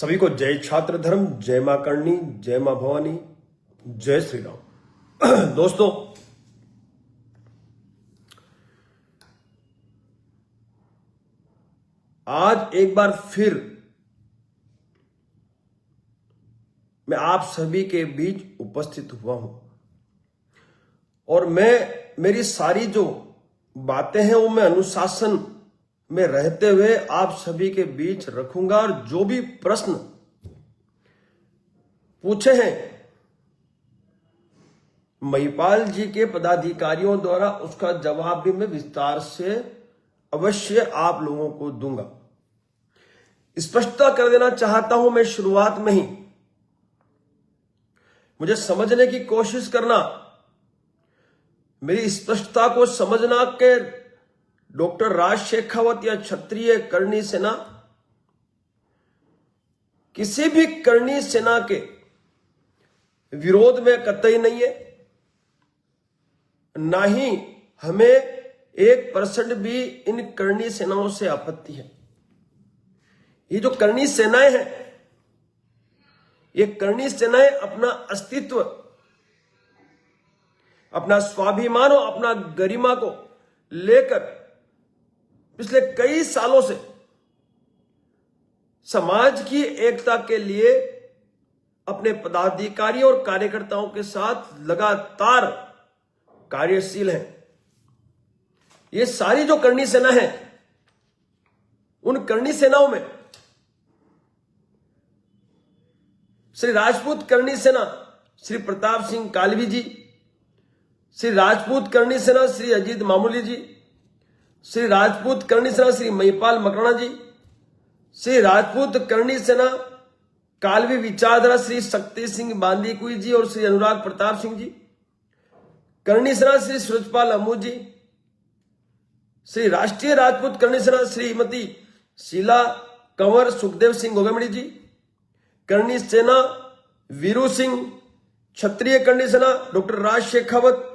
सभी को जय छात्र धर्म, जय मां करणी, जय मां भवानी, जय श्री राम। दोस्तों, आज एक बार फिर मैं आप सभी के बीच उपस्थित हुआ हूं और मेरी सारी जो बातें हैं वो मैं अनुशासन में रहते हुए आप सभी के बीच रखूंगा और जो भी प्रश्न पूछे हैं महिपाल जी के पदाधिकारियों द्वारा उसका जवाब भी मैं विस्तार से अवश्य आप लोगों को दूंगा। स्पष्टता कर देना चाहता हूं मैं शुरुआत में ही, मुझे समझने की कोशिश करना, मेरी स्पष्टता को समझना के डॉक्टर राज शेखावत या क्षत्रिय करणी सेना किसी भी करणी सेना के विरोध में कतई नहीं है, ना ही हमें 1% भी इन करणी सेनाओं से आपत्ति है। ये जो करणी सेनाएं हैं, ये करणी सेनाएं अपना अस्तित्व, अपना स्वाभिमान और अपना गरिमा को लेकर पिछले कई सालों से समाज की एकता के लिए अपने पदाधिकारियों और कार्यकर्ताओं के साथ लगातार कार्यशील हैं। ये सारी जो करणी सेना है, उन करणी सेनाओं में श्री राजपूत करणी सेना श्री प्रताप सिंह कालवी जी, श्री राजपूत करणी सेना श्री अजीत मामूली जी, श्री राजपूत करणी सेना श्री महिपाल मकराना जी, श्री राजपूत करणी सेना कालवी विचारधारा श्री शक्ति सिंह बांदीकुई जी और श्री अनुराग प्रताप सिंह जी, करणी सेना श्री सूरजपाल अमू जी, श्री राष्ट्रीय राजपूत करणी सेना श्रीमती शीला कंवर सुखदेव सिंह गोगमड़ी जी, करणी सेना वीरू सिंह, क्षत्रिय करणी सेना डॉक्टर राज शेखावत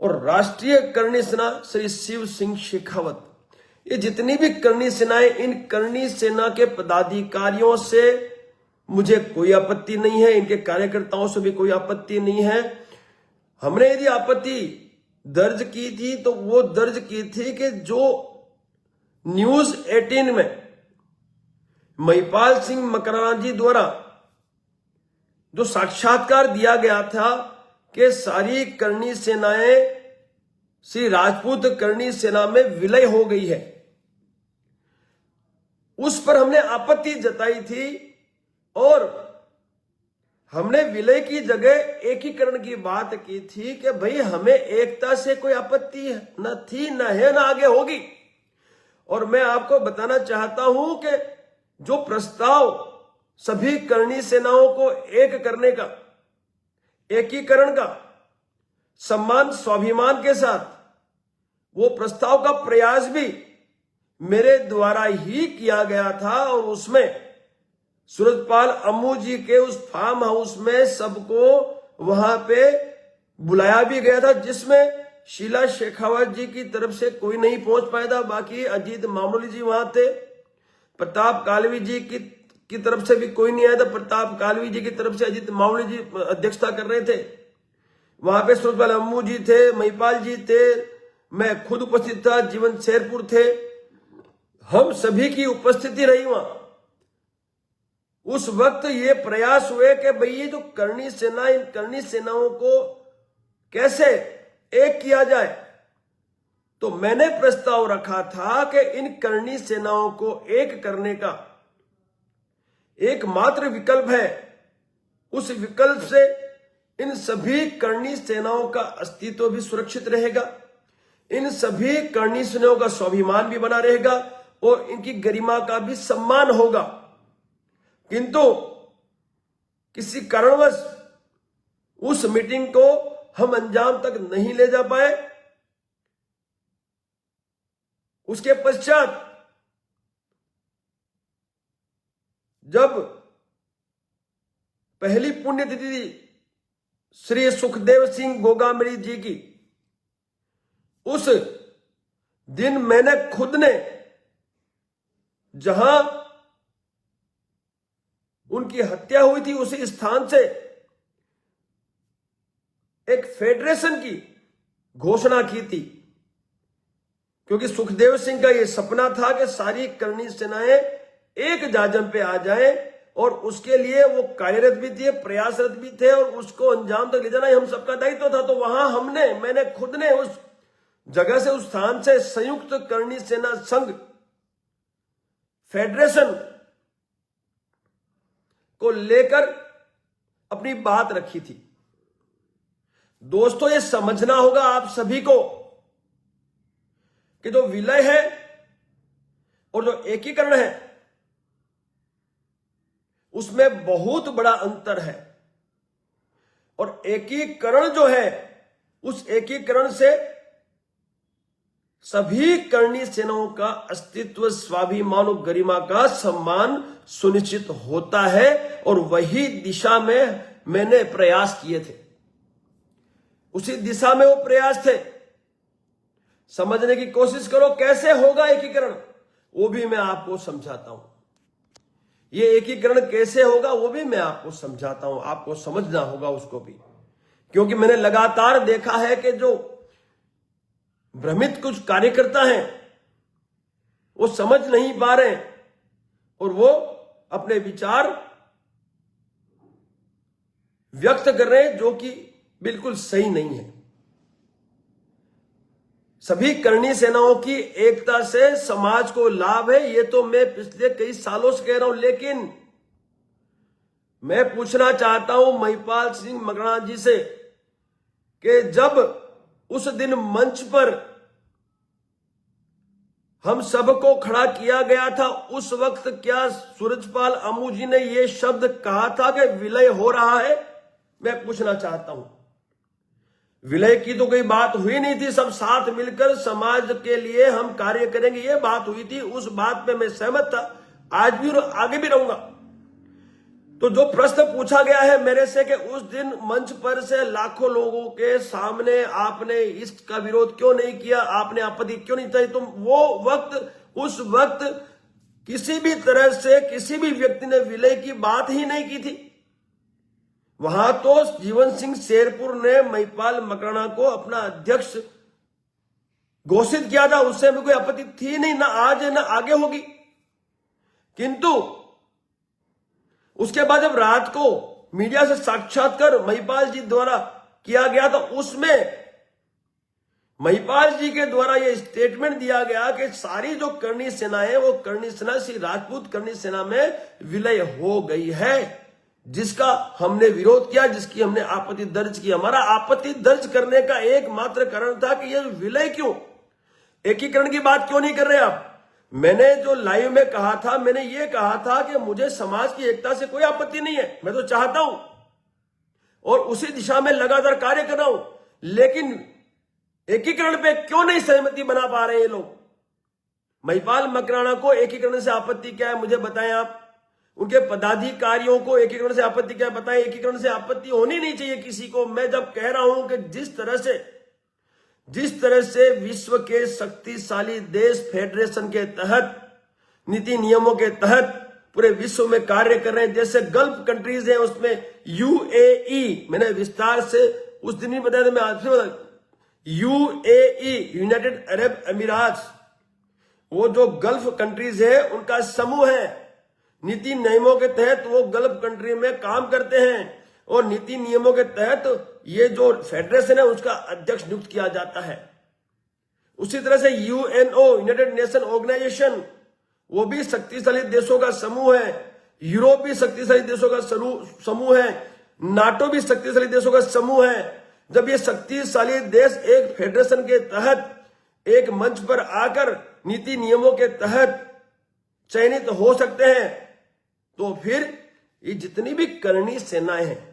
और राष्ट्रीय करणी सेना श्री शिव सिंह शेखावत। ये जितनी भी करणी सेनाएं, इन करणी सेना के पदाधिकारियों से मुझे कोई आपत्ति नहीं है, इनके कार्यकर्ताओं से भी कोई आपत्ति नहीं है। हमने यदि आपत्ति दर्ज की थी तो वो दर्ज की थी कि जो न्यूज 18 में महिपाल सिंह मकराना जी द्वारा जो साक्षात्कार दिया गया था कि सारी करणी सेनाएं श्री राजपूत करणी सेना में विलय हो गई है, उस पर हमने आपत्ति जताई थी और हमने विलय की जगह एकीकरण की बात की थी कि भाई हमें एकता से कोई आपत्ति न थी, न है, न आगे होगी। और मैं आपको बताना चाहता हूं कि जो प्रस्ताव सभी करणी सेनाओं को एक करने का, एकीकरण का, सम्मान स्वाभिमान के साथ, वो प्रस्ताव का प्रयास भी मेरे द्वारा ही किया गया था और उसमें सूरजपाल अम्मू जी के उस फार्म हाउस में सबको वहां पे बुलाया भी गया था, जिसमें शीला शेखावत जी की तरफ से कोई नहीं पहुंच पाया था। बाकी अजीत मामूली जी वहां थे, प्रताप कालवी जी की तरफ से भी कोई नहीं आया था। प्रताप कालवी जी की तरफ से अजीत मामूली जी अध्यक्षता कर रहे थे। वहां पे सूरजपाल अम्मू जी थे, महिपाल जी थे, मैं खुद उपस्थित था, जीवन शेरपुर थे, हम सभी की उपस्थिति रही वहां। उस वक्त ये प्रयास हुए कि भाई ये जो करणी सेना, इन करणी सेनाओं को कैसे एक किया जाए। तो मैंने प्रस्ताव रखा था कि इन करणी सेनाओं को एक करने का एकमात्र विकल्प है, उस विकल्प से इन सभी करणी सेनाओं का अस्तित्व भी सुरक्षित रहेगा, इन सभी करणी सेनाओं का स्वाभिमान भी बना रहेगा और इनकी गरिमा का भी सम्मान होगा। किंतु किसी कारणवश उस मीटिंग को हम अंजाम तक नहीं ले जा पाए। उसके पश्चात जब पहली पुण्यतिथि श्री सुखदेव सिंह गोगामड़ी जी की, उस दिन मैंने खुद ने जहां उनकी हत्या हुई थी, उसी स्थान से एक फेडरेशन की घोषणा की थी, क्योंकि सुखदेव सिंह का यह सपना था कि सारी करणी सेनाएं एक जाजम पे आ जाएं, और उसके लिए वो कार्यरत भी थे, प्रयासरत भी थे, और उसको अंजाम तक ले जाना हम सबका दायित्व था। तो वहां मैंने खुद ने उस जगह से, उस स्थान से संयुक्त करणी सेना संघ फेडरेशन को लेकर अपनी बात रखी थी। दोस्तों, ये समझना होगा आप सभी को कि जो विलय है और जो एकीकरण है उसमें बहुत बड़ा अंतर है। और एकीकरण जो है, उस एकीकरण से सभी करणी सेनाओं का अस्तित्व, स्वाभिमान और गरिमा का सम्मान सुनिश्चित होता है, और वही दिशा में मैंने प्रयास किए थे। उसी दिशा में वो प्रयास थे। समझने की कोशिश करो कैसे होगा एकीकरण, वो भी मैं आपको समझाता हूं। ये एकीकरण कैसे होगा वो भी मैं आपको समझाता हूं, आपको समझना होगा उसको भी, क्योंकि मैंने लगातार देखा है कि जो भ्रमित कुछ कार्यकर्ता हैं वो समझ नहीं पा रहे और वो अपने विचार व्यक्त कर रहे हैं जो कि बिल्कुल सही नहीं है। सभी करणी सेनाओं की एकता से समाज को लाभ है, ये तो मैं पिछले कई सालों से कह रहा हूं। लेकिन मैं पूछना चाहता हूं महिपाल सिंह मकराना जी से कि जब उस दिन मंच पर हम सबको खड़ा किया गया था, उस वक्त क्या सूरजपाल अमू जी ने यह शब्द कहा था कि विलय हो रहा है? मैं पूछना चाहता हूं। विलय की तो कोई बात हुई नहीं थी, सब साथ मिलकर समाज के लिए हम कार्य करेंगे, ये बात हुई थी। उस बात पे मैं सहमत था, आज भी और आगे भी रहूंगा। तो जो प्रश्न पूछा गया है मेरे से कि उस दिन मंच पर से लाखों लोगों के सामने आपने इसका विरोध क्यों नहीं किया, आपने आपत्ति क्यों नहीं जताई, तो वो वक्त, उस वक्त किसी भी तरह से किसी भी व्यक्ति ने विलय की बात ही नहीं की थी। वहां तो जीवन सिंह शेरपुर ने महिपाल मकराना को अपना अध्यक्ष घोषित किया था, उससे भी कोई आपत्ति थी नहीं, ना आज है ना आगे होगी। किंतु उसके बाद जब रात को मीडिया से साक्षात्कार महिपाल जी द्वारा किया गया तो उसमें महिपाल जी के द्वारा यह स्टेटमेंट दिया गया कि सारी जो करणी सेना है वो करणी सेना श्री राजपूत करणी सेना में विलय हो गई है, जिसका हमने विरोध किया, जिसकी हमने आपत्ति दर्ज की। हमारा आपत्ति दर्ज करने का एकमात्र कारण था कि यह विलय क्यों, एकीकरण की बात क्यों नहीं कर रहे आप। मैंने जो लाइव में कहा था, मैंने ये कहा था कि मुझे समाज की एकता से कोई आपत्ति नहीं है, मैं तो चाहता हूं और उसी दिशा में लगातार कार्य कर रहा हूं, लेकिन एकीकरण पे क्यों नहीं सहमति बना पा रहे ये लोग। महिपाल मकराना को एकीकरण से आपत्ति क्या है मुझे बताएं आप, उनके पदाधिकारियों को एकीकरण से आपत्ति क्या है बताएं। एकीकरण से आपत्ति होनी नहीं चाहिए किसी को। मैं जब कह रहा हूं कि जिस तरह से विश्व के शक्तिशाली देश फेडरेशन के तहत, नीति नियमों के तहत पूरे विश्व में कार्य कर रहे हैं, जैसे गल्फ कंट्रीज हैं उसमें यूएई, मैंने विस्तार से उस दिन भी बताया था, मैं आज भी बता, यूएई यूनाइटेड अरब अमीरात, वो जो गल्फ कंट्रीज है उनका समूह है। नीति नियमों के तहत वो गल्फ कंट्री में काम करते हैं और नीति नियमों के तहत ये जो फेडरेशन है उसका अध्यक्ष नियुक्त किया जाता है। उसी तरह से यूएनओ यूनाइटेड नेशन ऑर्गेनाइजेशन, वो भी शक्तिशाली देशों का समूह है। यूरोप भी शक्तिशाली देशों का समूह है। नाटो भी शक्तिशाली देशों का समूह है। जब ये शक्तिशाली देश एक फेडरेशन के तहत एक मंच पर आकर नीति नियमों के तहत चयनित हो सकते हैं, तो फिर ये जितनी भी करणी सेनाएं हैं,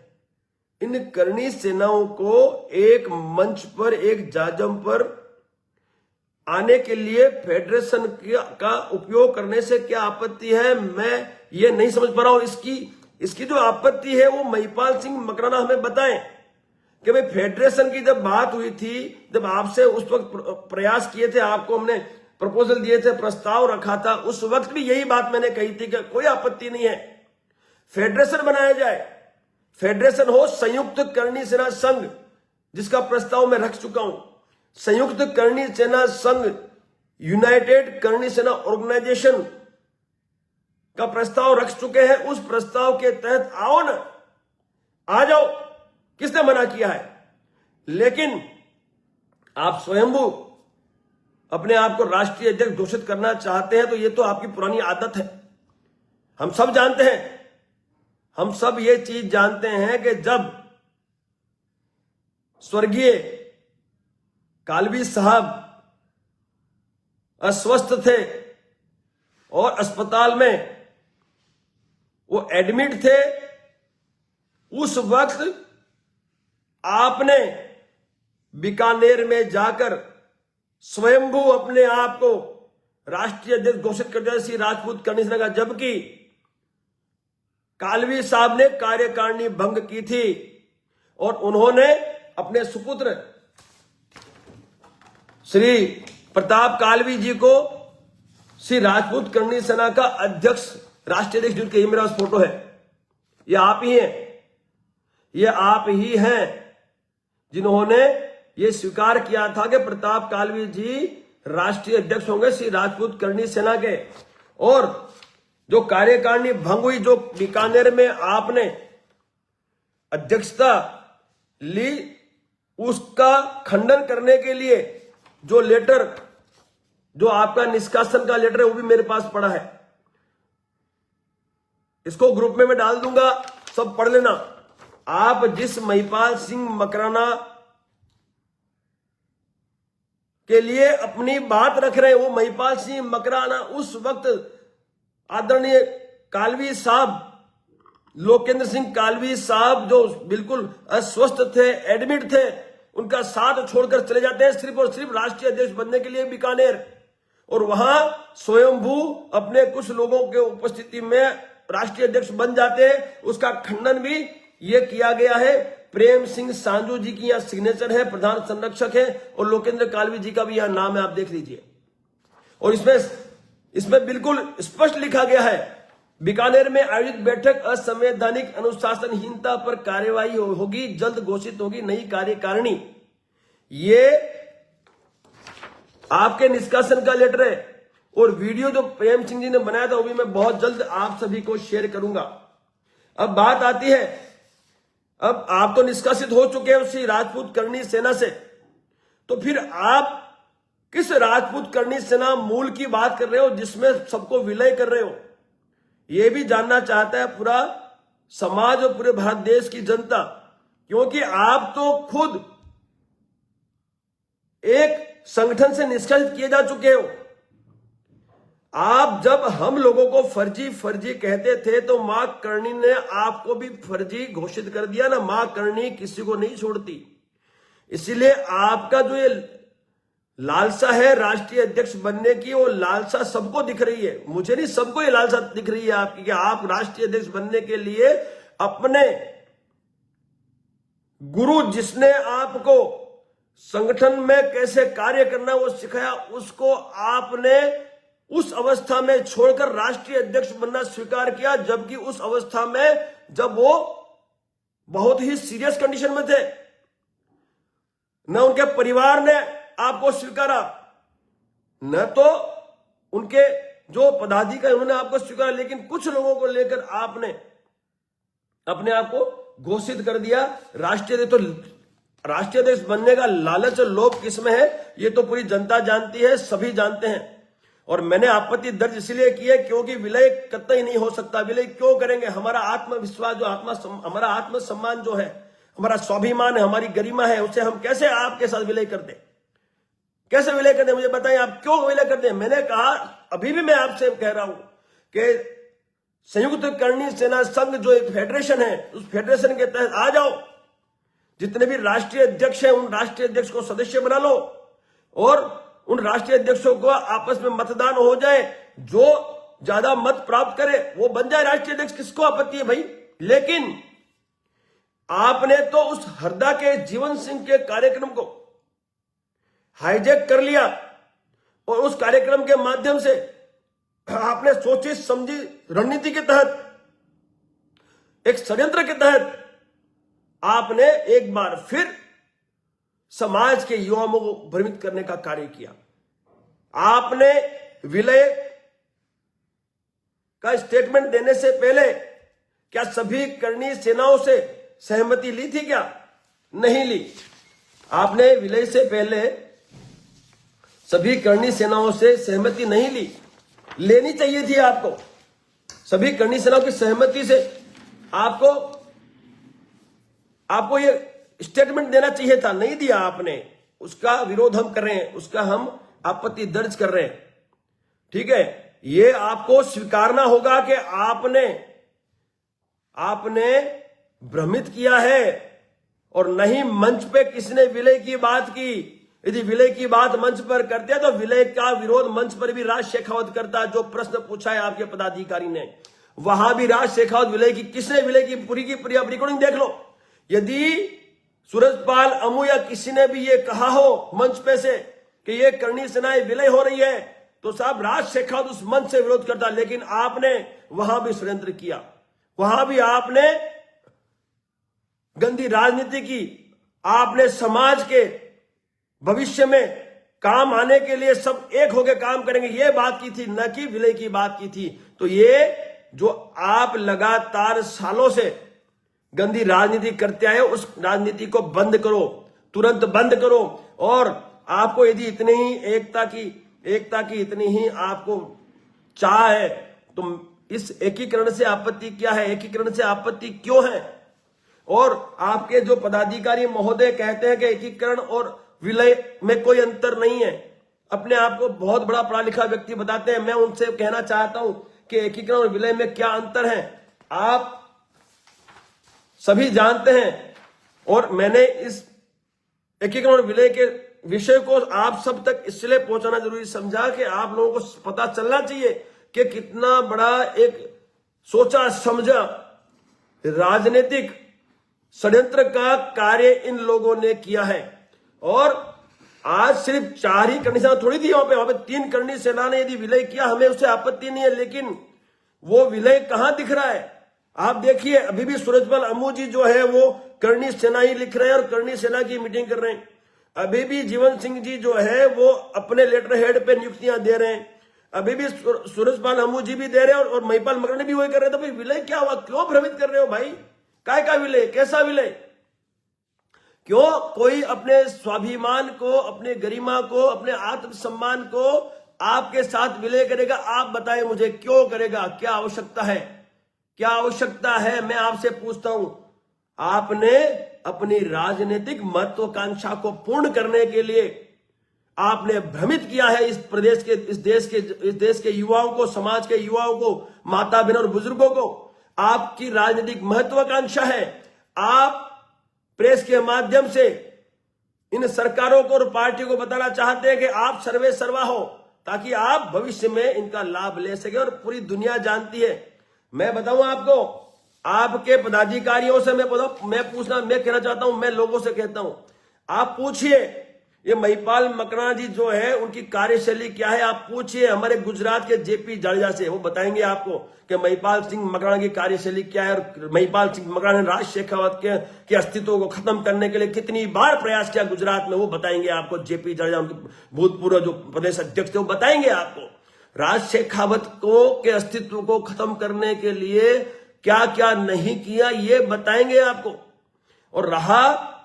इन करणी सेनाओं को एक मंच पर, एक जाजम पर आने के लिए फेडरेशन का उपयोग करने से क्या आपत्ति है, मैं ये नहीं समझ पा रहा हूं। इसकी जो आपत्ति है वो महिपाल सिंह मकराना हमें बताएं कि भाई फेडरेशन की जब बात हुई थी, जब आपसे उस वक्त प्रयास किए थे, आपको हमने प्रपोजल दिए थे, प्रस्ताव रखा था, उस वक्त भी यही बात मैंने कही थी कि कोई आपत्ति नहीं है, फेडरेशन बनाया जाए। फेडरेशन हो संयुक्त करणी सेना संघ, जिसका प्रस्ताव मैं रख चुका हूं। संयुक्त करणी सेना संघ, यूनाइटेड करणी सेना ऑर्गेनाइजेशन का प्रस्ताव रख चुके हैं। उस प्रस्ताव के तहत आओ ना, आ जाओ। किसने मना किया है? लेकिन आप स्वयंभू अपने आप को राष्ट्रीय अध्यक्ष घोषित करना चाहते हैं, तो ये तो आपकी पुरानी आदत है। हम सब जानते हैं, हम सब ये चीज जानते हैं कि जब स्वर्गीय कालवी साहब अस्वस्थ थे और अस्पताल में वो एडमिट थे, उस वक्त आपने बीकानेर में जाकर स्वयंभू अपने आप को राष्ट्रीय अध्यक्ष घोषित कर दिया श्री राजपूत करणी सेना का, जबकि कालवी साहब ने कार्यकारिणी भंग की थी और उन्होंने अपने सुपुत्र श्री प्रताप कालवी जी को श्री राजपूत करणी सेना का अध्यक्ष, राष्ट्रीय अध्यक्ष नियुक्त किया। ये मेरा फोटो है, ये आप ही हैं, ये आप ही हैं जिन्होंने ये स्वीकार किया था कि प्रताप कालवी जी राष्ट्रीय अध्यक्ष होंगे श्री राजपूत करणी सेना के। और जो कार्यकारिणी भंग हुई, जो बीकानेर में आपने अध्यक्षता ली, उसका खंडन करने के लिए जो लेटर, जो आपका निष्कासन का लेटर है, वो भी मेरे पास पड़ा है। इसको ग्रुप में मैं डाल दूंगा, सब पढ़ लेना। आप जिस महिपाल सिंह मकराना के लिए अपनी बात रख रहे हैं, वो महिपाल सिंह मकराना उस वक्त आदरणीय कालवी साहब, लोकेंद्र सिंह कालवी साहब, जो बिल्कुल अस्वस्थ थे, एडमिट थे, उनका साथ छोड़कर चले जाते हैं सिर्फ और सिर्फ राष्ट्रीय अध्यक्ष बनने के लिए बीकानेर। और वहां स्वयंभू अपने कुछ लोगों के उपस्थिति में राष्ट्रीय अध्यक्ष बन जाते हैं। उसका खंडन भी ये किया गया है। प्रेम सिंह सांजू जी की यहाँ सिग्नेचर है, प्रधान संरक्षक है, और लोकेंद्र कालवी जी का भी यहाँ नाम है, आप देख लीजिए। और इसमें बिल्कुल स्पष्ट लिखा गया है, बीकानेर में आयोजित बैठक असंवैधानिक अनुशासनहीनता पर कार्यवाही होगी, जल्द घोषित होगी नई कार्यकारिणी। ये आपके निष्कासन का लेटर है। और वीडियो जो प्रेम सिंह जी ने बनाया था, वो भी मैं बहुत जल्द आप सभी को शेयर करूंगा। अब बात आती है, अब आप तो निष्कासित हो चुके हैं उसी राजपूत करणी सेना से, तो फिर आप किस राजपूत करणी सेना मूल की बात कर रहे हो जिसमें सबको विलय कर रहे हो? यह भी जानना चाहता है पूरा समाज और पूरे भारत देश की जनता, क्योंकि आप तो खुद एक संगठन से निष्कासित किए जा चुके हो। आप जब हम लोगों को फर्जी फर्जी कहते थे, तो मां करणी ने आपको भी फर्जी घोषित कर दिया ना। मां करणी किसी को नहीं छोड़ती। इसीलिए आपका जो ये लालसा है राष्ट्रीय अध्यक्ष बनने की, वो लालसा सबको दिख रही है। मुझे नहीं, सबको ये लालसा दिख रही है आपकी, कि आप राष्ट्रीय अध्यक्ष बनने के लिए अपने गुरु, जिसने आपको संगठन में कैसे कार्य करना वो सिखाया, उसको आपने उस अवस्था में छोड़कर राष्ट्रीय अध्यक्ष बनना स्वीकार किया, जबकि उस अवस्था में जब वो बहुत ही सीरियस कंडीशन में थे, न उनके परिवार ने आपको स्वीकारा, न तो उनके जो पदाधिकारी उन्होंने आपको स्वीकारा, लेकिन कुछ लोगों को लेकर आपने अपने आप को घोषित कर दिया राष्ट्रीय अध्यक्ष। तो राष्ट्रीय अध्यक्ष बनने का लालच और लोभ किसमें है, ये तो पूरी जनता जानती है, सभी जानते हैं। और मैंने आपत्ति दर्ज इसलिए की है क्योंकि विलय कतई नहीं हो सकता। विलय क्यों करेंगे? हमारा आत्मविश्वास, जो हमारा आत्मसम्मान जो है, हमारा स्वाभिमान है, हमारी गरिमा है, उसे हम कैसे आपके साथ विलय कर दें? कैसे विलय कर दें? मुझे बताएं, आप क्यों विलय कर दें? मैंने कहा, अभी भी मैं आपसे कह रहा हूं कि संयुक्त करणी सेना संघ जो एक फेडरेशन है, उस फेडरेशन के तहत आ जाओ। जितने भी राष्ट्रीय अध्यक्ष हैं, उन राष्ट्रीय अध्यक्ष को सदस्य बना लो और उन राष्ट्रीय अध्यक्षों को आपस में मतदान हो जाए, जो ज्यादा मत प्राप्त करे वो बन जाए राष्ट्रीय अध्यक्ष। किसको आपत्ति है भाई? लेकिन आपने तो उस हरदा के जीवन सिंह के कार्यक्रम को हाईजैक कर लिया और उस कार्यक्रम के माध्यम से आपने सोची समझी रणनीति के तहत एक षड्यंत्र के तहत आपने एक बार फिर समाज के युवाओं को भ्रमित करने का कार्य किया। आपने विलय का स्टेटमेंट देने से पहले क्या सभी करणी सेनाओं से सहमति ली थी? क्या नहीं ली? आपने विलय से पहले सभी करणी सेनाओं से सहमति नहीं ली, लेनी चाहिए थी आपको। सभी करणी सेनाओं की सहमति से आपको ये स्टेटमेंट देना चाहिए था, नहीं दिया आपने। उसका विरोध हम कर रहे हैं, उसका हम आपत्ति दर्ज कर रहे हैं। ठीक है, ये आपको स्वीकारना होगा कि आपने भ्रमित किया है और नहीं मंच पे किसने विलय की बात की। यदि विलय की बात मंच पर करते तो विलय का विरोध मंच पर भी राज शेखावत करता। जो प्रश्न पूछा है आपके पदाधिकारी ने, वहां भी राज शेखावत विलय की, किसने विलय की पूरी की पूरी आप रिकॉर्डिंग देख लो। यदि सूरजपाल अमू या किसी ने भी ये कहा हो मंच पे से कि ये करणी सेनाएं विलय हो रही है, तो साहब राज शेखावत उस मंच से विरोध करता। लेकिन आपने वहां भी षड्यंत्र किया, वहां भी आपने गंदी राजनीति की। आपने समाज के भविष्य में काम आने के लिए सब एक होकर काम करेंगे, ये बात की थी, न कि विलय की बात की थी। तो ये जो आप लगातार सालों से गंदी राजनीति करते आए, उस राजनीति को बंद करो, तुरंत बंद करो। और आपको यदि इतनी ही एकता की इतनी ही आपको चाह है, तो इस एकीकरण से आपत्ति क्या है? एकीकरण से आपत्ति क्यों है? और आपके जो पदाधिकारी महोदय कहते हैं कि एकीकरण और विलय में कोई अंतर नहीं है, अपने आप को बहुत बड़ा पढ़ा लिखा व्यक्ति बताते हैं। मैं उनसे कहना चाहता हूं कि एकीकरण और विलय में क्या अंतर है, आप सभी जानते हैं। और मैंने इस एकीकरण और विलय के विषय को आप सब तक इसलिए पहुंचाना जरूरी समझा कि आप लोगों को पता चलना चाहिए कि कितना बड़ा एक सोचा समझा राजनीतिक षड्यंत्र का कार्य इन लोगों ने किया है। और आज सिर्फ 4 ही करणी सेना थोड़ी थी, वहां पे 3 करणी सेना ने यदि विलय किया, हमें उससे आपत्ति नहीं है। लेकिन वो विलय कहां दिख रहा है? आप देखिए, अभी भी सूरजपाल अमू जी जो है वो करणी सेना ही लिख रहे हैं और करणी सेना की मीटिंग कर रहे हैं। अभी भी जीवन सिंह जी जो है वो अपने लेटर हेड पे नियुक्तियां दे रहे हैं। अभी भी सूरजपाल अमू जी भी दे रहे हैं और महिपाल मकरानी भी वही कर रहे हैं। तो भाई विलय क्या हुआ? क्यों भ्रमित कर रहे हो भाई? काय का विलय? कैसा विलय? क्यों कोई अपने स्वाभिमान को, अपने गरिमा को, अपने आत्मसम्मान को आपके साथ विलय करेगा? आप बताएं मुझे, क्यों करेगा? क्या आवश्यकता है? क्या आवश्यकता है? मैं आपसे पूछता हूं। आपने अपनी राजनीतिक महत्वाकांक्षा को पूर्ण करने के लिए आपने भ्रमित किया है इस देश के युवाओं को, समाज के युवाओं को, माता बहन और बुजुर्गों को। आपकी राजनीतिक महत्वाकांक्षा है। आप प्रेस के माध्यम से इन सरकारों को और पार्टियों को बताना चाहते हैं कि आप सर्वे सर्वा हो, ताकि आप भविष्य में इनका लाभ ले सके। और पूरी दुनिया जानती है। मैं बताऊं आपको, आपके पदाधिकारियों से मैं कहना चाहता हूं, मैं लोगों से कहता हूं, आप पूछिए ये महिपाल मकराना जी जो है उनकी कार्यशैली क्या है। आप पूछिए हमारे गुजरात के जेपी जाडेजा से, वो बताएंगे आपको कि महिपाल सिंह मकराना की कार्यशैली क्या है। और महिपाल सिंह मकराना ने राज शेखावत के अस्तित्व को खत्म करने के लिए कितनी बार प्रयास किया गुजरात में, वो बताएंगे आपको। जेपी जाडेजा उनके भूतपूर्व जो प्रदेश अध्यक्ष थे, वो बताएंगे आपको राज शेखावत के अस्तित्व को खत्म करने के लिए क्या क्या नहीं किया, ये बताएंगे आपको। और रहा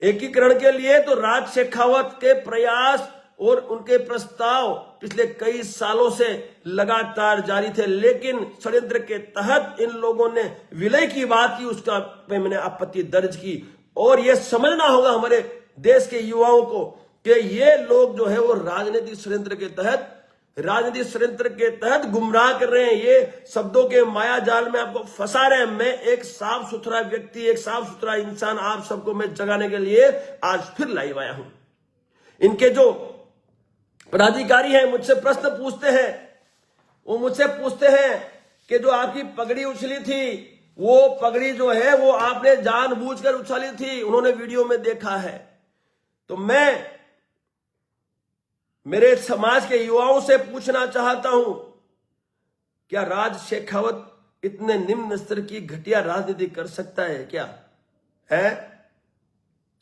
एकीकरण के लिए, तो राज शेखावत के प्रयास और उनके प्रस्ताव पिछले कई सालों से लगातार जारी थे। लेकिन षड्यंत्र के तहत इन लोगों ने विलय की बात की, उसका पे मैंने आपत्ति दर्ज की। और यह समझना होगा हमारे देश के युवाओं को कि ये लोग जो है वो राजनीतिक षड्यंत्र के तहत गुमराह कर रहे हैं। ये शब्दों के माया जाल में आपको फंसा रहे हैं। मैं एक साफ सुथरा व्यक्ति, एक साफ सुथरा इंसान आप सबको मैं जगाने के लिए आज फिर लाइव आया हूं। इनके जो पदाधिकारी हैं मुझसे प्रश्न पूछते हैं, वो मुझसे पूछते हैं कि जो आपकी पगड़ी उछली थी, वो पगड़ी जो है वो आपने जानबूझकर उछाली थी, उन्होंने वीडियो में देखा है। तो मैं मेरे समाज के युवाओं से पूछना चाहता हूं, क्या राज शेखावत इतने निम्न स्तर की घटिया राजनीति कर सकता है क्या? है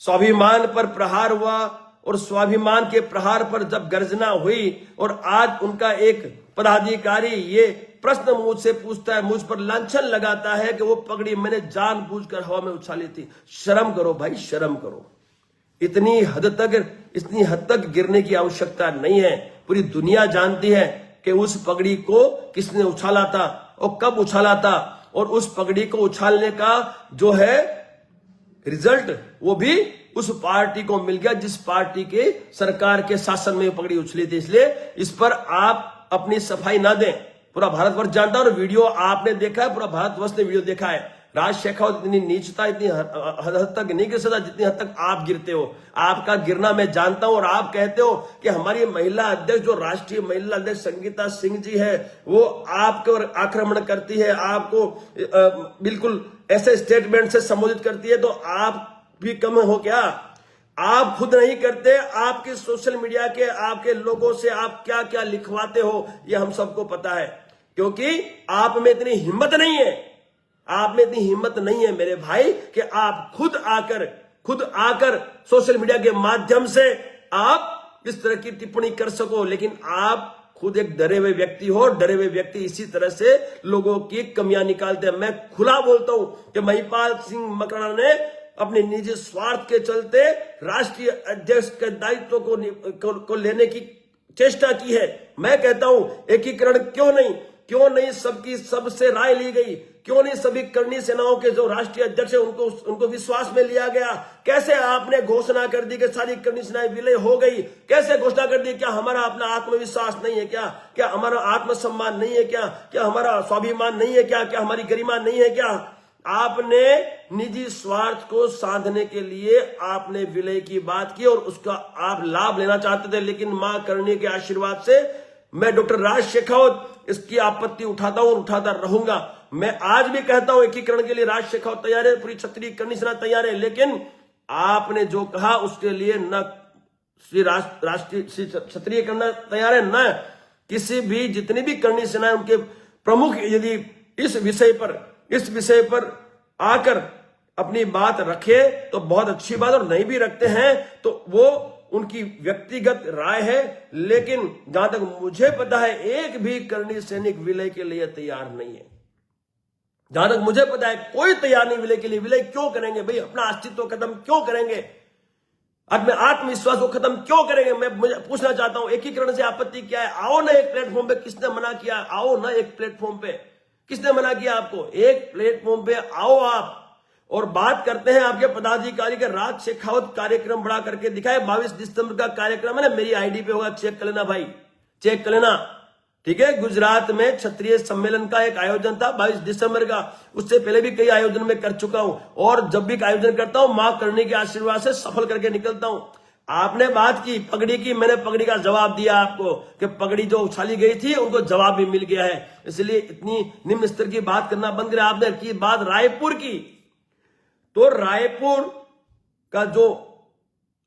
स्वाभिमान पर प्रहार हुआ और स्वाभिमान के प्रहार पर जब गर्जना हुई और आज उनका एक पदाधिकारी ये प्रश्न मुझसे पूछता है, मुझ पर लांछन लगाता है कि वो पगड़ी मैंने जानबूझकर हवा में उछाली थी। शर्म करो भाई, शर्म करो। इतनी हद तक गिरने की आवश्यकता नहीं है। पूरी दुनिया जानती है कि उस पगड़ी को किसने उछाला था और कब उछाला था, और उस पगड़ी को उछालने का जो है रिजल्ट वो भी उस पार्टी को मिल गया जिस पार्टी के सरकार के शासन में पगड़ी उछली थी। इसलिए इस पर आप अपनी सफाई ना दें। पूरा भारतवर्ष जानता है और वीडियो आपने देखा है, पूरा भारतवर्ष ने वीडियो देखा है। राज शेखावत इतनी नीचता, इतनी हद तक नहीं गिर सकता जितनी हद तक आप गिरते हो। आपका गिरना मैं जानता हूं और आप कहते हो कि हमारी महिला अध्यक्ष, जो राष्ट्रीय महिला अध्यक्ष संगीता सिंह जी है, वो आपको आक्रमण करती है, आपको बिल्कुल ऐसे स्टेटमेंट से संबोधित करती है, तो आप भी कम हो क्या? आप खुद नहीं करते, आपके सोशल मीडिया के आपके लोगों से आप क्या क्या लिखवाते हो ये हम सबको पता है, क्योंकि आप में इतनी हिम्मत नहीं है। आप में इतनी हिम्मत नहीं है मेरे भाई कि आप खुद आकर सोशल मीडिया के माध्यम से आप इस तरह की टिप्पणी कर सको, लेकिन आप खुद एक डरे हुए व्यक्ति हो। डरे हुए व्यक्ति इसी तरह से लोगों की कमियां निकालते हैं। मैं खुला बोलता हूं कि महिपाल सिंह मकराना ने अपने निजी स्वार्थ के चलते राष्ट्रीय अध्यक्ष के दायित्व को लेने की चेष्टा की है। मैं कहता हूं एकीकरण क्यों नहीं सबकी सबसे राय ली गई, क्यों नहीं सभी करणी सेनाओं के जो राष्ट्रीय अध्यक्ष है उनको विश्वास में लिया गया? कैसे आपने घोषणा कर दी कि सारी करणी सेनाएं विलय हो गई? कैसे घोषणा कर दी? क्या हमारा अपना आत्मविश्वास नहीं है क्या? क्या हमारा आत्मसम्मान नहीं है क्या? क्या हमारा स्वाभिमान नहीं है क्या? क्या हमारी गरिमा नहीं है क्या? आपने निजी स्वार्थ को साधने के लिए आपने विलय की बात की और उसका आप लाभ लेना चाहते थे, लेकिन मां करणी के आशीर्वाद से मैं डॉक्टर राज शेखावत इसकी आपत्ति उठाता हूं और उठाता रहूंगा। मैं आज भी कहता हूं एकीकरण के लिए राज शेखावत तैयार है, पूरी क्षत्रिय करणी सेना तैयार है, लेकिन आपने जो कहा उसके लिए न राष्ट्रीय क्षत्रिय करना तैयार है, न किसी भी जितनी भी करणी सेना है उनके प्रमुख यदि इस विषय पर आकर अपनी बात रखे तो बहुत अच्छी बात, और नहीं भी रखते हैं तो वो उनकी व्यक्तिगत राय है। लेकिन जहां तक मुझे पता है एक भी करणी सैनिक विलय के लिए तैयार नहीं है। जहां तक मुझे पता है कोई तैयार नहीं विलय के लिए। विलय क्यों करेंगे भाई? अपना अस्तित्व खत्म क्यों करेंगे? अपने आत्मविश्वास को खत्म क्यों करेंगे? मुझे पूछना चाहता हूं एकीकरण से आपत्ति क्या है? आओ ना एक प्लेटफॉर्म पे, किसने मना किया? आओ ना एक प्लेटफॉर्म पे, किसने मना किया आपको? एक प्लेटफॉर्म पे आओ आप और बात करते हैं। आपके पदाधिकारी के राज शेखावत कार्यक्रम बड़ा करके दिखाए। 22 दिसंबर का कार्यक्रम है ना, मेरी आईडी पे होगा, चेक कर लेना भाई, चेक कर लेना, ठीक है। गुजरात में क्षत्रिय सम्मेलन का एक आयोजन था 22 दिसंबर का। उससे पहले भी कई आयोजन में कर चुका हूं और जब भी आयोजन करता हूं मां करणी के आशीर्वाद से सफल करके निकलता हूं। आपने बात की पगड़ी की, मैंने पगड़ी का जवाब दिया आपको कि पगड़ी जो उछाली गई थी उनको जवाब भी मिल गया है। इसलिए इतनी निम्न स्तर की बात करना बंद करें। आपने की बात रायपुर की, तो रायपुर का जो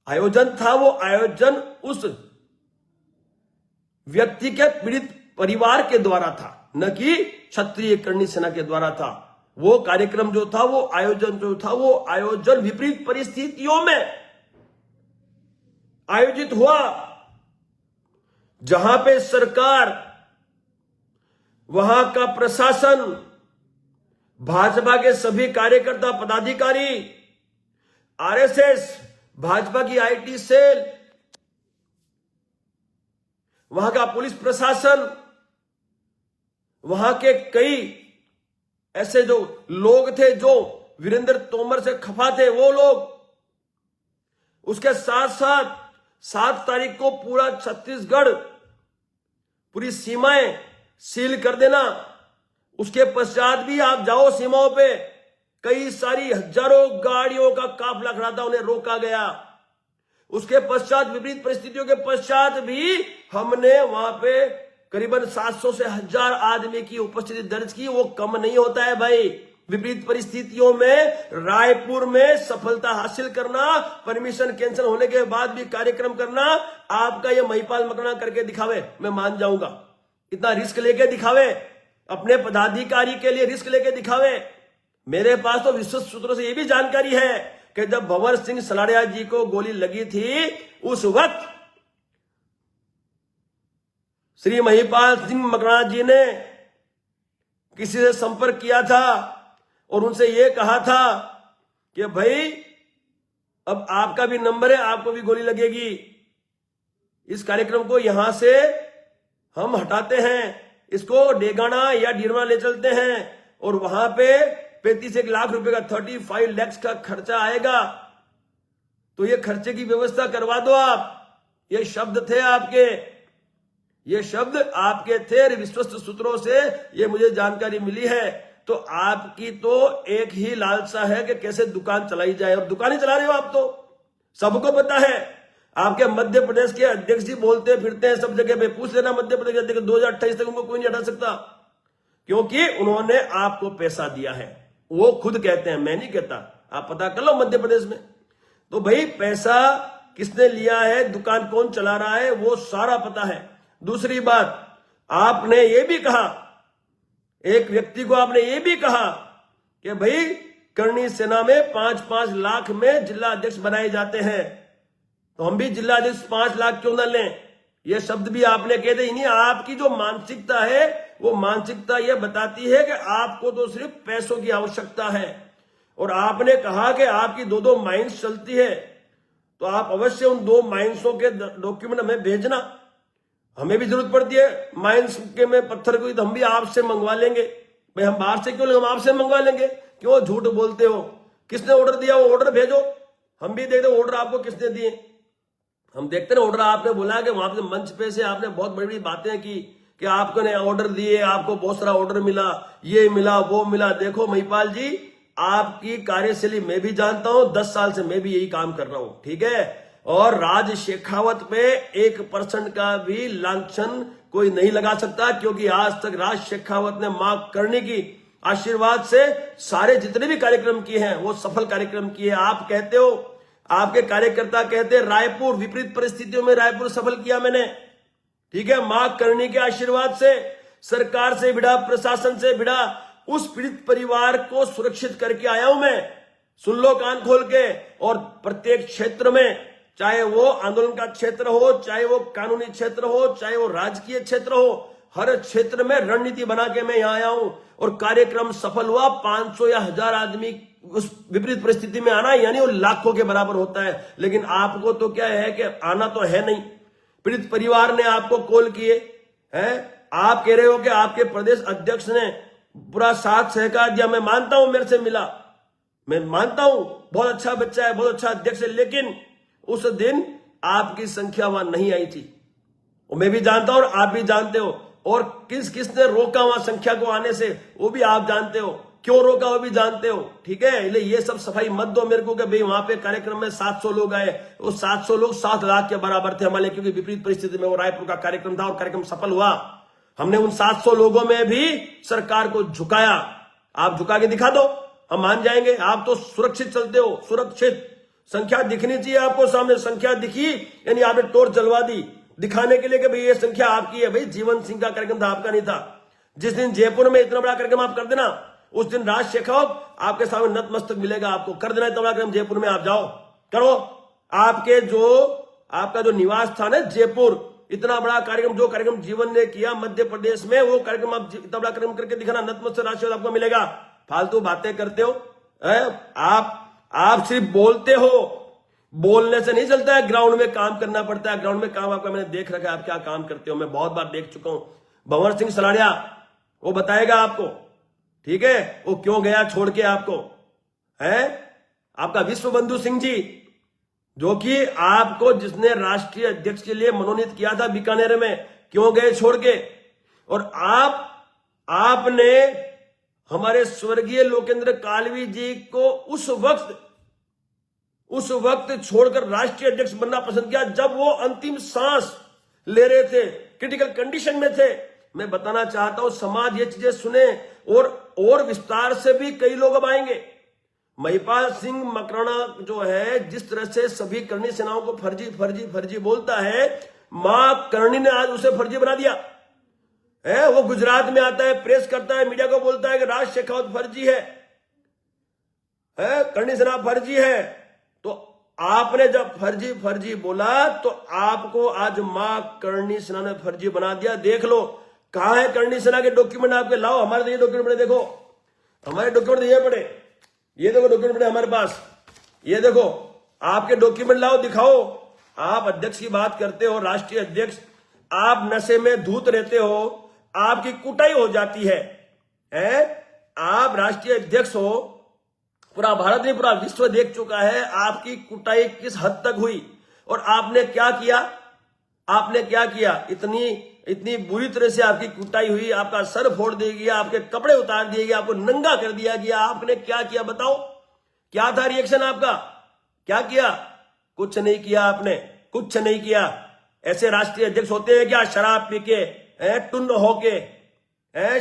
आयोजन था वो आयोजन उस व्यक्ति के पीड़ित परिवार के द्वारा था, न कि क्षत्रिय करणी सेना के द्वारा था। वो कार्यक्रम जो था, वो आयोजन विपरीत परिस्थितियों में आयोजित हुआ, जहां पे सरकार, वहां का प्रशासन, भाजपा के सभी कार्यकर्ता पदाधिकारी, आरएसएस, भाजपा की आईटी सेल, वहां का पुलिस प्रशासन, वहां के कई ऐसे जो लोग थे जो वीरेंद्र तोमर से खफा थे, वो लोग, उसके साथ साथ 7 तारीख को पूरा छत्तीसगढ़, पूरी सीमाएं सील कर देना। उसके पश्चात भी आप जाओ सीमाओं पे, कई सारी हजारों गाड़ियों का काफिला खड़ा था, उन्हें रोका गया। उसके पश्चात विपरीत परिस्थितियों के पश्चात भी हमने वहां पे करीबन 700 से 1000 आदमी की उपस्थिति दर्ज की। वो कम नहीं होता है भाई। विपरीत परिस्थितियों में रायपुर में सफलता हासिल करना, परमिशन कैंसिल होने के बाद भी कार्यक्रम करना, आपका ये महिपाल मकराना करके दिखावे, मैं मान जाऊंगा। इतना रिस्क लेके दिखावे, अपने पदाधिकारी के लिए रिस्क लेके दिखावे। मेरे पास तो विश्वस्त सूत्रों से यह भी जानकारी है कि जब भंवर सिंह सलारिया जी को गोली लगी थी उस वक्त श्री महिपाल सिंह मकराना जी ने किसी से संपर्क किया था और उनसे यह कहा था कि भाई अब आपका भी नंबर है, आपको भी गोली लगेगी, इस कार्यक्रम को यहां से हम हटाते हैं, इसको डेगाना या डीरवा ले चलते हैं और वहां पे 35 लाख रुपए का 35 लाख का खर्चा आएगा, तो ये खर्चे की व्यवस्था करवा दो आप। ये शब्द थे आपके, ये शब्द आपके थे, विश्वस्त सूत्रों से ये मुझे जानकारी मिली है। तो आपकी तो एक ही लालसा है कि कैसे दुकान चलाई जाए, और दुकान ही चला रहे हो आप, तो सबको पता है। आपके मध्य प्रदेश के अध्यक्ष जी बोलते फिरते हैं सब जगह पे, पूछ लेना मध्य प्रदेश के अध्यक्ष, 2028 तक उनको कोई नहीं हटा सकता, क्योंकि उन्होंने आपको पैसा दिया है। वो खुद कहते हैं, मैं नहीं कहता, आप पता कर लो मध्य प्रदेश में। तो भाई पैसा किसने लिया है, दुकान कौन चला रहा है, वो सारा पता है। दूसरी बात, आपने ये भी कहा, एक व्यक्ति को आपने ये भी कहा कि भाई करणी सेना में 5-5 लाख में जिला अध्यक्ष बनाए जाते हैं, तो हम भी जिला अध्यक्ष 5 लाख क्यों ना लें। ये शब्द भी आपने कहे थे। नहीं, आपकी जो मानसिकता है वो मानसिकता ये बताती है कि आपको तो सिर्फ पैसों की आवश्यकता है, और आपने कहा कि आपकी 2 माइंस चलती है, तो आप अवश्य उन 2 माइंसों के डॉक्यूमेंट हमें भेजना। हमें भी जरूरत पड़ती है माइंस के में पत्थर को, तो हम भी आपसे मंगवा लेंगे। भाई हम बाहर से क्यों लेंगे, हम आपसे मंगवा लेंगे। क्यों झूठ बोलते हो, किसने ऑर्डर दिया, वो ऑर्डर भेजो, हम भी देखते ऑर्डर आपको किसने दिए। हम देखते ना ऑर्डर आपने बोला कि वहां पे मंच पे से आपने बहुत बड़ी बड़ी बातें की कि आपको ने ऑर्डर दिए, आपको बहुत सारा ऑर्डर मिला, ये मिला वो मिला। देखो महिपाल जी, आपकी कार्यशैली मैं भी जानता हूं, 10 साल से मैं भी यही काम कर रहा हूं, ठीक है। और राज शेखावत पे 1% का भी लांछन कोई नहीं लगा सकता, क्योंकि आज तक राज शेखावत ने मां करनी की आशीर्वाद से सारे जितने भी कार्यक्रम किए हैं वो सफल कार्यक्रम किए। आप कहते हो, आपके कार्यकर्ता कहते हैं रायपुर, विपरीत परिस्थितियों में रायपुर सफल किया मैंने, ठीक है। मां करनी के आशीर्वाद से, सरकार से भिड़ा, प्रशासन से भिड़ा, उस पीड़ित परिवार को सुरक्षित करके आया हूं मैं। सुन लो कान खोल के। और प्रत्येक क्षेत्र में, चाहे वो आंदोलन का क्षेत्र हो, चाहे वो कानूनी क्षेत्र हो, चाहे वो राजकीय क्षेत्र हो, हर क्षेत्र में रणनीति बना के मैं यहां आया हूं और कार्यक्रम सफल हुआ। 500 या 1000 आदमी उस विपरीत परिस्थिति में आना यानी वो लाखों के बराबर होता है। लेकिन आपको तो क्या है कि आना तो है नहीं। पीड़ित परिवार ने आपको कॉल किए हैं, आप कह रहे हो कि आपके प्रदेश अध्यक्ष ने पूरा साथ सहकार दिया। मैं मानता हूं, मेरे से मिला, मैं मानता हूं बहुत अच्छा बच्चा है, बहुत अच्छा अध्यक्ष है, लेकिन उस दिन आपकी संख्या वहां नहीं आई थी, और मैं भी जानता हूं और आप भी जानते हो। और किस किसने रोका वहां संख्या को आने से वो भी आप जानते हो, क्यों रोका वो भी जानते हो, ठीक है। इसलिए ये सब सफाई मत दो मेरे को कि भाई वहां पे कार्यक्रम में 700 लोग आए, वो 700 लोग 7 लाख के बराबर थे हमारे, क्योंकि विपरीत परिस्थिति में वो रायपुर का कार्यक्रम था और कार्यक्रम सफल हुआ। हमने उन 700 लोगों में भी सरकार को झुकाया। आप झुका के दिखा दो, हम मान जाएंगे। आप तो सुरक्षित चलते हो, सुरक्षित संख्या दिखनी चाहिए आपको सामने। संख्या दिखी यानी आपने टॉर्च जलवा दी दिखाने के लिए कि भाई ये संख्या आपकी है। भाई जीवन सिंह का कार्यक्रम था, आपका नहीं था। जिस दिन जयपुर में इतना बड़ा कार्यक्रम आप कर देना, उस दिन राज शेखावत आपके सामने नतमस्तक मिलेगा। आपको कर देना इतना बड़ा कार्यक्रम जयपुर में, आप जाओ करो। आपका जो निवास स्थान है जयपुर, इतना बड़ा कार्यक्रम, जो कार्यक्रम जीवन ने किया मध्य प्रदेश में, वो कार्यक्रम आप इतना बड़ा कार्यक्रम करके दिखाना, नतमस्तक राज शेखावत आपको मिलेगा। फालतू बातें करते हो आप सिर्फ बोलते हो, बोलने से नहीं चलता है, ग्राउंड में काम करना पड़ता है। ग्राउंड में काम आपका मैंने देख रखा है, आप क्या काम करते हो, मैं बहुत बार देख चुका हूं। भंवर सिंह सलारिया वो बताएगा आपको, ठीक है, वो क्यों गया छोड़ के आपको, है। आपका विश्व बंधु सिंह जी, जो कि आपको जिसने राष्ट्रीय अध्यक्ष के लिए मनोनीत किया था बीकानेर में, क्यों गए छोड़ के। और आपने हमारे स्वर्गीय लोकेंद्र कालवी जी को उस वक्त छोड़कर राष्ट्रीय अध्यक्ष बनना पसंद किया, जब वो अंतिम सांस ले रहे थे, क्रिटिकल कंडीशन में थे। मैं बताना चाहता हूं, समाज ये चीजें सुने, और विस्तार से भी कई लोग अब आएंगे। महिपाल सिंह मकराना जो है, जिस तरह से सभी करणी सेनाओं को फर्जी फर्जी फर्जी बोलता है, मां करणी ने आज उसे फर्जी बना दिया है, वो गुजरात में आता है, प्रेस करता है, मीडिया को बोलता है कि राज शेखावत फर्जी है, करणी सेना फर्जी है। तो आपने जब फर्जी फर्जी बोला तो आपको आज मां करणी सेना ने फर्जी बना दिया। देख लो कहां है करणी सेना के डॉक्यूमेंट, आपके लाओ, हमारे तो ये डॉक्यूमेंट देखो, हमारे डॉक्यूमेंट ये पड़े, ये देखो डॉक्यूमेंट हमारे पास, ये देखो आपके डॉक्यूमेंट लाओ, दिखाओ। आप अध्यक्ष की बात करते हो, राष्ट्रीय अध्यक्ष, आप नशे में धूत रहते हो, आपकी कुटाई हो जाती है, आप राष्ट्रीय अध्यक्ष हो, पूरा भारत नहीं पूरा विश्व देख चुका है आपकी कुटाई किस हद तक हुई। और आपने क्या किया, आपने क्या किया, इतनी बुरी तरह से आपकी कुटाई हुई, आपका सर फोड़ दिया गया, आपके कपड़े उतार दिए गए, आपको नंगा कर दिया गया। आपने क्या किया बताओ, क्या था रिएक्शन आपका, क्या किया? कुछ नहीं किया आपने, कुछ नहीं किया। ऐसे राष्ट्रीय अध्यक्ष होते हैं क्या, शराब पी के, टुन्न होके,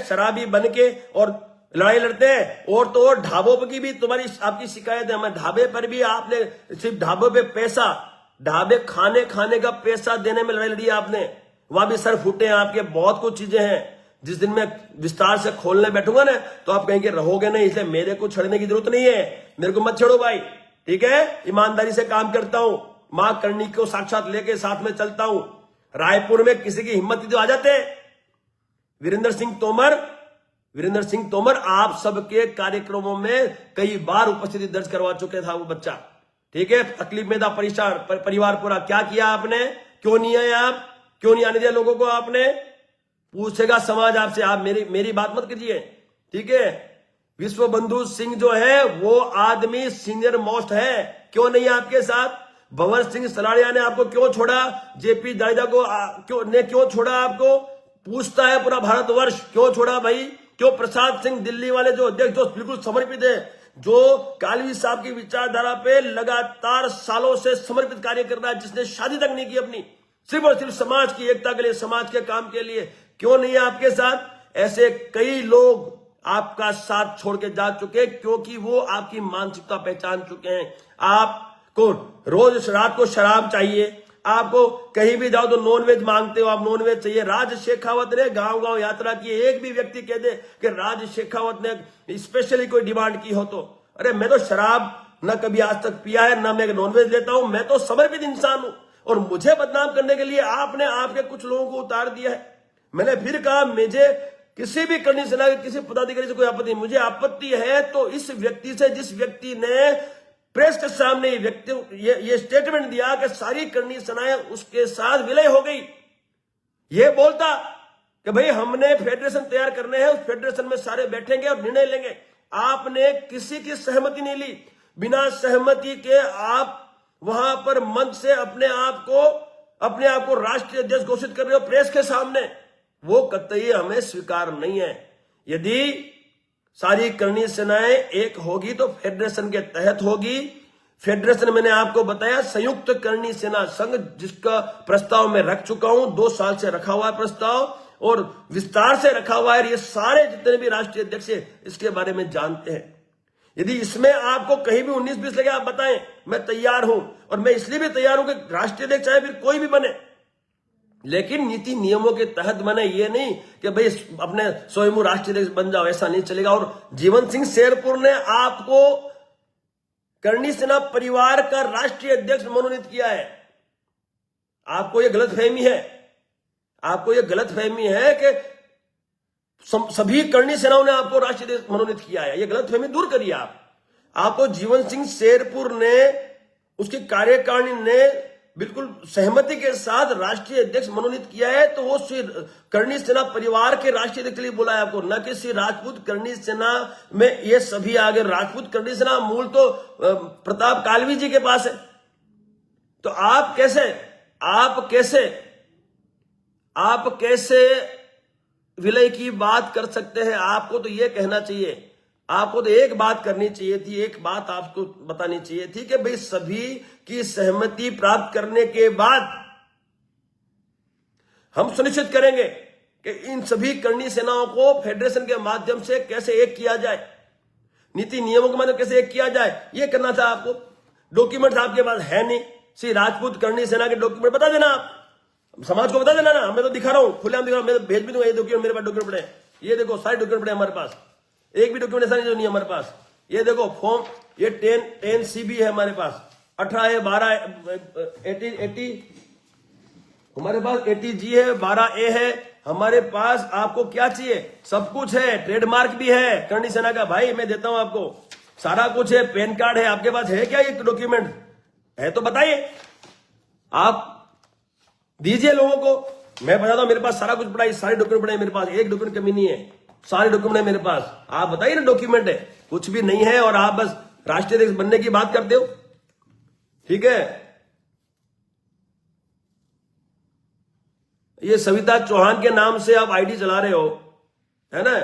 शराबी बन के और लड़ाई लड़ते हैं? और तो और ढाबों पर की भी तुम्हारी आपकी शिकायत है, मैं ढाबे पर भी आपने सिर्फ ढाबों पे पैसा, ढाबे खाने का पैसा देने में लड़ाई लड़ी आपने, वहां भी सर फूटे हैं आपके। बहुत कुछ चीजें हैं, जिस दिन मैं विस्तार से खोलने बैठूंगा ना तो आप कहेंगे रहोगे नहीं, इसलिए मेरे को छेड़ने की जरूरत नहीं है, मेरे को मत छेड़ो भाई, ठीक है? ईमानदारी से काम करता हूं, मां करणी को साक्षात लेके साथ में चलता हूं। रायपुर में किसी की हिम्मत थी तो आ जाते। वीरेंद्र सिंह तोमर आप सबके कार्यक्रमों में कई बार उपस्थिति दर्ज करवा चुके था वो बच्चा, ठीक है? तकलीफ में था परेशान परिवार पूरा। क्या किया आपने, क्यों नहीं आए आप, क्यों नहीं आने दिया लोगों को आपने? पूछेगा समाज आपसे, आप मेरी बात मत कीजिए, ठीक है? विश्व बंधु सिंह जो है वो आदमी सीनियर मोस्ट है, क्यों नहीं आपके साथ? भंवर सिंह सलारिया ने आपको क्यों छोड़ा? जेपी जाडेजा को क्यों छोड़ा आपको? पूछता है पूरा भारतवर्ष, क्यों छोड़ा भाई? क्यों? प्रसाद सिंह दिल्ली वाले जो अध्यक्ष, जो बिल्कुल समर्पित है, जो कालवी साहब की विचारधारा पे लगातार सालों से समर्पित कार्य कर रहा है, जिसने शादी तक नहीं की अपनी, सिर्फ और सिर्फ समाज की एकता के लिए, समाज के काम के लिए, क्यों नहीं है आपके साथ? ऐसे कई लोग आपका साथ छोड़ के जा चुके, क्योंकि वो आपकी मानसिकता पहचान चुके हैं। आपको रोज रात को शराब चाहिए, आपको कहीं भी जाओ तो नॉनवेज मांगते हो, आप नॉनवेज चाहिए। राज शेखावत ने गांव गांव यात्रा की, एक भी व्यक्ति कह दे कि राज शेखावत ने स्पेशली कोई डिमांड की हो तो, अरे मैं तो शराब न कभी आज तक पिया है, ना मैं नॉनवेज लेता हूं, मैं तो समर्पित इंसान हूं। और मुझे बदनाम करने के लिए आपने आपके कुछ लोगों को उतार दिया है। मैंने फिर कहा, मुझे किसी भी करणी सेना के किसी पदाधिकारी से कोई आपत्ति नहीं, मुझे आपत्ति है तो इस व्यक्ति से, जिस व्यक्ति ने प्रेस के सामने ये स्टेटमेंट दिया कि सारी करणी सेनाएं उसके साथ विलय हो गई। ये बोलता कि भाई हमने फेडरेशन तैयार करने हैं, उस फेडरेशन में सारे बैठेंगे और निर्णय लेंगे। आपने किसी की सहमति नहीं ली, बिना सहमति के आप वहां पर मंच से अपने आप को राष्ट्रीय अध्यक्ष घोषित कर रहे हो प्रेस के सामने। वो कतई हमें स्वीकार नहीं है। यदि सारी करणी सेनाएं एक होगी तो फेडरेशन के तहत होगी। फेडरेशन मैंने आपको बताया संयुक्त करणी सेना संघ, जिसका प्रस्ताव मैं रख चुका हूं, 2 साल से रखा हुआ है प्रस्ताव और विस्तार से रखा हुआ है। ये सारे जितने भी राष्ट्रीय अध्यक्ष इसके बारे में जानते हैं। यदि इसमें आपको कहीं भी 19-20 लगे आप बताएं, मैं तैयार हूं। और मैं इसलिए भी तैयार हूं कि राष्ट्रीय अध्यक्ष चाहे फिर कोई भी बने, लेकिन नीति नियमों के तहत बने। ये नहीं कि भाई अपने स्वयं राष्ट्रीय अध्यक्ष बन जाओ, ऐसा नहीं चलेगा। और जीवन सिंह शेरपुर ने आपको करणी सेना परिवार का राष्ट्रीय अध्यक्ष मनोनीत किया है। आपको यह गलतफहमी है, आपको यह गलतफहमी है कि सभी करणी सेनाओं ने आपको राष्ट्रीय अध्यक्ष मनोनीत किया है। यह गलतफहमी दूर करिए आप। आपको जीवन सिंह शेरपुर ने, उसकी कार्यकारिणी ने बिल्कुल सहमति के साथ राष्ट्रीय अध्यक्ष मनोनीत किया है, तो वो श्री करणी सेना परिवार के राष्ट्रीय अध्यक्ष के लिए बोला है आपको, न कि श्री राजपूत करणी सेना में ये सभी आगे। राजपूत करणी सेना मूल तो प्रताप कालवी जी के पास है। तो आप कैसे विलय की बात कर सकते हैं? आपको तो ये कहना चाहिए, आपको तो एक बात करनी चाहिए थी, एक बात आपको बतानी चाहिए थी कि भाई सभी की सहमति प्राप्त करने के बाद हम सुनिश्चित करेंगे कि इन सभी करणी सेनाओं को फेडरेशन के माध्यम से कैसे एक किया जाए, नीति नियमों के माध्यम कैसे एक किया जाए, ये करना था आपको। डॉक्यूमेंट्स आपके पास है नहीं, श्री राजपूत करणी सेना के डॉक्यूमेंट बता देना आप, समाज को बता देना ना, मैं तो दिखा रहा हूं, खुलेआम दिखा रहा हूं, मैं तो भेज भी दूंगा, ये डॉक्यूमेंट मेरे पास डॉक्यूमेंट पड़े हैं, ये देखो सारे डॉक्यूमेंट पड़े हमारे पास, एक भी डॉक्यूमेंट ऐसा नहीं जो नहीं है हमारे पास। ये देखो फॉर्म, ये 10 CB है हमारे पास, 18 है, 12 80 हमारे पास, 80G है, 12A है हमारे पास। आपको क्या चाहिए? सब कुछ है, ट्रेडमार्क भी है करणी सेना का, भाई मैं देता हूं आपको, सारा कुछ है, पैन कार्ड है, आपके पास है क्या ये डॉक्यूमेंट? है तो बताइए, आप दीजिए लोगों को, मैं बताता हूं, मेरे पास सारा कुछ पड़ा है, सारे डॉक्यूमेंट पड़े हैं मेरे पास, एक डॉक्यूमेंट कमी नहीं है, सारे डॉक्यूमेंट है मेरे पास। आप बताइए ना, डॉक्यूमेंट है, कुछ भी नहीं है, और आप बस राष्ट्रीय अध्यक्ष बनने की बात करते हो, ठीक है। ये सविता चौहान के नाम से आप आईडी चला रहे हो, है ना,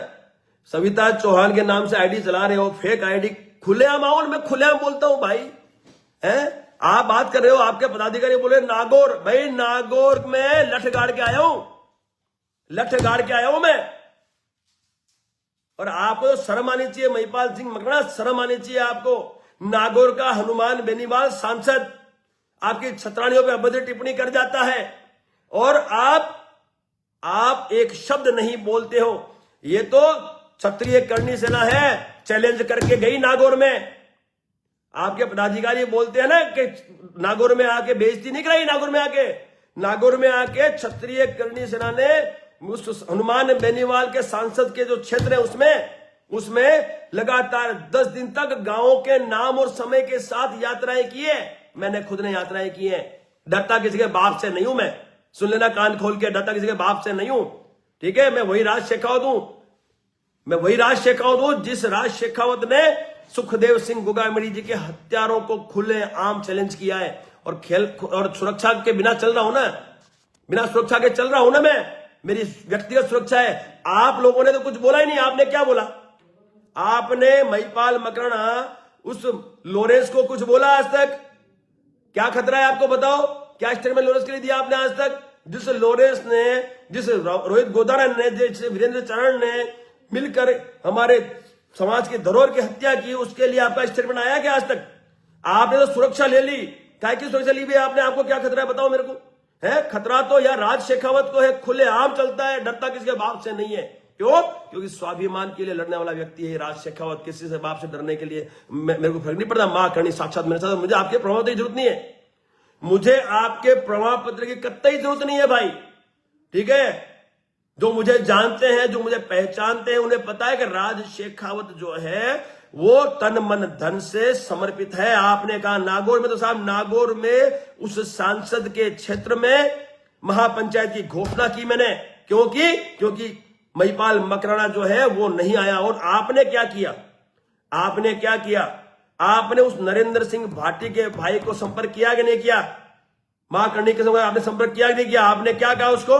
सविता चौहान के नाम से आईडी चला रहे हो, फेक आईडी, खुलेआम आओ, मैं खुलेआम बोलता हूं भाई, है। आप बात कर रहे हो, आपके पदाधिकारी बोले नागौर, भाई नागौर में लठ गाड़ के आया हूं, लठ गाड़ के आया हूं मैं, और आपको शर्म आनी चाहिए, महिपाल सिंह मकराना, शर्म आनी चाहिए आपको। नागौर का हनुमान बेनीवाल सांसद आपकी छतरानियों पे अभद्र टिप्पणी कर जाता है, और आप एक शब्द नहीं बोलते हो। ये तो क्षत्रिय करणी सेना है, चैलेंज करके गई नागौर में, आपके पदाधिकारी बोलते हैं ना कि नागौर में आके बेइज्जती नहीं कराई, नागौर में आके क्षत्रिय करणी सेना ने उस हनुमान बेनीवाल के सांसद के जो क्षेत्र है उसमें लगातार 10 दिन तक गांवों के नाम और समय के साथ यात्राएं की है। मैंने खुद ने यात्राएं की है, डरता किसी के बाप से नहीं हूं मैं, सुन लेना कान खोल के, डरता किसी के बाप से नहीं हूं, ठीक है। मैं वही राज शेखावत हूं, जिस राज शेखावत ने सुखदेव सिंह गोगामड़ी जी के हत्यारों को खुले आम चैलेंज किया है, और सुरक्षा के बिना चल रहा हूं ना, बिना सुरक्षा के चल रहा हूं ना मैं, मेरी व्यक्तिगत सुरक्षा है। आप लोगों ने तो कुछ बोला ही नहीं, आपने क्या बोला? आपने महिपाल मकराना उस लॉरेंस को कुछ बोला आज तक? क्या खतरा है आपको बताओ, क्या स्टेटमेंट लॉरेंस के लिए दिया आपने आज तक? जिस लॉरेंस ने, जिस रोहित गोदारा ने, जिस वीरेंद्र चरण ने मिलकर हमारे समाज की धरोहर की हत्या की, उसके लिए आपका स्टेटमेंट आया क्या आज तक? आपने तो सुरक्षा ले ली, क्या की सुरक्षा ली भी आपने? आपको क्या खतरा है बताओ मेरे को, है? खतरा तो यार राज शेखावत को है, खुलेआम चलता है, डरता किसके बाप से नहीं है। क्यों? क्योंकि स्वाभिमान के लिए लड़ने वाला व्यक्ति है राज शेखावत, किसी से बाप से डरने के लिए मेरे को फर्क नहीं पड़ता। मां करनी साक्षात मेरे साथ, मुझे आपके प्रमाण पत्र की जरूरत नहीं है, मुझे आपके प्रमाण पत्र की कतई जरूरत नहीं है भाई, ठीक है। जो मुझे जानते हैं, जो मुझे पहचानते हैं, उन्हें पता है कि राज शेखावत जो है वो तन मन धन से समर्पित है। आपने कहा नागौर में, तो साहब नागौर में उस सांसद के क्षेत्र में महापंचायत की घोषणा की मैंने, क्योंकि महिपाल मकराना जो है वो नहीं आया। और आपने क्या किया? आपने उस नरेंद्र सिंह भाटी के भाई को संपर्क किया कि नहीं किया? मां करणी के समय आपने संपर्क किया कि नहीं किया? आपने क्या कहा उसको?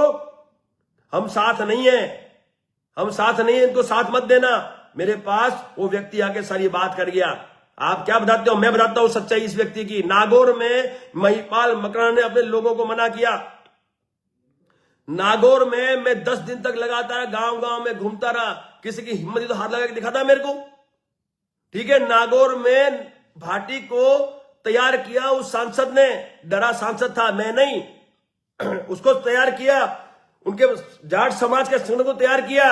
हम साथ नहीं है, इनको साथ मत देना। मेरे पास वो व्यक्ति आके सारी बात कर गया। आप क्या बताते हो? मैं बताता हूं सच्चाई इस व्यक्ति की। नागौर में महिपाल मकराना ने अपने लोगों को मना किया। नागौर में मैं 10 दिन तक लगातार गांव में घूमता रहा, किसी की हिम्मत तो हाथ लगा के दिखाता मेरे को, ठीक है। नागौर में भाटी को तैयार किया उस सांसद ने, डरा सांसद था, मैं नहीं, उसको तैयार किया, उनके जाट समाज के संगठन को तैयार किया।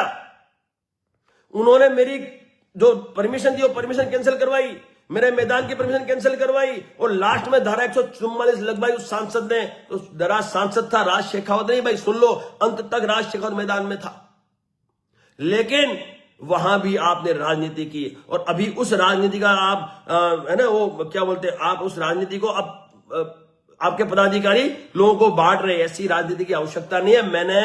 उन्होंने मेरी जो परमिशन थी वो परमिशन कैंसिल करवाई, मेरे मैदान की परमिशन कैंसिल करवाई, और लास्ट में धारा 144 लगवाई उस सांसद ने। तो डरा सांसद था, राज शेखावत नहीं भाई, सुन लो, अंत तक राज शेखावत मैदान में था। लेकिन वहां भी आपने राजनीति की, और अभी उस राजनीति का आप है ना, वो क्या बोलते हैं, आप उस राजनीति को अब आपके पदाधिकारी लोगों को बांट रहे। ऐसी राजनीति की आवश्यकता नहीं है। मैंने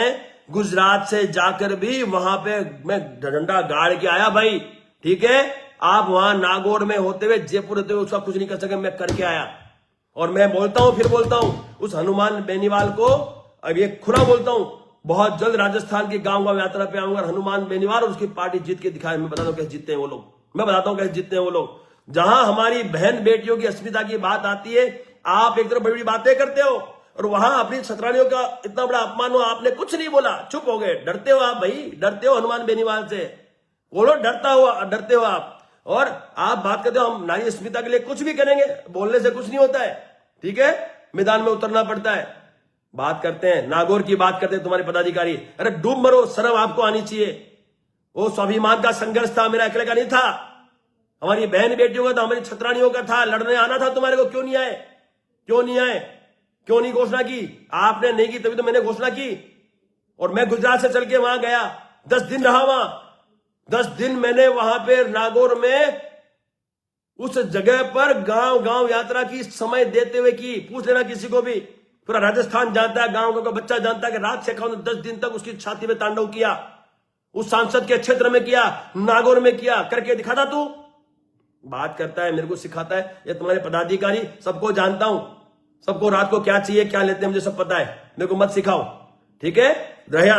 गुजरात से जाकर भी वहां पे मैं डंडा गाड़ के आया भाई, ठीक है। आप वहां नागौर में होते हुए, जयपुर होते हुए उसका कुछ नहीं कर सके, मैं करके आया। और मैं बोलता हूं, फिर बोलता हूं, उस हनुमान बेनीवाल को अब ये खुला बोलता हूं, बहुत जल्द राजस्थान की गांव यात्रा पे आऊंगा। हनुमान बेनीवाल और उसकी पार्टी जीत के दिखाए। मैं बताता हूं कैसे जीतते हैं वो लोग, मैं बताता हूं कैसे जीतते हैं वो लोग। जहां हमारी बहन बेटियों की अस्मिता की बात आती है, आप एक तरफ बड़ी बड़ी बातें करते हो, और वहां अपनी छतरानियों का इतना बड़ा अपमान हुआ, आपने कुछ नहीं बोला, चुप हो गए। डरते हो आप भाई, डरते हो हनुमान बेनीवाल से, बोलो डरते हो आप। और आप बात करते हो हम नारी अस्मिता के लिए कुछ भी करेंगे, बोलने से कुछ नहीं होता है, ठीक है। मैदान में उतरना पड़ता है। बात करते हैं, नागौर की बात करते हैं तुम्हारे पदाधिकारी। अरे डूब मरो, शर्म आपको आनी चाहिए। वो स्वाभिमान का संघर्ष था, मेरा अकेले का नहीं था, हमारी बहन बेटियों का था, हमारी छतरानियों का था। लड़ने आना था तुम्हारे को, क्यों नहीं आए? क्यों नहीं आए? क्यों नहीं घोषणा की? आपने नहीं की तभी तो मैंने घोषणा की। और मैं गुजरात से चल के वहां गया, 10 दिन रहा वहां। 10 दिन मैंने वहां पे नागौर में उस जगह पर गांव गांव यात्रा की, समय देते हुए की। पूछ लेना किसी को भी, पूरा राजस्थान जानता है, गांव का बच्चा जानता है कि राज शेखावत ने 10 दिन तक उसकी छाती में तांडव किया। उस सांसद के क्षेत्र में किया, नागौर में किया, करके दिखाता तू। बात करता है, मेरे को सिखाता है। ये तुम्हारे पदाधिकारी, सबको जानता हूं, सबको रात को क्या चाहिए क्या लेते हैं मुझे सब पता है, मेरे को मत सिखाओ, ठीक है? रहा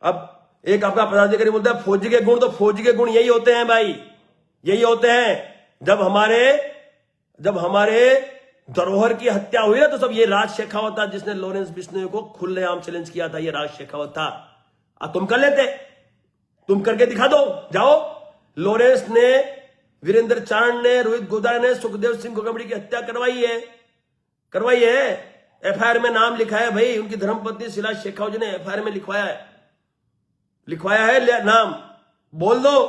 अब एक आपका पदाधिकारी बोलता है फौजी के गुण, तो फौजी के गुण यही होते हैं भाई, यही होते हैं। जब हमारे धरोहर की हत्या हुई ना, तो सब ये राज शेखावत था जिसने लॉरेंस बिश्नोई को खुलेआम चैलेंज किया था। ये राज शेखावत था। तुम कर लेते, तुम करके दिखा दो, जाओ। लॉरेंस ने, वीरेंद्र चांद ने, रोहित गोदारा ने सुखदेव सिंह गोगमड़ी की हत्या करवाई है। एफआईआर में नाम लिखा है भाई, उनकी धर्मपत्नी शीला शेखावत जी ने एफआईआर में लिखवाया है नाम। बोल दो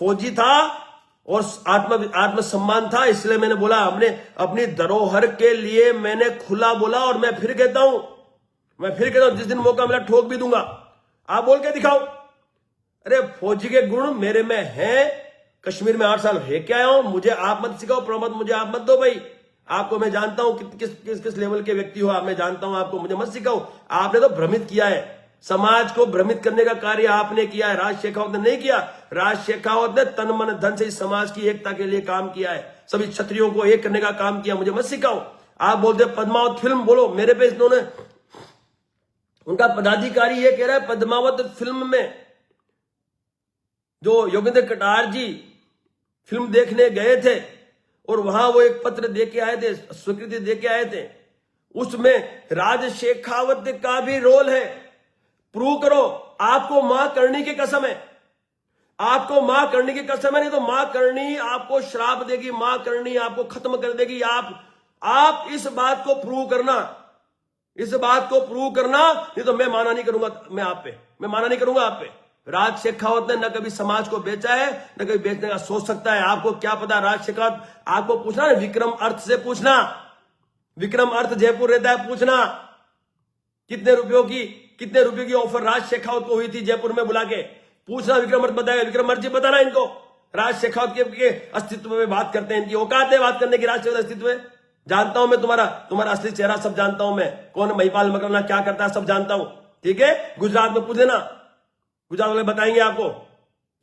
फौजी था और आत्मसम्मान था, इसलिए मैंने बोला, हमने अपनी धरोहर के लिए मैंने खुला बोला। और मैं फिर कहता हूं, जिस दिन मौका मिला ठोक भी दूंगा। आप बोल के दिखाओ। अरे फौजी के गुण मेरे में हैं, कश्मीर में 8 साल रह के आया हूं, मुझे आप मत सिखाओ, प्रमोद मुझे आप मत दो भाई। आपको मैं जानता हूं किस लेवल के व्यक्ति हो आप, मैं जानता हूं आपको, मुझे मत सिखाओ। आपने तो भ्रमित किया है, समाज को भ्रमित करने का कार्य आपने किया है, राज शेखावत ने नहीं किया। राज शेखावत ने तन मन धन से इस समाज की एकता के लिए काम किया है, सभी क्षत्रियों को एक करने का काम किया, मुझे मत सिखाओ। आप बोलते पद्मावत फिल्म, बोलो मेरे पे इन्होंने, उनका पदाधिकारी ये कह रहा है पद्मावत फिल्म में जो योगेंद्र कटार जी फिल्म देखने गए थे और वहां वो एक पत्र दे के आए थे, स्वीकृति दे के आए थे, उसमें राज शेखावत का भी रोल है। प्रूव करो। आपको मां करनी की कसम है, आपको मां करनी की कसम है, नहीं तो मां करनी आपको श्राप देगी, मां करनी आपको खत्म कर देगी। आप इस बात को प्रूव करना, नहीं तो मैं माना नहीं करूंगा, मैं माना नहीं करूंगा आप पे। राज शेखावत ने न कभी समाज को बेचा है, न कभी बेचने का सोच सकता है। आपको क्या पता राज शेखावत, आपको पूछना ना विक्रम अर्थ से पूछना, विक्रम अर्थ जयपुर रहता है, पूछना कितने रुपयों की ऑफर राज शेखावत को हुई थी जयपुर में बुला के, पूछना, विक्रम अर्थ बताएगा। विक्रम अर्थ जी बताना इनको, राज शेखावत के अस्तित्व में बात करते हैं, इनकी औकात है बात करने की। राज शेखावत अस्तित्व है, जानता हूं मैं तुम्हारा असली चेहरा सब जानता हूं मैं, कौन महिपाल मकरना क्या करता है सब जानता हूं, ठीक है? गुजरात में पूछ लेना, गुजरात वाले बताएंगे आपको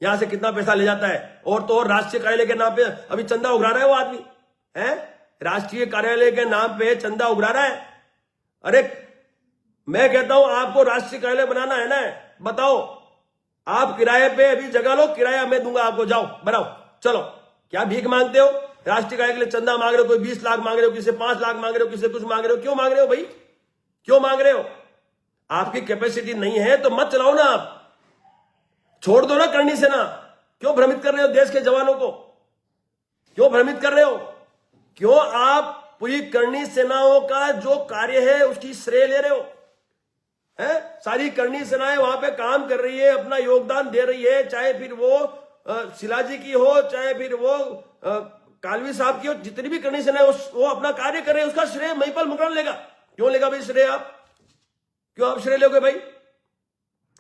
यहां से कितना पैसा ले जाता है। और तो और राष्ट्रीय कार्यालय के नाम पे अभी चंदा उगरा रहा है वो आदमी, है राष्ट्रीय कार्यालय के नाम पे चंदा उगरा रहा है। अरे मैं कहता हूं आपको राष्ट्रीय कार्यालय बनाना है ना, बताओ, आप किराए पे अभी जगह लो, किराया मैं दूंगा आपको, जाओ बनाओ, चलो। क्या भीख मांगते हो? राष्ट्रीय कार्यालय के लिए चंदा मांग रहे हो, कोई 20 लाख मांग रहे हो, किसी 5 लाख मांग रहे हो, किसी कुछ मांग रहे हो। क्यों मांग रहे हो भाई, क्यों मांग रहे हो? आपकी कैपेसिटी नहीं है तो मत चलाओ ना, आप छोड़ दो ना करनी से ना। क्यों भ्रमित कर रहे हो देश के जवानों को, क्यों भ्रमित कर रहे हो? क्यों आप पूरी करनी सेनाओं का जो कार्य है उसकी श्रेय ले रहे हो? है सारी करनी सेनाएं वहां पे काम कर रही है, अपना योगदान दे रही है, चाहे फिर वो शिलाजी की हो, चाहे फिर वो कालवी साहब की हो, जितनी भी करनी सेनाएं वो अपना कार्य कर रहे हैं, उसका श्रेय महिपाल मकरन लेगा। क्यों लेगा भाई श्रेय? क्यों आप श्रेय लोगे भाई?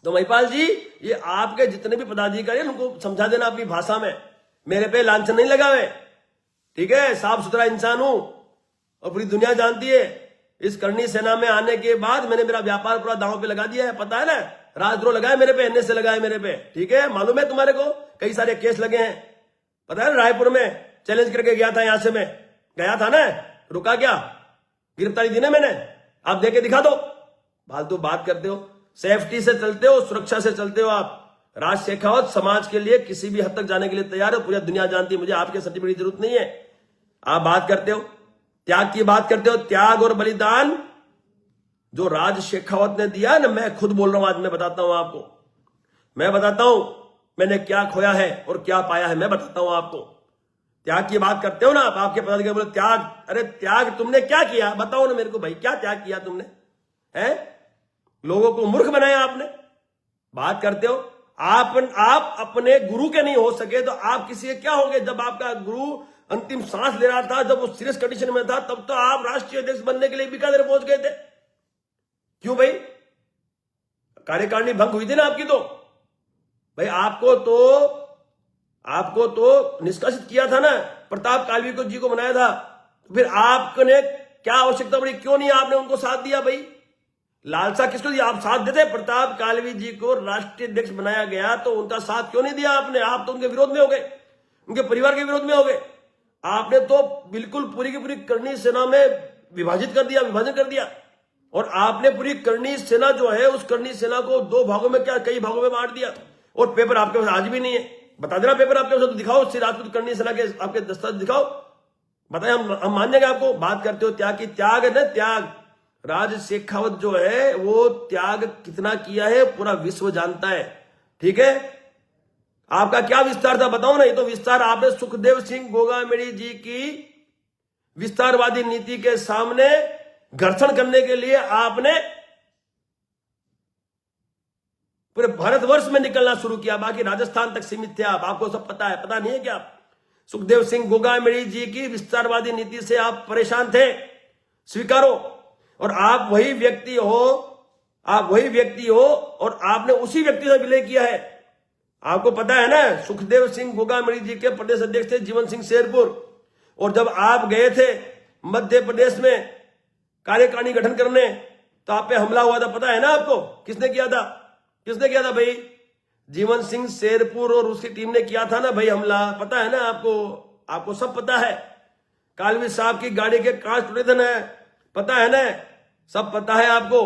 तो महिपाल जी, ये आपके जितने भी पदाधिकारी हैं उनको समझा देना अपनी भाषा में, मेरे पे लांछन नहीं लगावे, ठीक है? साफ सुथरा इंसान हूं और पूरी दुनिया जानती है। इस करनी सेना में आने के बाद मैंने मेरा व्यापार पूरा दांव पे लगा दिया है, पता है ना? राजद्रोह लगाए मेरे पे, एनएसए लगाए मेरे पे, ठीक है? मालूम है तुम्हारे को, कई सारे केस लगे हैं, पता है? रायपुर में चैलेंज करके गया था, यहां से मैं गया था ना, रुका क्या? गिरफ्तारी दी ना मैंने, आप देके दिखा दो। फालतू बात करते हो, सेफ्टी से चलते हो, सुरक्षा से चलते हो आप। राज शेखावत समाज के लिए किसी भी हद तक जाने के लिए तैयार हो, पूरी दुनिया जानती है, मुझे आपके सर्टिफिकेट की जरूरत नहीं है। आप बात करते हो, त्याग की बात करते हो, त्याग और बलिदान जो राज शेखावत ने दिया ना, मैं खुद बोल रहा हूं, आज मैं बताता हूं आपको, मैं बताता हूं मैंने क्या खोया है और क्या पाया है, मैं बताता हूं आपको। त्याग की बात करते हो ना आप, आपके पदाधिकारी बोले त्याग, अरे त्याग तुमने क्या किया बताओ ना मेरे को भाई, क्या त्याग किया तुमने? है? लोगों को मूर्ख बनाया आपने। बात करते हो आप अपने गुरु के नहीं हो सके तो आप किसी के क्या होंगे? जब आपका गुरु अंतिम सांस ले रहा था, जब वो सीरियस कंडीशन में था, तब तो आप राष्ट्रीय अध्यक्ष बनने के लिए बीकानेर पहुंच गए थे। क्यों भाई? कार्यकारिणी भंग हुई थी ना आपकी। तो भाई आपको तो निष्कासित किया था ना, प्रताप कालवी को जी को बनाया था। तो फिर आपने क्या आवश्यकता पड़ी? क्यों नहीं आपने उनको साथ दिया? भाई लालसा किसको दिया? आप साथ देते? प्रताप कालवी जी को राष्ट्रीय अध्यक्ष बनाया गया तो उनका साथ क्यों नहीं दिया आपने? आप तो उनके विरोध में हो गए, उनके परिवार के विरोध में हो गए। आपने तो बिल्कुल पूरी की पूरी करणी सेना में विभाजन कर दिया। और आपने पूरी करणी सेना जो है, उस करणी सेना को दो भागों में, क्या कई भागों में बांट दिया। और पेपर आपके पास आज भी नहीं है। बता देना पेपर आपके पास, तो दिखाओ श्री राजपूत करणी सेना के आपके दस्तावेज दिखाओ, बताए, हम मान जाएंगे आपको। बात करते हो त्याग की, त्याग है ना, त्याग। राज शेखावत जो है वो त्याग कितना किया है पूरा विश्व जानता है। ठीक है, आपका क्या विस्तार था बताओ ना। ये तो विस्तार आपने सुखदेव सिंह गोगामेड़ी जी की विस्तारवादी नीति के सामने घर्षण करने के लिए आपने पूरे भारतवर्ष में निकलना शुरू किया, बाकी राजस्थान तक सीमित थे आप। आपको सब पता है, पता नहीं है क्या? सुखदेव सिंह गोगामेड़ी जी की विस्तारवादी नीति से आप परेशान थे, स्वीकारो। और आप वही व्यक्ति हो और आपने उसी व्यक्ति से विलय किया है। आपको पता है ना, सुखदेव सिंह गोगामेड़ी जी के प्रदेश अध्यक्ष थे जीवन सिंह शेरपुर। और जब आप गए थे मध्य प्रदेश में कार्यकारिणी गठन करने, तो आप पे हमला हुआ था, पता है ना आपको? किसने किया था भाई? जीवन सिंह शेरपुर और उसकी टीम ने किया था ना भाई हमला, पता है ना आपको सब पता है। कालवी साहब की गाड़ी के कांच टूटे थे ना, पता है ना, सब पता है आपको।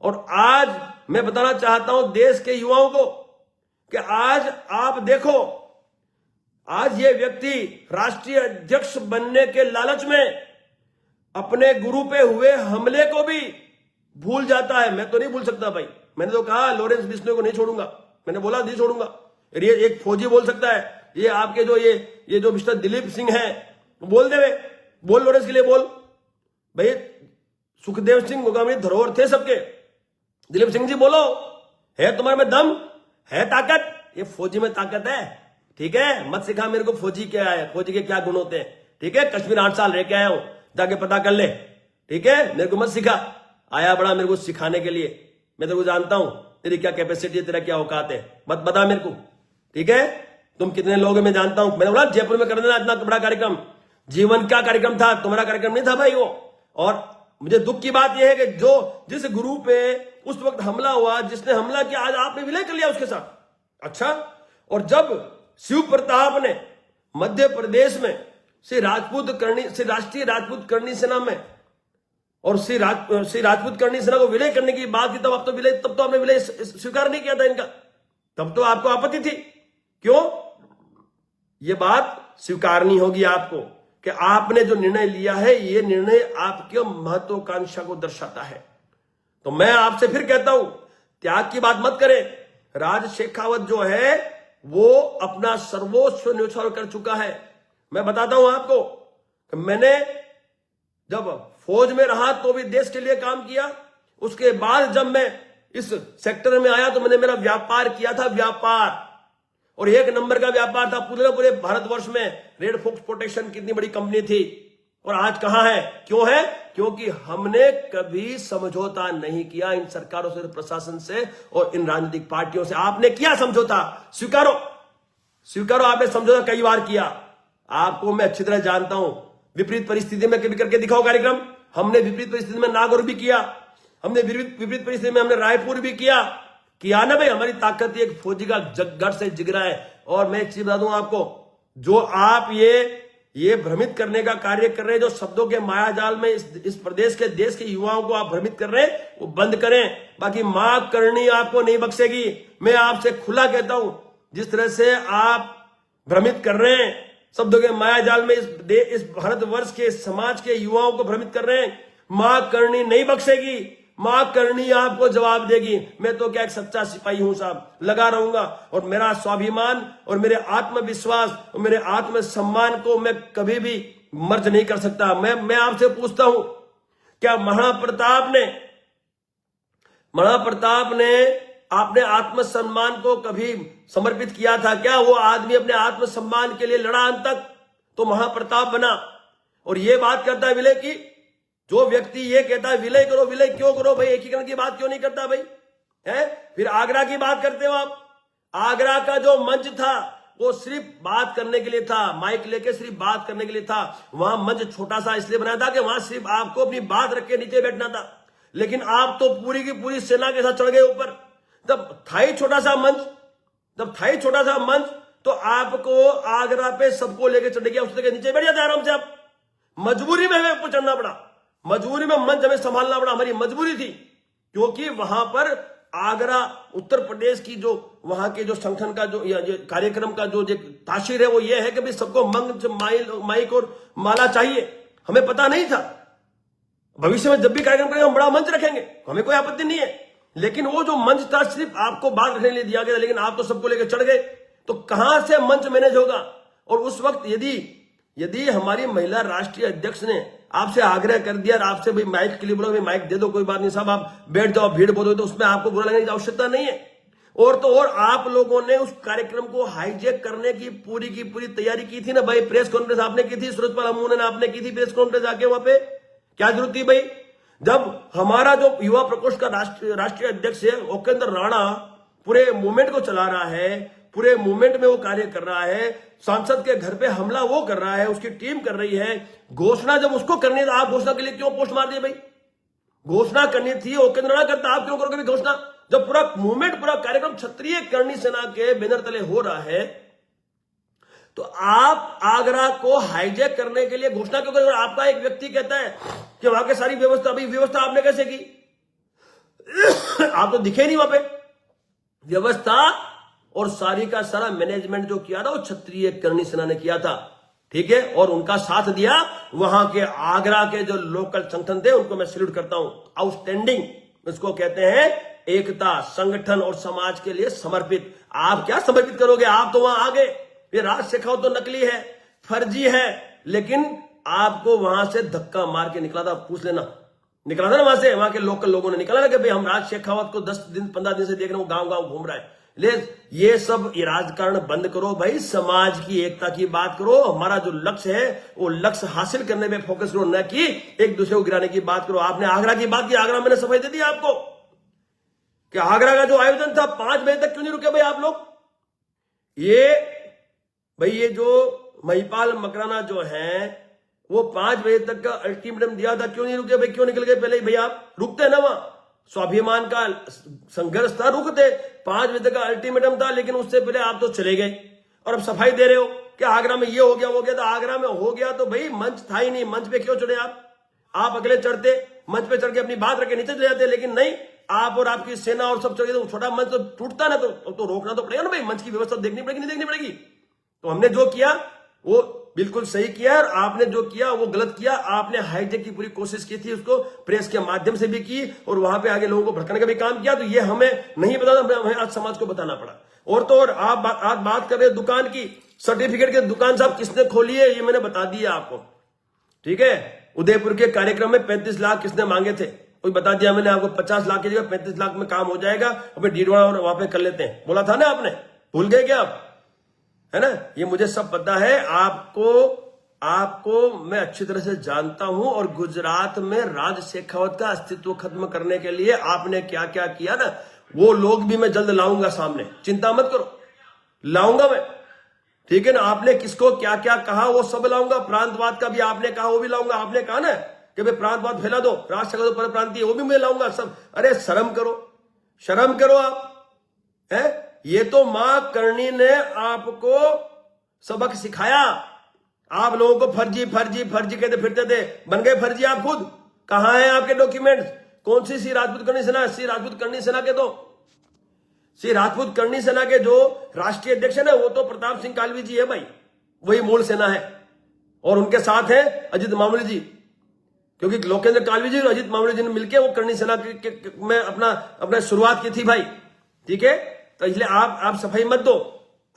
और आज मैं बताना चाहता हूं देश के युवाओं को कि आज आप देखो, आज ये व्यक्ति राष्ट्रीय अध्यक्ष बनने के लालच में अपने गुरु पे हुए हमले को भी भूल जाता है। मैं तो नहीं भूल सकता भाई। मैंने तो कहा लॉरेंस बिश्नोई को नहीं छोड़ूंगा, मैंने बोला नहीं छोड़ूंगा। ये एक फौजी बोल सकता है, ये आपके जो ये जो मिस्टर दिलीप सिंह है, बोल लॉरेंस के लिए बोल भाई। सुखदेव सिंह गोगामेड़ी धरोहर थे सबके। दिलीप सिंह जी बोलो, है तुम्हारे में दम, है ताकत? ये फौजी में ताकत है, ठीक है? मत सिखा मेरे को फौजी क्या है, फौजी के क्या गुण होते हैं, ठीक है? कश्मीर 8 साल रह के आया हूं, जाके पता कर ले, ठीक है? मेरे को मत सिखा, आया बड़ा मेरे को सिखाने के लिए। मैं तेरे को जानता हूं, तेरी क्या कैपेसिटी है, तेरा क्या औकात है, मत बता मेरे को, ठीक है? तुम कितने लोग हैं मैं जानता हूं। मैंने बोला जयपुर में कर देना इतना बड़ा कार्यक्रम, जीवन का कार्यक्रम था, तुम्हारा कार्यक्रम नहीं था भाई वो। और मुझे दुख की बात यह है कि जिस गुरु पे उस वक्त हमला हुआ, जिसने हमला किया, आज आपने विलय कर लिया उसके साथ। अच्छा, और जब शिव प्रताप ने मध्य प्रदेश में श्री राष्ट्रीय राजपूत करणी सेना में और श्री राजपूत करणी सेना को विलय करने की बात की, तब तो आपने विलय स्वीकार नहीं किया था इनका, तब तो आपको आपत्ति थी। क्यों? यह बात स्वीकारनी होगी आपको कि आपने जो निर्णय लिया है, यह निर्णय आपके महत्वाकांक्षा को दर्शाता है। तो मैं आपसे फिर कहता हूं, त्याग की बात मत करें। राज शेखावत जो है वो अपना सर्वोच्च न्यौछावर कर चुका है। मैं बताता हूं आपको कि मैंने जब फौज में रहा तो भी देश के लिए काम किया। उसके बाद जब मैं इस सेक्टर में आया तो मैंने मेरा व्यापार किया था, व्यापार, और 1 नंबर का व्यापार था पूरे भारतवर्ष में। रेड फॉक्स प्रोटेक्शन कितनी बड़ी कंपनी थी, और आज कहां है? क्यों है? क्योंकि हमने कभी समझौता नहीं किया इन सरकारों से, प्रशासन से और इन राजनीतिक पार्टियों से। आपने किया समझौता, स्वीकारो, आपने समझौता कई बार किया। आपको मैं अच्छी तरह जानता हूं। विपरीत परिस्थिति में कभी करके दिखाओ कार्यक्रम। हमने विपरीत परिस्थिति में नागौर भी किया, हमने विपरीत परिस्थिति में हमने रायपुर भी किया ना भाई। हमारी ताकत एक फौजी का गढ़ से जिगरा है। और मैं एक चीज बता दूं आपको, जो आप ये भ्रमित करने का कार्य कर रहे हैं, जो शब्दों के मायाजाल में इस प्रदेश के देश के युवाओं को आप भ्रमित कर रहे हैं, वो बंद करें। बाकी मां करणी आपको नहीं बख्शेगी। मैं आपसे खुला कहता हूं, जिस तरह से आप भ्रमित कर रहे हैं शब्दों के मायाजाल में इस भारतवर्ष के समाज के युवाओं को भ्रमित कर रहे हैं, मां करणी नहीं बख्शेगी। मां करणी आपको जवाब देगी। मैं तो क्या एक सच्चा सिपाही हूं साहब, लगा रहूंगा। और मेरा स्वाभिमान और मेरे आत्मविश्वास और मेरे आत्मसम्मान को मैं कभी भी मर्ज नहीं कर सकता। मैं आपसे पूछता हूं, क्या महाराणा प्रताप ने महाप्रताप ने आपने आत्मसम्मान को कभी समर्पित किया था क्या? वो आदमी अपने आत्मसम्मान के लिए लड़ा अंत तक, तो महाप्रताप बना। और ये बात करता है विलय की, जो व्यक्ति ये कहता है विलय करो, विलय क्यों करो भाई, एकीकरण की बात क्यों नहीं करता भाई? है फिर आगरा की बात करते हो आप। आगरा का जो मंच था वो सिर्फ बात करने के लिए था, माइक लेके सिर्फ बात करने के लिए था। वहां मंच छोटा सा इसलिए बनाया था कि वहां सिर्फ आपको अपनी बात रख के नीचे बैठना था, लेकिन आप तो पूरी की पूरी सेना के साथ चढ़ गए ऊपर। तब था ही छोटा सा मंच, तो आपको आगरा पे सबको लेके चढ़ गया, उसके नीचे बैठ जाते आराम से आप। मजबूरी में हमें ऊपर चढ़ना पड़ा, मजबूरी में मंच हमें संभालना पड़ा, हमारी मजबूरी थी, क्योंकि वहां पर आगरा उत्तर प्रदेश की जो वहां के जो संगठन का जो कार्यक्रम का जो तासीर है वो ये है कि भाई सबको मंच माइक और माला चाहिए। हमें पता नहीं था, भविष्य में जब भी कार्यक्रम करेंगे हम बड़ा मंच रखेंगे, हमें कोई आपत्ति नहीं है, लेकिन वो जो मंच था सिर्फ आपको बात रखने के लिए दिया गया, लेकिन आप तो सबको लेकर चढ़ गए, तो कहां से मंच मैनेज होगा? और उस वक्त यदि हमारी महिला राष्ट्रीय अध्यक्ष ने आपसे आग्रह कर दिया और आपसे भाई माइक के लिए बोला, भाई माइक दे दो, कोई बात नहीं साहब आप बैठ जाओ, भीड़ बहुत हो, तो उसमें आपको बुरा लगने की आवश्यकता नहीं है। और तो और आप लोगों ने उस कार्यक्रम को हाईजैक करने की पूरी तैयारी की थी ना भाई। प्रेस कॉन्फ्रेंस आपने की थी, सूरजपाल अमून ने आपने की थी प्रेस कॉन्फ्रेंस आके, वहां पे क्या जरूरत थी भाई? जब हमारा जो युवा प्रकोष्ठ का राष्ट्रीय अध्यक्ष है ओकेंद्र राणा पूरे मूवमेंट को चला रहा है, पूरे मूवमेंट में वो कार्य कर रहा है, सांसद के घर पे हमला वो कर रहा है, उसकी टीम कर रही है, घोषणा जब उसको करनी है, आप घोषणा के लिए क्यों पोस्ट मार दिए भाई? घोषणा करनी थी ओकेंद्र राणा करता, आप क्यों करोगे भी घोषणा? जब पूरा मूवमेंट, पूरा कार्यक्रम क्षत्रिय करणी सेना के बैनर तले हो रहा है, तो आप आगरा को हाईजैक करने के लिए घोषणा क्यों करें? आपका एक व्यक्ति कहता है कि वहां की सारी व्यवस्था, भाई व्यवस्था आपने कैसे की? आप तो दिखे नहीं वहां पे। व्यवस्था और सारी का सारा मैनेजमेंट जो किया था वो क्षत्रिय करणी सेना ने किया था, ठीक है, और उनका साथ दिया वहां के आगरा के जो लोकल संगठन थे, उनको मैं सैल्यूट करता हूं। आउटस्टैंडिंग इसको कहते हैं, एकता, संगठन और समाज के लिए समर्पित। आप क्या समर्पित करोगे? आप तो वहां आ गए, ये राज शेखावत तो नकली है, फर्जी है, लेकिन आपको वहां से धक्का मार के निकला था, पूछ लेना, निकला था ना वहां से, वहां के लोकल लोगों ने निकाला ना कि भाई हम राज शेखावत को 10 दिन 15 दिन से देख रहे हो, गांव गांव घूम रहा है। ले ये सब राजकारण बंद करो भाई, समाज की एकता की बात करो। हमारा जो लक्ष्य है वो लक्ष्य हासिल करने में फोकस करो, न कि एक दूसरे को गिराने की बात करो। आपने आगरा की बात की, आगरा मैंने सफाई दे दी आपको कि आगरा का जो आयोजन था 5 बजे तक क्यों नहीं रुके भाई आप लोग? ये जो महिपाल मकराना जो है वो 5 बजे तक का अल्टीमेटम दिया था, क्यों नहीं रुके भाई? क्यों निकल गए पहले ही भाई? आप रुकते ना, वहां स्वाभिमान का संघर्ष था, रुकते। 5 बजे तक का अल्टीमेटम था, लेकिन उससे पहले आप तो चले गए और अब सफाई दे रहे हो कि आगरा में ये हो गया, वो गया। तो आगरा में हो गया तो भाई मंच था ही नहीं, मंच पे क्यों चढ़े आप अगले चढ़ते, मंच पे चढ़ के अपनी बात रख के नीचे चले जाते, लेकिन नहीं, आप और आपकी सेना और सब चढ़े, तो छोटा मंच तो टूटता ना, तो रोकना तो पड़ेगा ना भाई, मंच की व्यवस्था देखनी पड़ेगी, नहीं देखनी पड़ेगी? तो हमने जो किया वो बिल्कुल सही किया, और आपने जो किया वो गलत किया। आपने हाईटेक की पूरी कोशिश की थी, उसको प्रेस के माध्यम से भी की और वहां पे आगे लोगों को भड़काने का भी काम किया। तो ये हमें नहीं पता था, हमें आज समाज को बताना पड़ा। और तो और आप आज बात कर रहे हैं दुकान की, सर्टिफिकेट की दुकान साहब किसने खोली है ये मैंने बता दिया आपको, ठीक है। उदयपुर के कार्यक्रम में 35 लाख किसने मांगे थे, कोई बता दिया मैंने आपको। 50 लाख की जगह 35 लाख में काम हो जाएगा, अभी डीडवाड़ा और वहां पे कर लेते हैं, बोला था ना आपने, भूल गए क्या आप? है ना, ये मुझे सब पता है। आपको मैं अच्छी तरह से जानता हूं, और गुजरात में राज शेखावत का अस्तित्व खत्म करने के लिए आपने क्या क्या किया ना, वो लोग भी मैं जल्द लाऊंगा सामने, चिंता मत करो, लाऊंगा मैं, ठीक है ना। आपने किसको क्या क्या कहा वो सब लाऊंगा, प्रांतवाद का भी आपने कहा वो भी लाऊंगा। आपने कहा ना कि भाई प्रांतवाद फैला दो, राज शेखावत पर प्रांतीय, वो भी मैं लाऊंगा सब। अरे शर्म करो आप, है? ये तो मां करणी ने आपको सबक सिखाया, आप लोगों को फर्जी कहते फिरते थे, बन गए फर्जी आप खुद। कहां है आपके डॉक्यूमेंट्स? कौन सी राजपूत करणी सेना? श्री राजपूत करणी सेना के श्री राजपूत करणी सेना के जो राष्ट्रीय अध्यक्ष है ना, वो तो प्रताप सिंह कालवी जी है भाई, वही मूल सेना है, और उनके साथ है अजित मामूली जी, क्योंकि लोकेंद्र कालवी जी और अजित मामूली जी ने मिलकर वो करणी सेना में अपना शुरुआत की थी भाई, ठीक है। तो इसलिए आप सफाई मत दो।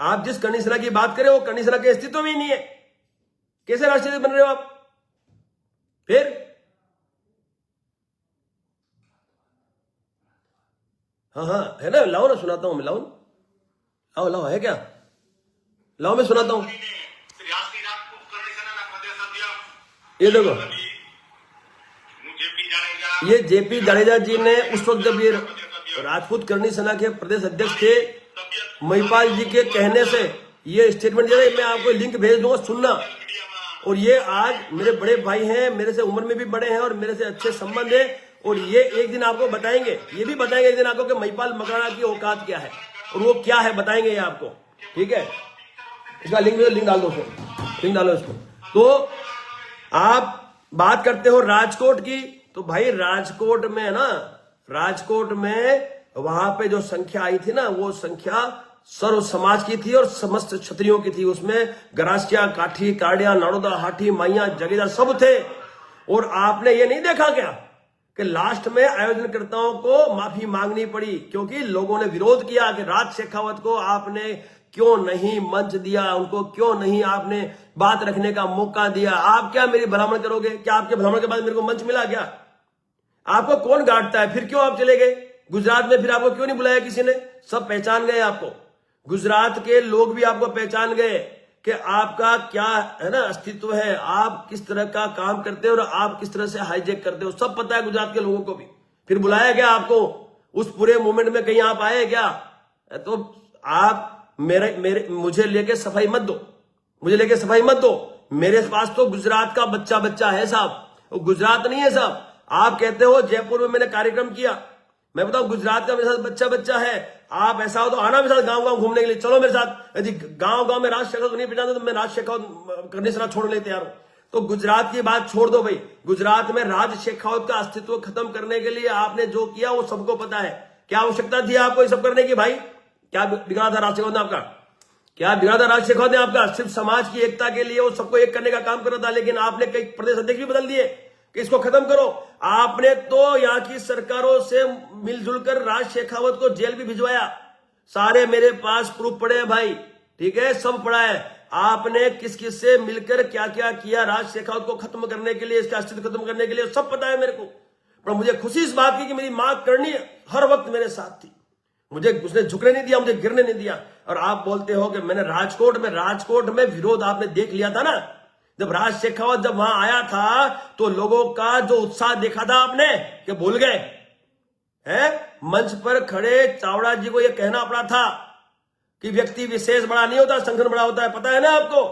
आप जिस करणी सेना की बात करें वो करणी सेना के अस्तित्व में ही नहीं है, कैसे राष्ट्रपति बन रहे हो आप? फिर हाँ हाँ है ना, लाओ ना, सुनाता हूं मैं, लाओ लाओ लाओ, है क्या, लाओ मैं सुनाता हूं। ये देखो, ये जेपी जाडेजा जी ने उस वक्त जब ये राजपूत करनी सेना के प्रदेश अध्यक्ष थे, महिपाल जी के कहने से ये स्टेटमेंट दे रहे। मैं आपको लिंक भेज दूंगा, सुनना। और ये आज मेरे बड़े भाई हैं, मेरे से उम्र में भी बड़े हैं और मेरे से अच्छे संबंध है। और ये एक दिन आपको बताएंगे, ये भी बताएंगे एक दिन आपको कि महिपाल मकराना की औकात क्या है और वो क्या है, बताएंगे ये आपको, ठीक है। इसका लिंक डाल दो, लिंक डालो इसको। तो आप बात करते हो राजकोट की, तो भाई राजकोट में ना, राजकोट में वहां पे जो संख्या आई थी ना, वो संख्या सर्व समाज की थी और समस्त क्षत्रियों की थी। उसमें गरासिया, काठी, काड़िया, नाड़ोदा, हाठी, माइया, जगेदार सब थे। और आपने ये नहीं देखा क्या कि लास्ट में आयोजनकर्ताओं को माफी मांगनी पड़ी, क्योंकि लोगों ने विरोध किया कि राज शेखावत को आपने क्यों नहीं मंच दिया, उनको क्यों नहीं आपने बात रखने का मौका दिया। आप क्या मेरी भलामण करोगे? क्या आपके भलामण के बाद मेरे को मंच मिला क्या? आपको कौन गांठता है? फिर क्यों आप चले गए गुजरात में? फिर आपको क्यों नहीं बुलाया किसी ने? सब पहचान गए आपको, गुजरात के लोग भी आपको पहचान गए कि आपका क्या है ना अस्तित्व है, आप किस तरह का काम करते हो और आप किस तरह से हाईजेक करते हो, सब पता है गुजरात के लोगों को भी। फिर बुलाया गया आपको उस पूरे मूवमेंट में? कहीं आप आए क्या? तो आप मुझे लेके सफाई मत दो, मुझे लेके सफाई मत दो। मेरे पास तो गुजरात का बच्चा बच्चा है साहब, वो गुजरात नहीं है साहब। आप कहते हो जयपुर में मैंने कार्यक्रम किया, मैं बताऊं गुजरात का मेरे साथ बच्चा बच्चा है। आप ऐसा हो तो आना मेरे साथ गांव गांव घूमने के लिए, चलो मेरे साथ। यदि गांव गांव में राज शेखावत नहीं पहचानते तो मैं राज शेखावत करने से छोड़ने ले तैयार हूं। तो गुजरात की बात छोड़ दो भाई, गुजरात में राज शेखावत का अस्तित्व खत्म करने के लिए आपने जो किया वो सबको पता है। क्या आवश्यकता थी आपको ये सब करने की भाई? क्या बिगड़ा था राज शेखावत ने आपका? क्या बिगड़ा था राज शेखावत ने आपका? सिर्फ समाज की एकता के लिए वो सबको एक करने का काम कर रहा था, लेकिन आपने कई प्रदेश अध्यक्ष भी बदल दिए कि इसको खत्म करो। आपने तो यहाँ की सरकारों से मिलजुल कर राज शेखावत को जेल भी भिजवाया। सारे मेरे पास प्रूफ पड़े हैं भाई, ठीक है, सब पड़ा है। आपने किस किस से मिलकर क्या क्या किया राज शेखावत को खत्म करने के लिए, इसका अस्तित्व खत्म करने के लिए, सब पता है मेरे को। पर मुझे खुशी इस बात की कि मेरी मां करनी हर वक्त मेरे साथ थी, मुझे उसने झुकने नहीं दिया, मुझे गिरने नहीं दिया। और आप बोलते हो कि मैंने राजकोट में विरोध आपने देख लिया था ना, जब राज शेखावत जब वहां आया था तो लोगों का जो उत्साह देखा था आपने, कि भूल गए हैं? मंच पर खड़े चावड़ा जी को यह कहना पड़ा था कि व्यक्ति विशेष बड़ा नहीं होता, संगठन बड़ा होता है, पता है ना आपको?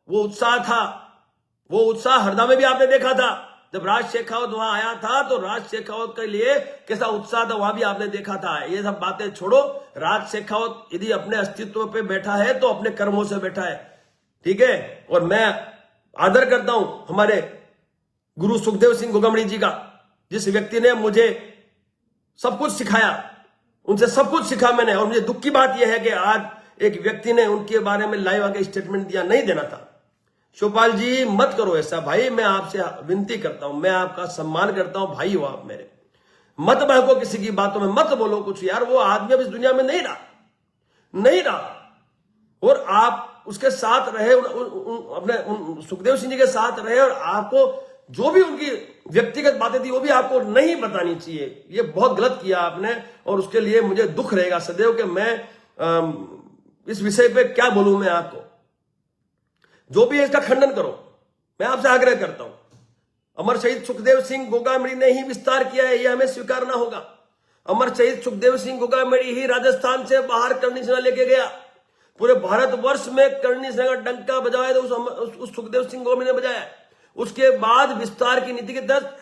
वो उत्साह था, वो उत्साह हरदा में भी आपने देखा था। जब राज शेखावत वहां आया था तो राज शेखावत के लिए कैसा उत्साह था वहां भी आपने देखा था। ये सब बातें छोड़ो। राज शेखावत यदि अपने अस्तित्व पे बैठा है तो अपने कर्मों से बैठा है, ठीक है। और मैं आदर करता हूं हमारे गुरु सुखदेव सिंह गोगामड़ी जी का, जिस व्यक्ति ने मुझे सब कुछ सिखाया, उनसे सब कुछ सीखा मैंने। और मुझे दुख की बात यह है कि आज एक व्यक्ति ने उनके बारे में लाइव आके स्टेटमेंट दिया, नहीं देना था। शिवपाल जी मत करो ऐसा भाई, मैं आपसे विनती करता हूं, मैं आपका सम्मान करता हूं, भाई हो आप मेरे, मत बहको किसी की बातों में, मत बोलो कुछ यार। वो आदमी अब इस दुनिया में नहीं रहा और आप उसके साथ रहे, अपने सुखदेव सिंह जी के साथ रहे, और आपको जो भी उनकी व्यक्तिगत बातें थी वो भी आपको नहीं बतानी चाहिए। ये बहुत गलत किया आपने और उसके लिए मुझे दुख रहेगा सदैव कि मैं इस विषय पे क्या बोलूं। मैं आपको जो भी है इसका खंडन करो, मैं आपसे आग्रह करता हूं। अमर शहीद सुखदेव सिंह गोगामड़ी ने ही विस्तार किया है, यह हमें स्वीकारना होगा। अमर शहीद सुखदेव सिंह गोगामड़ी ही राजस्थान से बाहर करनी सेना लेके गया। पूरे भारतवर्ष में करनी सेना का डंका बजाया तो उस सुखदेव सिंह गोगामड़ी ने बजाया। उसके बाद विस्तार की नीति के तहत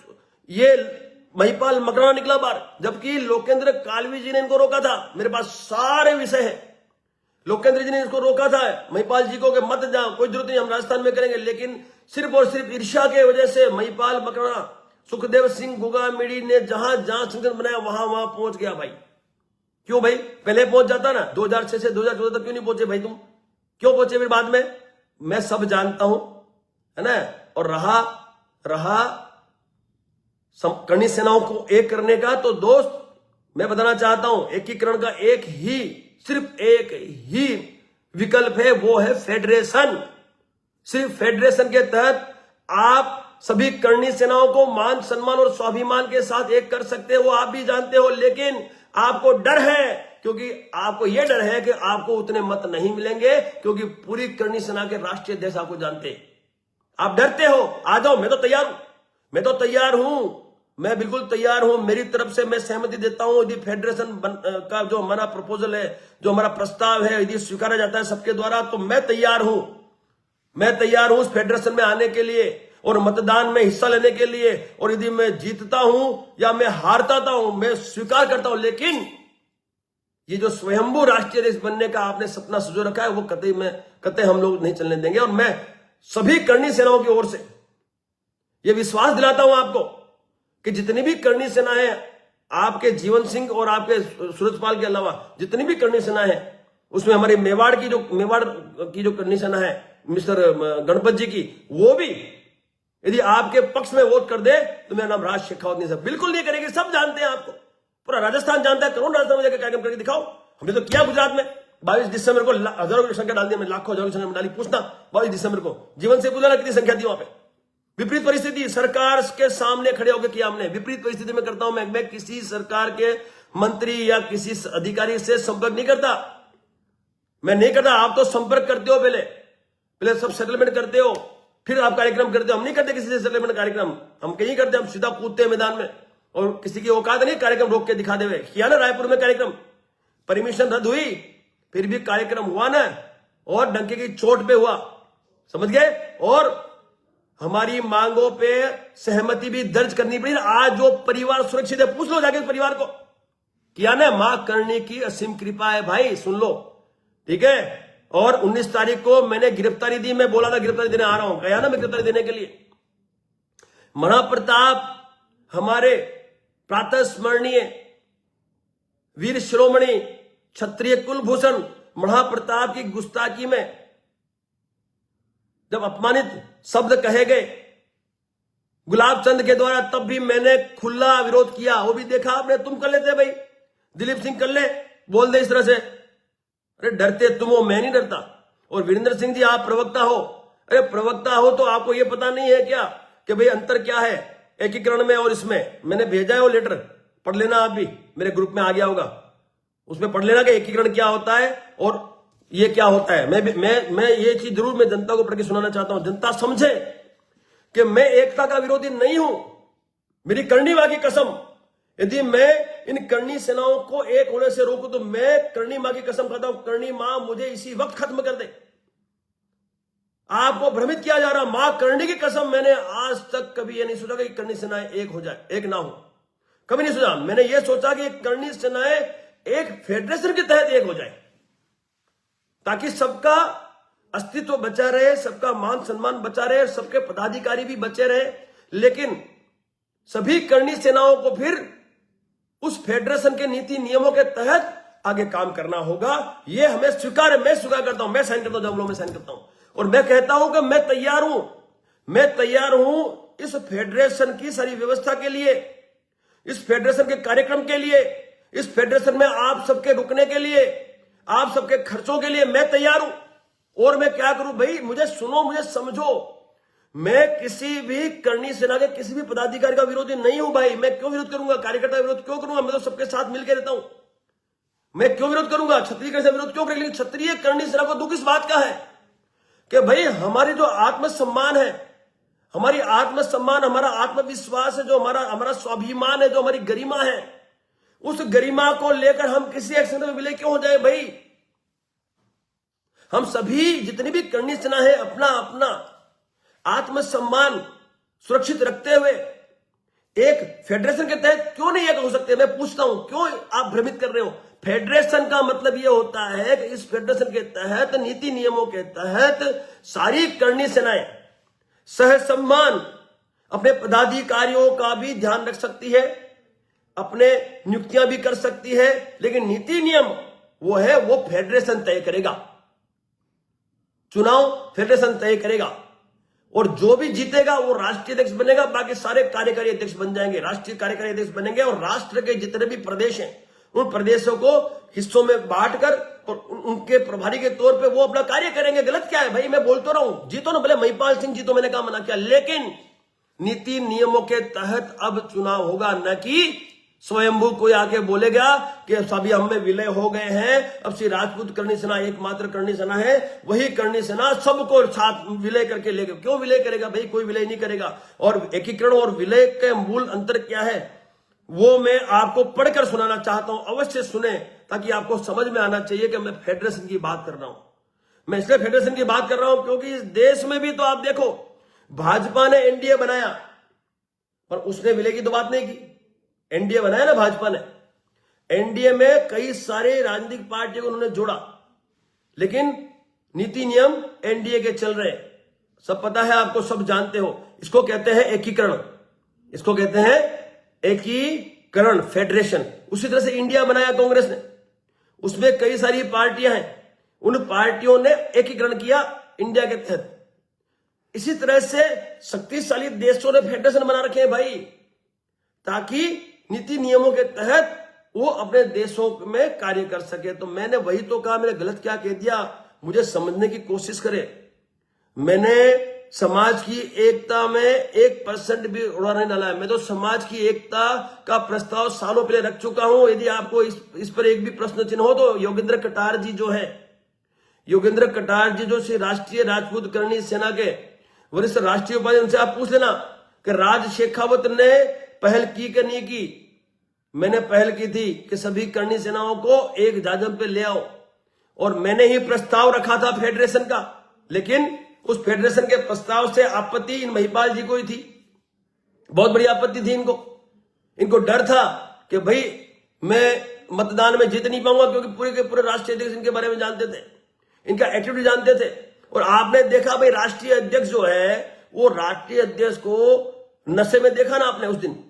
ये महिपाल मकराना निकला बाहर, जबकि लोकेंद्र कालवी जी ने इनको रोका था। मेरे पास सारे विषय है, लोकेंद्र जी ने इसको रोका था महिपाल जी को कि मत जाओ, कोई जरूरत नहीं, हम राजस्थान में करेंगे। लेकिन सिर्फ और सिर्फ ईर्ष्या के वजह से महिपाल मकराना सुखदेव सिंह गोगामड़ी ने जहां जहां संगठन बनाया वहां पहुंच गया भाई। क्यों भाई? पहले पहुंच जाता ना, 2006 से 2014 तक क्यों नहीं पहुंचे भाई? तुम क्यों पहुंचे फिर बाद में? मैं सब जानता हूं, है ना। और रहा करनी सेनाओं को एक करने का, तो दोस्त मैं बताना चाहता हूं, एकीकरण का सिर्फ एक ही विकल्प है, वो है फेडरेशन। सिर्फ फेडरेशन के तहत आप सभी करनी सेनाओं को मान सम्मान और स्वाभिमान के साथ एक कर सकते हो, वो आप भी जानते हो। लेकिन आपको डर है, क्योंकि आपको यह डर है कि आपको उतने मत नहीं मिलेंगे, क्योंकि पूरी करनी सेना के राष्ट्रीय अध्यक्ष आपको जानते हैं। आप डरते हो, आ जाओ, मैं तो तैयार हूं, मैं तो तैयार हूं, मैं बिल्कुल तैयार हूं। मेरी तरफ से मैं सहमति देता हूं। यदि फेडरेशन का जो हमारा प्रपोजल है, जो हमारा प्रस्ताव है, यदि स्वीकारा जाता है सबके द्वारा, तो मैं तैयार हूं, मैं तैयार हूं उस फेडरेशन में आने के लिए और मतदान में हिस्सा लेने के लिए। और यदि मैं जीतता हूं या मैं हारता हूं, मैं स्वीकार करता हूं, लेकिन ये जो स्वयंभू राष्ट्रीय अध्यक्ष बनने का आपने सपना सजो रखा है, वो कतई हम लोग नहीं चलने देंगे। और मैं सभी करनी सेनाओं की ओर से यह विश्वास दिलाता हूं आपको कि जितनी भी करनी सेना है, आपके जीवन सिंह और आपके सूरजपाल के अलावा जितनी भी करनी सेना है, उसमें हमारी मेवाड़ की जो करनी सेना है, मिस्टर गणपत जी की, वो भी यदि आपके पक्ष में वोट कर दे तो मेरा नाम राज शेखावत नहीं, सब बिल्कुल नहीं करेंगे। सब जानते हैं, आपको पूरा राजस्थान जानता है। करोड़ राजस्थान में जाकर कार्यक्रम करके दिखाओ। हमने तो किया गुजरात में 22 दिसंबर को, हजारों की संख्या डाल दी, हमने लाखों हजारों की संख्या डाली। पूछना 22 दिसंबर को जीवन से पूछना कितनी संख्या थी वहां पे। विपरीत परिस्थिति, सरकार के सामने खड़े होकर किया हमने। विपरीत परिस्थिति में करता हूं मैं किसी सरकार के मंत्री या किसी अधिकारी से संपर्क नहीं करता, मैं नहीं करता। आप तो संपर्क करते हो, पहले सब सेटलमेंट करते हो, फिर आप कार्यक्रम करते हो। हम नहीं करते किसी से सेटलमेंट कार्यक्रम, हम कहीं करते, हम सीधा कूदते हैं मैदान में। और किसी की औकात नहीं कार्यक्रम रोक के दिखा देवे। किया ना रायपुर में कार्यक्रम, परमिशन रद्द हुई, फिर भी कार्यक्रम हुआ ना, और डंके की चोट पे हुआ, समझ गए। और हमारी मांगों पे सहमति भी दर्ज करनी पड़ी। आज जो परिवार सुरक्षित है, पूछ लो जाके परिवार को, किया ना। मां करने की असीम कृपा है भाई, सुन लो, ठीक है। और 19 तारीख को मैंने गिरफ्तारी दी, मैं बोला था गिरफ्तारी देने आ रहा हूं, गया ना मैं गिरफ्तारी देने के लिए। महाप्रताप, हमारे प्रातः स्मरणीय वीर शिरोमणि क्षत्रिय कुलभूषण महाप्रताप की गुस्ताखी में जब अपमानित शब्द कहे गए गुलाब चंद के द्वारा, तब भी मैंने खुला विरोध किया। वो भी देखा आपने, तुम कर लेते भाई, दिलीप सिंह कर ले, बोल दे इस तरह से। अरे डरते तुम हो, मैं नहीं डरता। और वीरेंद्र सिंह जी, आप प्रवक्ता हो, अरे प्रवक्ता हो तो आपको यह पता नहीं है क्या कि भाई अंतर क्या है एकीकरण में और इसमें। मैंने भेजा है वो लेटर, पढ़ लेना, आप भी मेरे ग्रुप में आ गया होगा, उसमें पढ़ लेना कि एकीकरण क्या होता है और ये क्या होता है। मैं ये चीज जरूर मैं जनता को पढ़ के सुनाना चाहता हूं, जनता समझे कि मैं एकता का विरोधी नहीं हूं। मेरी करनी मां की कसम, यदि मैं इन करनी सेनाओं को एक होने से रोकूं तो मैं करनी मां की कसम खाता हूं, करनी मां मुझे इसी वक्त खत्म कर दे। आपको भ्रमित किया जा रहा, मां करनी की कसम, मैंने आज तक कभी यह नहीं सोचा कि करनी सेनाएं एक हो जाए, एक ना हो, कभी नहीं सोचा। मैंने यह सोचा कि करनी सेनाएं एक फेडरेशन के तहत एक हो जाए, ताकि सबका अस्तित्व बचा रहे, सबका मान सम्मान बचा रहे, सबके पदाधिकारी भी बचे रहे। लेकिन सभी करनी सेनाओं को फिर उस फेडरेशन के नीति नियमों के तहत आगे काम करना होगा। यह हमें स्वीकार है, मैं स्वीकार करता हूं, मैं साइन करता हूं, जब मैं साइन करता हूं। और मैं कहता हूं कि मैं तैयार हूं इस फेडरेशन की सारी व्यवस्था के लिए, इस फेडरेशन के कार्यक्रम के लिए, इस फेडरेशन में आप सबके रुकने के लिए, आप सबके खर्चों के लिए मैं तैयार हूं। और मैं क्या करूं भाई, मुझे सुनो, मुझे समझो। मैं किसी भी करनी सेना के किसी भी पदाधिकारी का विरोधी नहीं हूं भाई। मैं क्यों विरोध करूंगा, कार्यकर्ता का विरोध क्यों करूंगा, मैं तो सबके साथ मिलकर रहता हूं। मैं क्यों विरोध करूंगा, क्षत्रिय से विरोध क्यों करेंगे। लेकिन क्षत्रिय करनी सेना को दुख इस बात का है कि भाई हमारी जो आत्मसम्मान है, हमारी आत्मसम्मान, हमारा आत्मविश्वास है, जो हमारा स्वाभिमान है, जो हमारी गरिमा है, उस गरिमा को लेकर हम किसी एक्शन में विलय क्यों हो जाए भाई। हम सभी जितनी भी करनी सेना है अपना अपना आत्मसम्मान सुरक्षित रखते हुए एक फेडरेशन के तहत क्यों नहीं एक हो सकते। मैं पूछता हूं, क्यों आप भ्रमित कर रहे हो। फेडरेशन का मतलब यह होता है कि इस फेडरेशन के तहत, नीति नियमों के तहत सारी करनी सेनाएं सह सम्मान अपने पदाधिकारियों का भी ध्यान रख सकती है, अपने नियुक्तियां भी कर सकती है, लेकिन नीति नियम वो फेडरेशन तय करेगा। चुनाव फेडरेशन तय करेगा और जो भी जीतेगा वो राष्ट्रीय अध्यक्ष बनेगा, बाकी सारे कार्यकारी अध्यक्ष बन जाएंगे, राष्ट्रीय कार्यकारी अध्यक्ष बनेंगे। और राष्ट्र के जितने भी प्रदेश हैं उन प्रदेशों को हिस्सों में बांटकर और उनके प्रभारी के तौर पे वो अपना कार्य करेंगे। गलत क्या है भाई, मैं बोलता रहा हूं, जीतो ना, भले महिपाल सिंह जीतो, मैंने कहा मना किया, लेकिन नीति नियमों के तहत अब चुनाव होगा, न कि स्वयंभू कोई आके बोलेगा कि सभी हम में विलय हो गए हैं, अब श्री राजपूत करणी सेना एकमात्र करणी सेना है, वही करणी सेना सबको साथ विलय करके लेगा। क्यों विलय करेगा भाई? कोई विलय नहीं करेगा। और एकीकरण और विलय के मूल अंतर क्या है वो मैं आपको पढ़कर सुनाना चाहता हूं, अवश्य सुने, ताकि आपको समझ में आना चाहिए कि मैं फेडरेशन की बात कर रहा हूं। मैं इसलिए फेडरेशन की बात कर रहा हूं क्योंकि इस देश में भी तो आप देखो, भाजपा ने एनडीए बनाया पर उसने विलय की तो बात नहीं की। एनडीए बनाया ना भाजपा ने, एनडीए में कई सारे राजनीतिक पार्टियों को उन्होंने जोड़ा, लेकिन नीति नियम एनडीए के चल रहे, सब पता है आपको, सब जानते हो। इसको कहते हैं एकीकरण, इसको कहते हैं एकीकरण, फेडरेशन। उसी तरह से इंडिया बनाया कांग्रेस ने, उसमें कई सारी पार्टियां हैं, उन पार्टियों ने एकीकरण किया इंडिया के तहत। इसी तरह से शक्तिशाली देशों ने फेडरेशन बना रखे हैं भाई, ताकि नीति नियमों के तहत वो अपने देशों में कार्य कर सके। तो मैंने वही तो कहा, मैंने गलत क्या कह दिया मुझे समझने की कोशिश करें। मैंने समाज की एकता में 1% भी उड़ा नहीं डाला है। मैं तो समाज की एकता का प्रस्ताव सालों पहले रख चुका हूं। यदि आपको इस पर एक भी प्रश्न चिन्ह हो तो योगेंद्र कटार जी जो है, योगेंद्र कटार जी जो श्री राष्ट्रीय राजपूत करणी सेना के वरिष्ठ राष्ट्रीय उपाध्यक्ष, उनसे आप पूछ लेना कि राज शेखावत ने पहल की कि नहीं की। मैंने पहल की थी कि सभी करणी सेनाओं को एक जाजम पे ले आओ, और मैंने ही प्रस्ताव रखा था फेडरेशन का। लेकिन उस फेडरेशन के प्रस्ताव से आपत्ति इन महिपाल जी को ही थी, बहुत बड़ी आपत्ति थी इनको डर था कि भाई मैं मतदान में जीत नहीं पाऊंगा, क्योंकि पूरे के पूरे राष्ट्रीय अध्यक्ष इनके बारे में जानते थे, इनका एटीट्यूड जानते थे। और आपने देखा भाई राष्ट्रीय अध्यक्ष जो है, वो राष्ट्रीय अध्यक्ष को नशे में देखा ना आपने उस दिन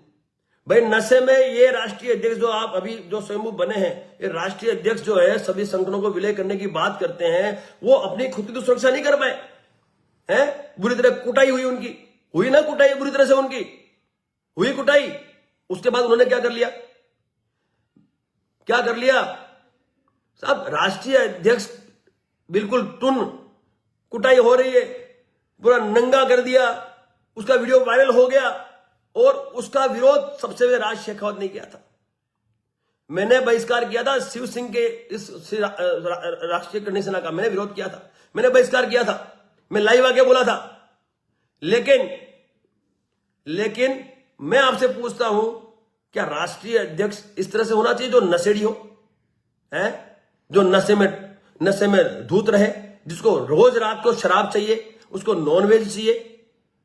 भाई, नशे में ये राष्ट्रीय अध्यक्ष जो आप अभी जो स्वयंभू बने हैं, ये राष्ट्रीय अध्यक्ष जो है सभी संगठनों को विलय करने की बात करते हैं, वो अपनी खुद की तो सुरक्षा नहीं कर पाए हैं। बुरी तरह कुटाई हुई उनकी, हुई ना कुटाई, बुरी तरह से उनकी हुई कुटाई। उसके बाद उन्होंने क्या कर लिया, क्या कर लिया साहब, राष्ट्रीय अध्यक्ष बिल्कुल टुन, कुटाई हो रही है, पूरा नंगा कर दिया, उसका वीडियो वायरल हो गया, और उसका विरोध सबसे पहले राज शेखावत ने किया था। मैंने बहिष्कार किया था शिव सिंह के इस राष्ट्रीय करणी सेना का, मैंने विरोध किया था, मैंने बहिष्कार किया था, मैं लाइव आके बोला था। लेकिन मैं आपसे पूछता हूं, क्या राष्ट्रीय अध्यक्ष इस तरह से होना चाहिए जो नशेड़ी हो, है जो नशे में धूत रहे, जिसको रोज रात को शराब चाहिए, उसको नॉनवेज चाहिए?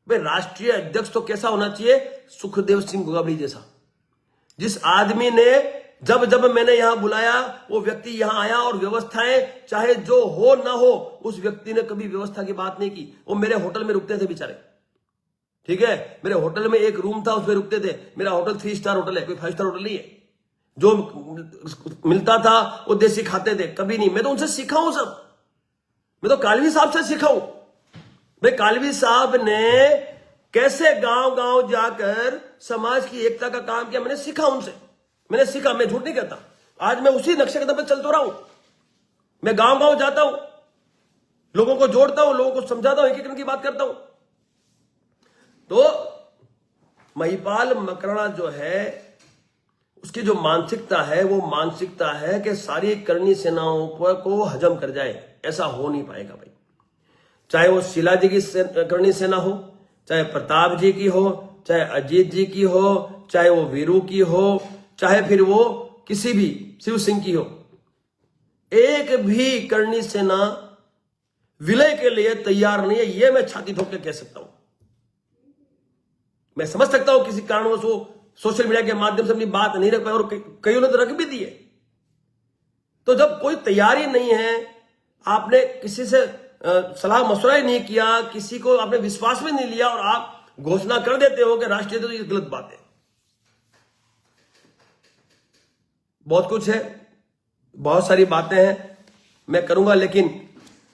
भाई राष्ट्रीय अध्यक्ष तो कैसा होना चाहिए, सुखदेव सिंह गोगावली जैसा, जिस आदमी ने जब जब मैंने यहां बुलाया वो व्यक्ति यहां आया, और व्यवस्थाएं चाहे जो हो ना हो, उस व्यक्ति ने कभी व्यवस्था की बात नहीं की। वो मेरे होटल में रुकते थे बेचारे, ठीक है, मेरे होटल में एक रूम था, उसमें रुकते थे। मेरा होटल 3 स्टार होटल है, कोई 5 स्टार होटल नहीं है। जो मिलता था वो देसी खाते थे, कभी नहीं। मैं तो उनसे सीखा हूं सब, मैं तो कालवी साहब से सीखा हूं भाई। कालवी साहब ने कैसे गांव गांव जाकर समाज की एकता का काम किया, मैंने सीखा उनसे, मैंने सीखा, मैं झूठ नहीं कहता। आज मैं उसी नक्शे कदम पे चलता रहा हूं। मैं गांव गांव जाता हूं, लोगों को जोड़ता हूं, लोगों को समझाता हूं, एकीकरण की बात करता हूं। तो महिपाल मकराना जो है, उसकी जो मानसिकता है, वो मानसिकता है कि सारी करणी सेनाओं को हजम कर जाए। ऐसा हो नहीं पाएगा भाई। चाहे वो शीला जी की करणी सेना हो, चाहे प्रताप जी की हो, चाहे अजीत जी की हो, चाहे वो वीरू की हो, चाहे फिर वो किसी भी शिव सिंह की हो, एक भी करणी सेना विलय के लिए तैयार नहीं है। ये मैं छाती ठोक के कह सकता हूं। मैं समझ सकता हूं किसी कारणवश वो सोशल मीडिया के माध्यम से अपनी बात नहीं रख पाए, और कईयों ने तो रख भी दी है। तो जब कोई तैयारी नहीं है, आपने किसी से सलाह मशवरा ही नहीं किया, किसी को आपने विश्वास में नहीं लिया, और आप घोषणा कर देते हो कि राष्ट्रीय, तो ये गलत बात है। बहुत कुछ है, बहुत सारी बातें हैं मैं करूंगा, लेकिन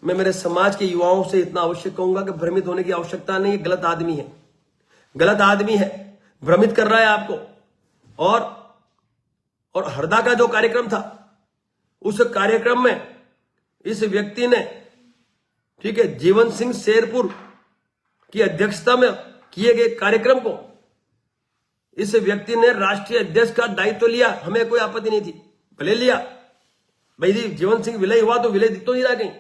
मैं मेरे समाज के युवाओं से इतना अवश्य कहूंगा कि भ्रमित होने की आवश्यकता नहीं है। गलत आदमी है, गलत आदमी है, भ्रमित कर रहा है आपको। और हरदा का जो कार्यक्रम था, उस कार्यक्रम में इस व्यक्ति ने, ठीक है, जीवन सिंह शेरपुर की अध्यक्षता में किए गए कार्यक्रम को इस व्यक्ति ने राष्ट्रीय अध्यक्ष का दायित्व लिया, हमें कोई आपत्ति नहीं थी, भले लिया भाई जी। जीवन सिंह विलय हुआ तो विलय दिख तो नहीं रहा कहीं।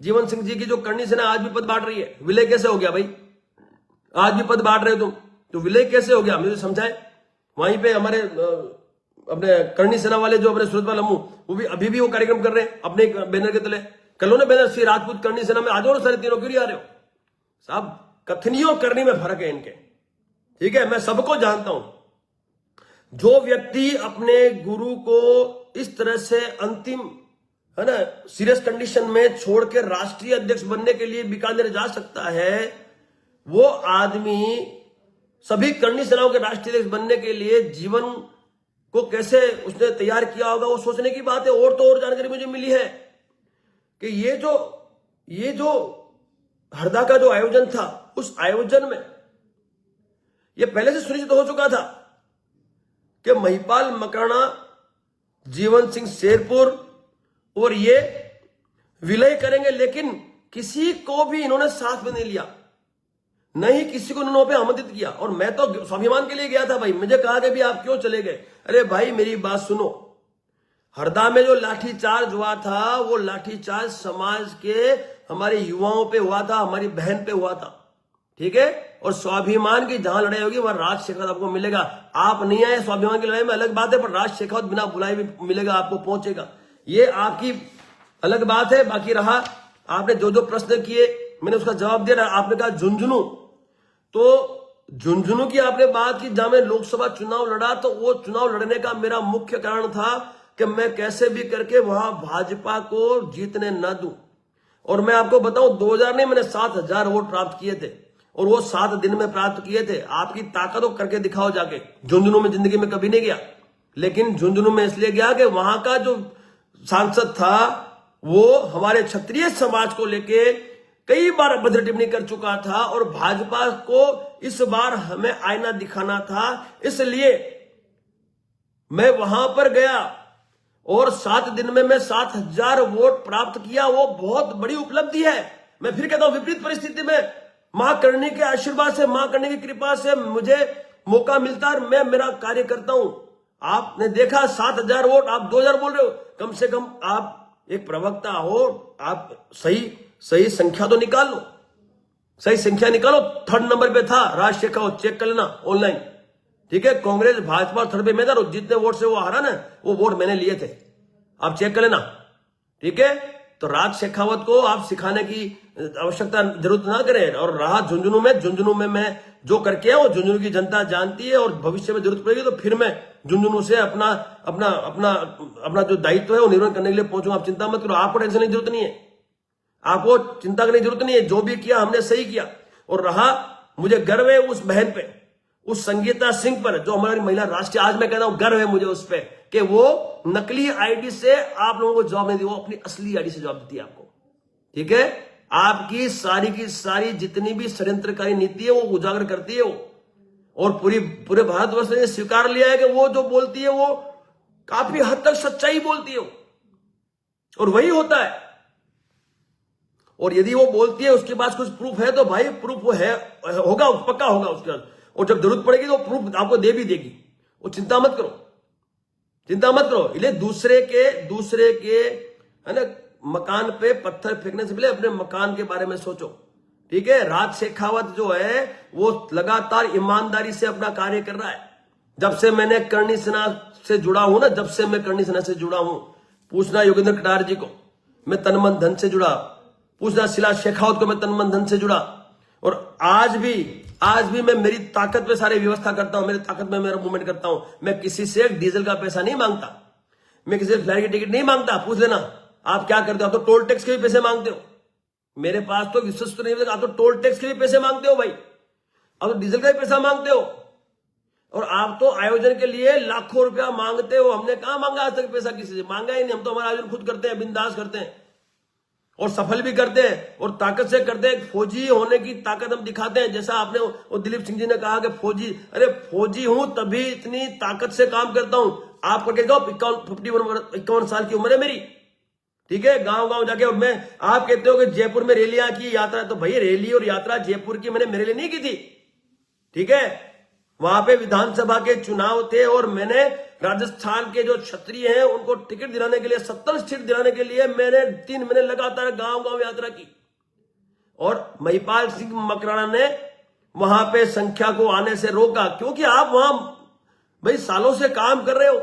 जीवन सिंह जी की जो करनी सेना आज भी पद बांट रही है, विलय कैसे हो गया भाई? आज भी पद बांट रहे हो तुम, तो विलय कैसे हो गया? मुझे समझाए। वहीं पे हमारे अपने करनी सेना वाले जो अपने सूरत वाले वो भी अभी भी वो कार्यक्रम कर रहे हैं अपने बैनर के तले। कल ने बैनर श्री राजपूत करनी सेना में आ जाओ, सारे तीनों क्यों नहीं आ रहे हो साहब? कथनियों करनी में फर्क है इनके, ठीक है। मैं सबको जानता हूं, जो व्यक्ति अपने गुरु को इस तरह से अंतिम है ना सीरियस कंडीशन में छोड़ के राष्ट्रीय अध्यक्ष बनने के लिए बीकानेर जा सकता है, वो आदमी सभी करनी सेनाओं के राष्ट्रीय अध्यक्ष बनने के लिए जीवन को कैसे उसने तैयार किया होगा, वो सोचने की बात है। और तो और जानकारी मुझे मिली है कि ये जो हरदा का जो आयोजन था, उस आयोजन में ये पहले से सुनिश्चित हो चुका था कि महिपाल मकराना, जीवन सिंह शेरपुर और ये विलय करेंगे, लेकिन किसी को भी इन्होंने साथ में नहीं लिया, नहीं किसी को इन्होंने आमंत्रित किया। और मैं तो स्वाभिमान के लिए गया था भाई, मुझे कहा कि भी आप क्यों चले गए? अरे भाई मेरी बात सुनो, हरदा में जो लाठीचार्ज हुआ था, वो लाठीचार्ज समाज के हमारे युवाओं पे हुआ था, हमारी बहन पे हुआ था, ठीक है। और स्वाभिमान की जहां लड़ाई होगी वहां राज शेखावत आपको मिलेगा। आप नहीं आए स्वाभिमान की लड़ाई में अलग बात है, पर राज शेखावत बिना बुलाए भी मिलेगा, आपको पहुंचेगा, ये आपकी अलग बात है। बाकी रहा आपने जो जो प्रश्न किए मैंने उसका जवाब दिया। आपने कहा झुंझुनू, तो झुंझुनू की आपने बात की, जहां मैं लोकसभा चुनाव लड़ा, तो वो चुनाव लड़ने का मेरा मुख्य कारण था कि मैं कैसे भी करके वहां भाजपा को जीतने न दूं। और मैं आपको बताऊं, 2000 में मैंने 7000 वोट प्राप्त किए थे, और वो 7 दिन में प्राप्त किए थे। आपकी ताकत को करके दिखाओ जाके। झुंझुनू में जिंदगी में कभी नहीं गया, लेकिन झुंझुनू में इसलिए गया कि वहां का जो सांसद था वो हमारे क्षत्रिय समाज को लेके कई बार अभद्र टिप्पणी कर चुका था, और भाजपा को इस बार हमें आईना दिखाना था, इसलिए मैं वहां पर गया और 7 दिन में मैं 7000 वोट प्राप्त किया। वो बहुत बड़ी उपलब्धि है। मैं फिर कहता हूं, विपरीत परिस्थिति में मां करनी के आशीर्वाद से, मां करनी की कृपा से मुझे मौका मिलता है, मैं मेरा कार्य करता हूं। आपने देखा 7000 वोट, आप 2000 बोल रहे हो। कम से कम आप एक प्रवक्ता हो, आप सही संख्या तो निकाल लो, सही संख्या निकालो। 3rd नंबर पे था राज शेखावत, चेक कर लेना ऑनलाइन, ठीक है। कांग्रेस भाजपा 3rd पे मैं था, जितने वोट से वो हारा ना, वो वोट मैंने लिए थे, आप चेक कर लेना, ठीक है। तो राज शेखावत को आप सिखाने की आवश्यकता जरूरत ना करें। और रहा झुंझुनू में मैं जो करके आया वो झुंझुनू की जनता जानती है, और भविष्य में जरूरत पड़ेगी तो फिर मैं झुंझुनू से अपना जो दायित्व है वो निर्वहन करने के लिए पहुंचूंगा। आप चिंता मत करो, आपको टेंशन की जरूरत नहीं है, आपको चिंता करने की जरूरत नहीं है। जो भी किया हमने सही किया। और रहा, मुझे गर्व है उस बहन पे, उस संगीता सिंह पर, जो हमारी महिला राष्ट्रीय, आज मैं कहता हूं गर्व है मुझे उस पर कि वो नकली आईडी से आप लोगों को जवाब नहीं दी, वो अपनी असली आईडी से जवाब देती है आपको, ठीक है। आपकी सारी की सारी जितनी भी षड्यंत्रकारी नीति है वो उजागर करती है वो, और पूरे भारतवर्ष ने स्वीकार लिया है कि वो जो बोलती है वो काफी हद तक सच्चाई बोलती है वो, और वही होता है। और यदि वो बोलती है उसके पास कुछ प्रूफ है तो भाई प्रूफ वो है, होगा, पक्का होगा उसके बाद, और जब जरूरत पड़ेगी तो प्रूफ आपको दे भी देगी। वो चिंता मत करो, चिंता मत करो। इसलिए दूसरे के है ना मकान पे पत्थर फेंकने से पहले अपने मकान के बारे में सोचो, ठीक है। राज शेखावत जो है वो लगातार ईमानदारी से अपना कार्य कर रहा है। जब से मैंने करनी सेना से जुड़ा हूं ना, जब से मैं करनी सेना से जुड़ा हूं, पूछना योगेंद्र कटार जी को, मैं तन मन धन से जुड़ा, पूछना शिला शेखावत को, मैं तन मन धन से जुड़ा। और आज भी मैं मेरी ताकत पे सारी व्यवस्था करता हूं, मेरी ताकत में मेरा मूवमेंट करता हूं। मैं किसी से डीजल का पैसा नहीं मांगता, मैं किसी से फ्लाइट की टिकट नहीं मांगता। पूछ लेना आप क्या करते हो, आप तो टोल टैक्स के भी पैसे मांगते हो। मेरे पास तो विश्वास तो नहीं होता, आप तो टोल टैक्स के भी पैसे मांगते हो भाई, आप तो डीजल का भी पैसा मांगते हो, और आप तो आयोजन के लिए लाखों रुपया मांगते हो। हमने कहां मांगा आज तक पैसा, किसी से मांगा ही नहीं। हम तो हमारा आयोजन खुद करते हैं, बिंदास करते हैं, और सफल भी करते हैं, और ताकत से करते हैं। फौजी होने की ताकत हम दिखाते हैं। जैसा आपने वो दिलीप सिंह जी ने कहा कि फौजी, अरे फौजी हूं तभी इतनी ताकत से काम करता हूं। आप करके जाओ, 51 साल की उम्र है मेरी, ठीक है। गांव जाके, और मैं, आप कहते हो कि जयपुर में रैलियां की, यात्रा, तो भाई रैली और यात्रा जयपुर की मैंने मेरे लिए नहीं की थी, ठीक है। वहां पे विधानसभा के चुनाव थे और मैंने राजस्थान के जो क्षत्रिय हैं उनको टिकट दिलाने के लिए 70 सीट दिलाने के लिए मैंने 3 महीने लगातार गांव गांव यात्रा की और महिपाल सिंह मकराना ने वहां पे संख्या को आने से रोका, क्योंकि आप वहां भाई सालों से काम कर रहे हो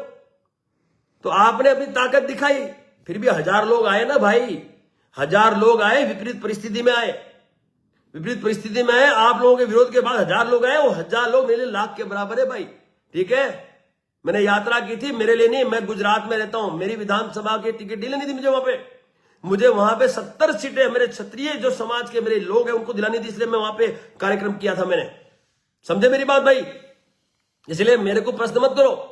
तो आपने अपनी ताकत दिखाई। फिर भी 1000 लोग आए ना भाई, 1000 लोग आए, विपरीत परिस्थिति में आए, विपरीत परिस्थिति में आए। आप लोगों के विरोध के बाद 1000 लोग आए, वो 1000 लोग मेरे लिए लाख के बराबर है भाई। ठीक है, मैंने यात्रा की थी, मेरे लिए नहीं, मैं गुजरात में रहता हूं, मेरी विधानसभा की टिकट नहीं लेनी थी मुझे वहां पे 70 सीटें मेरे क्षत्रिय जो समाज के मेरे लोग हैं उनको दिलानी थी, इसलिए मैं वहां पे कार्यक्रम किया था। मैंने समझे मेरी बात भाई, इसलिए मेरे को प्रश्न मत करो।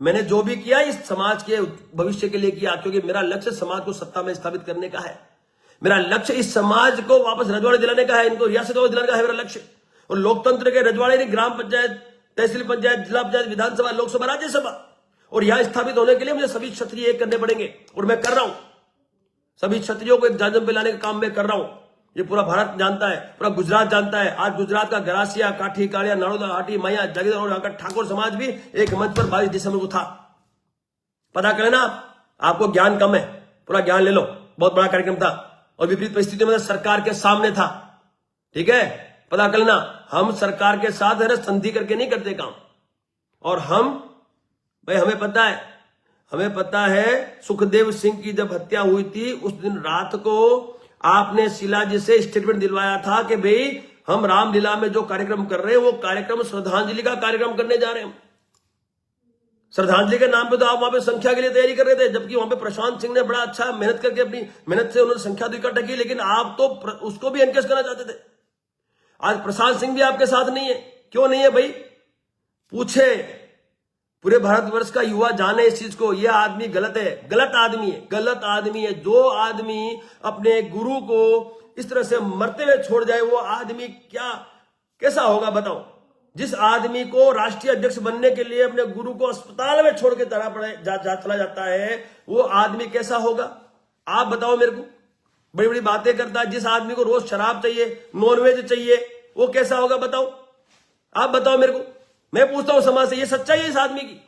मैंने जो भी किया इस समाज के भविष्य के लिए किया, क्योंकि मेरा लक्ष्य समाज को सत्ता में स्थापित करने का है। मेरा लक्ष्य इस समाज को वापस रजवाड़े दिलाने का है, इनको रियासत में दिलाने का है मेरा लक्ष्य। और लोकतंत्र के रजवाड़े नहीं, ग्राम पंचायत, तहसील पंचायत, जिला पंचायत, विधानसभा, लोकसभा, राज्यसभा, और यहां स्थापित होने के लिए मुझे सभी क्षत्रिय एक करने पड़ेंगे और मैं कर रहा हूं। सभी क्षत्रियों को एक जाजम पे लाने का काम मैं कर रहा हूं। ये पूरा भारत जानता है, पूरा गुजरात जानता है। आज गुजरात का गरासिया, काठी, कालिया, नाड़ोदा, हाटी, मैया, जागीर और ठाकुर समाज भी एक मंच पर 22 दिसंबर को था। पता करें ना, आपको ज्ञान कम है, पूरा ज्ञान ले लो। बहुत बड़ा कार्यक्रम था और विपरीत परिस्थितियों में सरकार के सामने था। ठीक है, पता कर लेना, हम सरकार के साथ है ना संधि करके नहीं करते काम। और हम भाई हमें पता है सुखदेव सिंह की जब हत्या हुई थी उस दिन रात को आपने शीला जी से स्टेटमेंट दिलवाया था कि भाई हम रामलीला में जो कार्यक्रम कर रहे हैं वो कार्यक्रम श्रद्धांजलि का कार्यक्रम करने जा रहे हैं। श्रद्धांजलि के नाम पे तो आप वहां पे संख्या के लिए तैयारी कर रहे थे, जबकि वहां पे प्रशांत सिंह ने बड़ा अच्छा मेहनत करके अपनी मेहनत से उन्होंने संख्या तो इकट्ठा की, लेकिन आप तो उसको भी एनकेज करना चाहते थे। आज प्रशांत सिंह भी आपके साथ नहीं है। क्यों नहीं है भाई? पूछे, पूरे भारतवर्ष का युवा जाने इस चीज को। यह आदमी गलत है, गलत आदमी है। जो आदमी अपने गुरु को इस तरह से मरते हुए छोड़ जाए वो आदमी कैसा होगा बताओ? जिस आदमी को राष्ट्रीय अध्यक्ष बनने के लिए अपने गुरु को अस्पताल में छोड़ के चला जाता है वो आदमी कैसा होगा? आप बताओ मेरे को। बड़ी बड़ी बातें करता है, जिस आदमी को रोज शराब चाहिए, नॉनवेज चाहिए, वो कैसा होगा बताओ? आप बताओ मेरे को। मैं पूछता हूं समाज से, ये सच्चाई है इस आदमी की?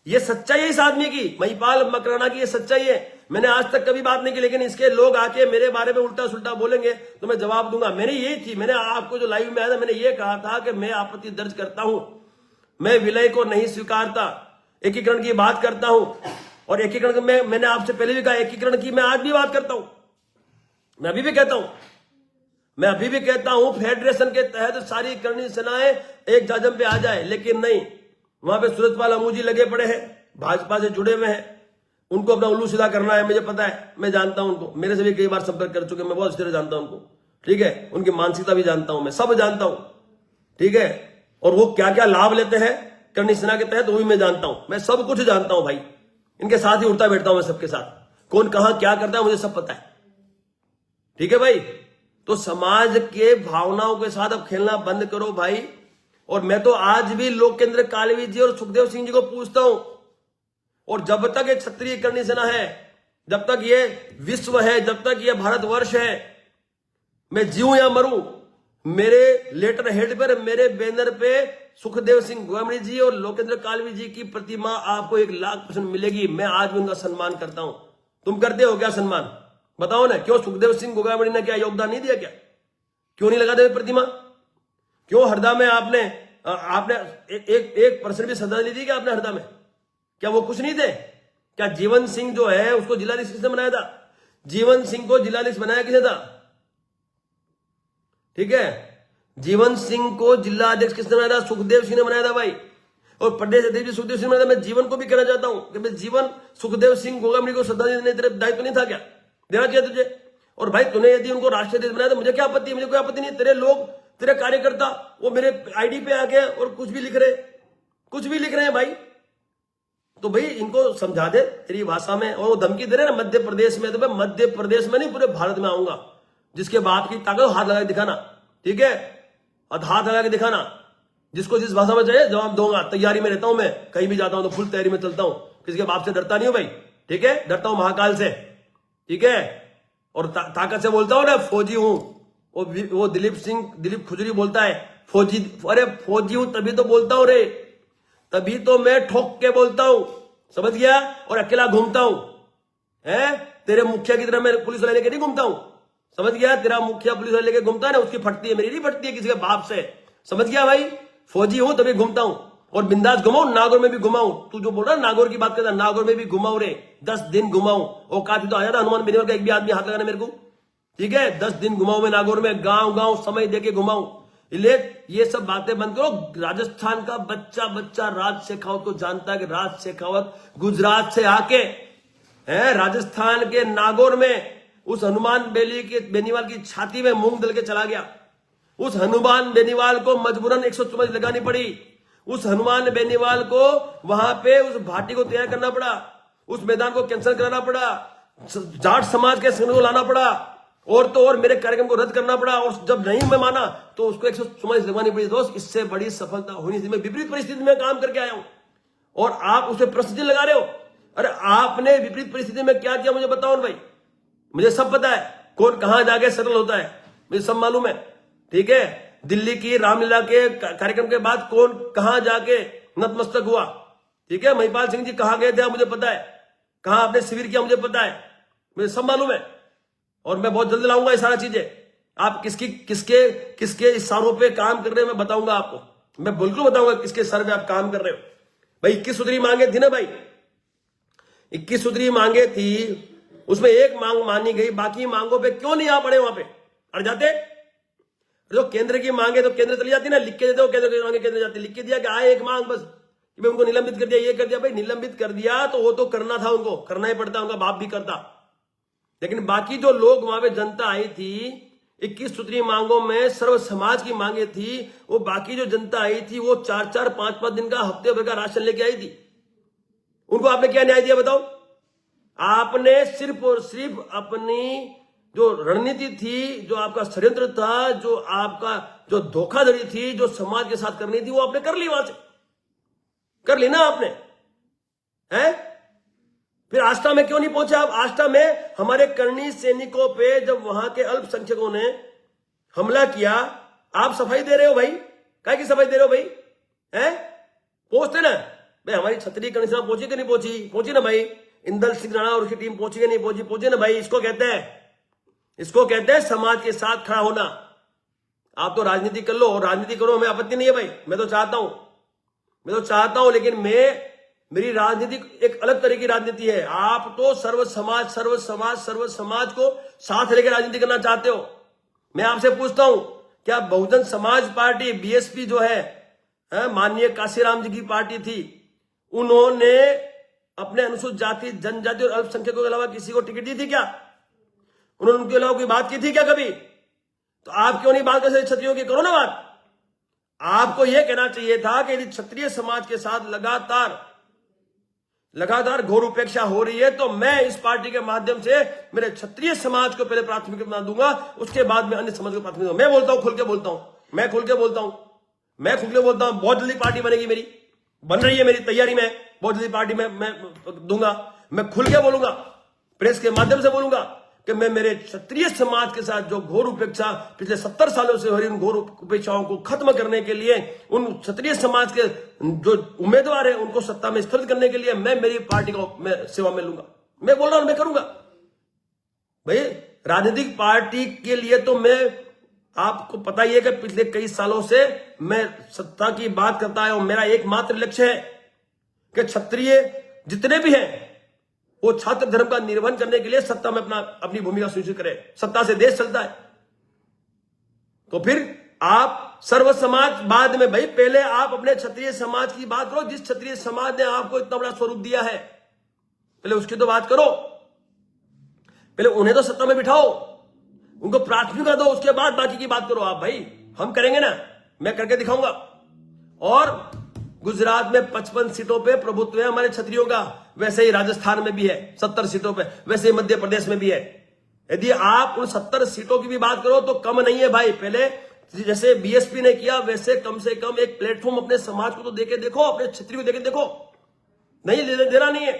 ये सच्चाई है इस आदमी की? महिपाल मकराना की ये सच्चाई है? मैंने आज तक कभी बात नहीं की, लेकिन इसके लोग आके मेरे बारे में उल्टा सुल्टा बोलेंगे तो मैं जवाब दूंगा। मैंने यही थी, मैंने आपको जो लाइव में आया था मैंने ये कहा था कि मैं आपत्ति दर्ज करता हूं, मैं विलय को नहीं स्वीकारता, एकीकरण की बात करता हूं। और एकीकरण में मैंने आपसे पहले भी कहा, एकीकरण की मैं आज भी बात करता हूं, मैं अभी भी कहता हूं फेडरेशन के तहत सारी करनी सेनाएं एक जाजम पे आ जाए। लेकिन नहीं, वहां पे सूरजपाल अमूजी लगे पड़े हैं, भाजपा से जुड़े हुए हैं, उनको अपना उल्लू सीधा करना है। मुझे पता है, मैं जानता हूं उनको, मेरे से भी कई बार संपर्क कर चुके, मैं बहुत अच्छी तरह जानता हूं उनको। ठीक है, उनकी मानसिकता भी जानता हूं, मैं सब जानता हूं। ठीक है, और वो क्या क्या लाभ लेते हैं करनी सेना के तहत वो भी मैं जानता हूं। मैं सब कुछ जानता हूं भाई, इनके साथ ही उठता बैठता हूं मैं सबके साथ। कौन कहां क्या करता है मुझे सब पता है। ठीक है भाई, तो समाज के भावनाओं के साथ अब खेलना बंद करो भाई। और मैं तो आज भी लोकेंद्र कालवी जी और सुखदेव सिंह जी को पूछता हूं, और जब तक ये क्षत्रिय करनी सेना है, जब तक ये विश्व है, जब तक ये भारतवर्ष है, मैं जीऊं या मरूं, मेरे लेटर हेड पर, मेरे बैनर पे सुखदेव सिंह गोगामणी जी और लोकेंद्र कालवी जी की प्रतिमा आपको 1,00,000% मिलेगी। मैं आज भी उनका सम्मान करता हूं। तुम करते हो क्या सम्मान? बताओ ना, क्यों सुखदेव सिंह गोगामणी ने क्या योगदान नहीं दिया? क्या क्यों नहीं लगा दे प्रतिमा? क्यों हरदा में आपने एक परसेंट भी श्रद्धांजलि दी क्या आपने हरदा में? क्या वो कुछ नहीं थे? क्या जीवन सिंह जो है उसको जिलाधीश किसने बनाया था? जीवन सिंह को जिलाधीश बनाया किसने था? ठीक है, जीवन सिंह को जिलाध्यक्ष किसने बनाया था? सुखदेव सिंह ने बनाया था भाई। और प्रदेश अध्यक्ष भी सुखदेव सिंह ने बनाया था। मैं जीवन को भी कहना चाहता हूं कि मैं जीवन सुखदेव सिंह गोगामणी को श्रद्धांजलि देने तेरा दायित्व नहीं था क्या? देना चाहिए तुझे। और भाई तूने यदि उनको राष्ट्रीय अध्यक्ष बनाया तो मुझे क्या आपत्ति है? मुझे कोई आपत्ति नहीं। तेरे लोग, तेरे कार्यकर्ता वो मेरे आईडी पे आके और कुछ भी लिख रहे हैं भाई। तो भाई इनको समझा दे तेरी भाषा में। और वो धमकी दे रहे ना मध्य प्रदेश में, तो मैं मध्य प्रदेश में नहीं पूरे भारत में आऊंगा। जिसके बाप की ताकत हाथ लगा के दिखाना, ठीक है, और हाथ लगा के दिखाना। जिसको जिस भाषा में चाहिए जवाब दूंगा। तैयारी में रहता हूं, मैं कहीं भी जाता हूं तो फुल तैयारी में चलता हूं। किसी के बाप से डरता नहीं हूं भाई, ठीक है, डरता हूं महाकाल से, ठीक है। और ताकत से बोलता हूं ना, फौजी हूं। वो दिलीप खुजरी बोलता है फौजी, अरे फौजी हूं तभी तो बोलता हूं रे, तभी तो मैं ठोक के बोलता हूं, समझ गया? और अकेला घूमता हूं, है? तेरे मुखिया की तरह मैं पुलिस वाले लेके नहीं घूमता हूं, समझ गया? तेरा मुखिया पुलिस वाले लेके घूमता है ना, उसकी फटती है, मेरी नहीं फटती है किसी के बाप से, समझ गया भाई? फौजी हूं तभी घूमता हूं और बिंदास घुमाऊं, नागौर में भी घुमाऊं। तू जो बोल रहा है नागौर की बात करता, नागौर में भी घुमाऊं रे, 10 दिन घुमाऊं। औकात तो आया था हनुमान बेनीवाल का एक भी आदमी हाथ लगाना मेरे को, ठीक है? 10 दिन घुमाऊं मैं नागौर में, गांव गांव समय देके घुमाऊं। इसलिए ये सब बातें बंद करो। राजस्थान का बच्चा बच्चा राज शेखावत को जानता है कि राज शेखावत गुजरात से आके राजस्थान के नागौर में उस हनुमान बेनीवाल की छाती में मूंग दल के चला गया। उस हनुमान बेनीवाल को मजबूरन 144 लगानी पड़ी। उस हनुमान बेनीवाल को वहां पे उस भाटी को तैयार करना पड़ा, उस मैदान को कैंसिल कराना पड़ा, जाट समाज के संगठन को लाना पड़ा, और तो और मेरे कार्यक्रम को रद्द करना पड़ा, और जब नहीं मैं माना तो उसको 144 लगवानी पड़ी। दोस्त, इससे बड़ी सफलता होनी थी। मैं विपरीत परिस्थिति में काम करके आया हूं और आप उसे प्रसिद्धि लगा रहे हो। अरे आपने विपरीत परिस्थिति में क्या किया मुझे बताओ भाई, मुझे सब पता है कौन कहां जाके सेटल होता है, मुझे सब मालूम है, ठीक है? दिल्ली की रामलीला के कार्यक्रम के बाद कौन कहां जाके नतमस्तक हुआ, ठीक है? महिपाल सिंह जी कहां गए थे मुझे पता है, कहां आपने शिविर किया मुझे पता है, मुझे सब मालूम है। और मैं बहुत जल्द लाऊंगा ये सारा चीजें। आप किसके इशारों पे काम कर रहे हो मैं बताऊंगा आपको, मैं बिल्कुल बताऊंगा किसके सर पे आप काम कर रहे हो। भाई 21 सूत्री मांगे थी ना भाई, 21 सूत्री मांगे थी, उसमें एक मांग मानी गई, बाकी मांगों पे क्यों नहीं आ पड़े? वहां पे अड़ जाते। जो केंद्र की मांगे तो केंद्र चली जाती ना, लिख के देते हो, केंद्र की मांगे केंद्र जाती, लिख के दिया कि आए एक मांग बस, कि उनको निलंबित कर दिया, ये कर दिया। भाई निलंबित कर दिया तो वो तो करना था, उनको करना ही पड़ता, उनका बाप भी करता। लेकिन बाकी जो लोग वहां पे जनता आई थी, 21 सूत्री मांगों में सर्व समाज की मांगे थी, वो बाकी जो जनता आई थी वो 4-4, 5-5 दिन का, हफ्ते भर का राशन लेके आई थी। उनको आपने क्या न्याय दिया बताओ? आपने सिर्फ और सिर्फ अपनी जो रणनीति थी, जो आपका षड्यंत्र था, जो आपका जो धोखाधड़ी थी, जो समाज के साथ करनी थी, वो आपने कर ली, वहां से कर ली ना आपने, हैं? फिर आस्था में क्यों नहीं पहुंचे आप? आस्था में हमारे करनी सैनिकों पे जब वहां के अल्पसंख्यकों ने हमला किया, आप सफाई दे रहे हो भाई, काय की सफाई दे रहे हो भाई, हैं? पहुंचते ना भाई, हमारी क्षत्रिय करनी सेना पहुंची कि नहीं पहुंची? पहुंची ना भाई। इंदल सिंह राणा और उसकी टीम पहुंची कि नहीं पहुंची? पहुंची ना भाई। इसको कहते हैं समाज के साथ खड़ा होना। आप तो राजनीति कर लो और राजनीति करो, हमें आपत्ति नहीं है भाई, मैं तो चाहता हूं, लेकिन मेरी राजनीति एक अलग तरह की राजनीति है। आप तो सर्व समाज को साथ लेकर राजनीति करना चाहते हो। मैं आपसे पूछता हूं, क्या बहुजन समाज पार्टी बीएसपी जो है माननीय काशीराम जी की पार्टी थी, उन्होंने अपने अनुसूचित जाति, जनजाति और अल्पसंख्यकों के अलावा किसी को टिकट दी थी क्या? उन्होंने उनके अलावा कोई बात की थी क्या कभी? तो आप क्यों नहीं बात कर सकते क्षत्रियों की? करो ना बात। आपको यह कहना चाहिए था कि यदि क्षत्रिय समाज के साथ लगातार घोर उपेक्षा हो रही है तो मैं इस पार्टी के माध्यम से मेरे क्षत्रिय समाज को पहले प्राथमिकता बना दूंगा, उसके बाद में अन्य समाज को प्राथमिकता। मैं बोलता हूं, खुल के बोलता हूं, बहुत जल्दी पार्टी बनेगी मेरी, बन रही है मेरी तैयारी में, बहुत जल्दी पार्टी में मैं दूंगा। मैं खुल के बोलूंगा, प्रेस के माध्यम से बोलूंगा कि मैं मेरे क्षत्रिय समाज के साथ जो घोर उपेक्षा पिछले 70 सालों से हो रही, उन घोर उपेक्षाओं को खत्म करने के लिए, उन क्षत्रिय समाज के जो उम्मीदवार हैं उनको सत्ता में स्थिर करने के लिए मैं मेरी पार्टी को मैं सेवा में लूंगा। मैं बोल रहा हूं, मैं करूंगा भाई। राजनीतिक पार्टी के लिए तो मैं, आपको पता ही है कि पिछले कई सालों से मैं सत्ता की बात करता है और मेरा एकमात्र लक्ष्य है कि क्षत्रिय जितने भी हैं वो छात्र धर्म का निर्वहन करने के लिए सत्ता में अपनी भूमिका सुनिश्चित करे। सत्ता से देश चलता है। तो फिर आप सर्व समाज बाद में, भाई पहले आप अपने क्षत्रिय समाज की बात करो, जिस क्षत्रिय समाज ने आपको इतना बड़ा स्वरूप दिया है, पहले उसकी तो बात करो, पहले उन्हें तो सत्ता में बिठाओ, उनको प्राथमिकता दो, उसके बाद बाकी की बात करो आप। भाई हम करेंगे ना, मैं करके दिखाऊंगा। और गुजरात में 55 सीटों पे प्रभुत्व है हमारे क्षत्रियों का, वैसे ही राजस्थान में भी है 70 सीटों पे, वैसे ही मध्य प्रदेश में भी है। यदि आप उन 70 सीटों की भी बात करो तो कम नहीं है भाई। पहले जैसे बीएसपी ने किया वैसे कम से कम एक प्लेटफॉर्म अपने समाज को तो देके देखो, अपने क्षत्रिय को देके देखो। नहीं देना नहीं है,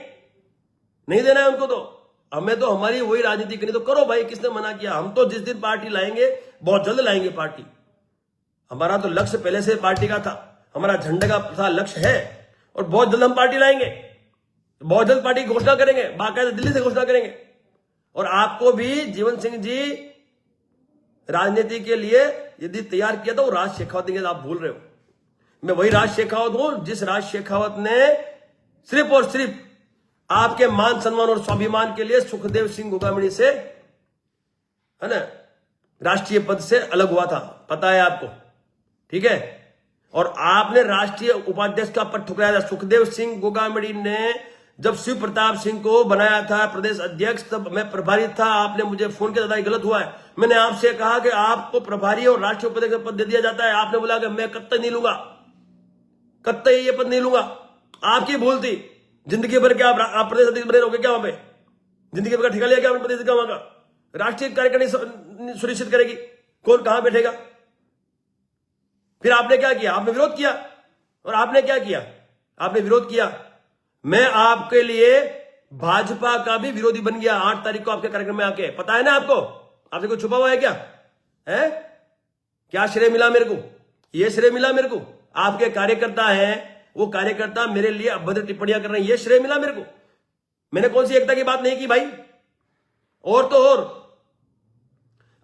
नहीं देना है उनको। तो हमें तो हमारी वही राजनीति करनी, तो करो भाई, किसने मना किया? हम तो जिस दिन पार्टी लाएंगे, बहुत जल्द लाएंगे पार्टी, हमारा तो लक्ष्य पहले से पार्टी का था, हमारा झंडे का था, लक्ष्य है, और बहुत जल्द हम पार्टी लाएंगे, बहुत जल्द पार्टी की घोषणा करेंगे, बाकायदा दिल्ली से घोषणा करेंगे। और आपको भी जीवन सिंह जी राजनीति के लिए यदि तैयार किया था वो राज शेखावत ने, आप भूल रहे हो। मैं वही राज शेखावत हूं जिस राज शेखावत ने सिर्फ और सिर्फ आपके मान सम्मान और स्वाभिमान के लिए सुखदेव सिंह गोगामणि से, है ना, राष्ट्रीय पद से अलग हुआ था, पता है आपको, ठीक है। और आपने राष्ट्रीय उपाध्यक्ष का पद ठुकराया था। सुखदेव सिंह गोगामणि ने जब शिव प्रताप सिंह को बनाया था प्रदेश अध्यक्ष, तब मैं प्रभारी था, आपने मुझे फोन किया, दादा गलत हुआ है। मैंने आपसे कहा कि आपको प्रभारी और राष्ट्रीय उपाध्यक्ष का पद दे दिया जाता है, आपने बोला कि मैं कत्तई नहीं लूंगा, कत्तई ये पद नहीं लूंगा। आपकी भूल थी। जिंदगी भर क्या आप प्रदेश अध्यक्ष बने रहोगे क्या? वहां पे जिंदगी भर का ठिका लिया क्या प्रदेश का? वहां का राष्ट्रीय कार्यकारिणी सुनिश्चित करेगी कौन कहां बैठेगा। फिर आपने क्या किया? आपने विरोध किया। और आपने क्या किया? आपने विरोध किया। मैं आपके लिए भाजपा का भी विरोधी बन गया 8 तारीख को आपके कार्यक्रम में आके, पता है ना आपको? आपसे कुछ छुपा हुआ है क्या? है क्या श्रेय मिला मेरे को? ये श्रेय मिला मेरे को? आपके कार्यकर्ता हैं, वो कार्यकर्ता मेरे लिए अभद्र टिप्पणियां कर रहे हैं, ये श्रेय मिला मेरे को? मैंने कौन सी एकता की बात नहीं की भाई? और तो और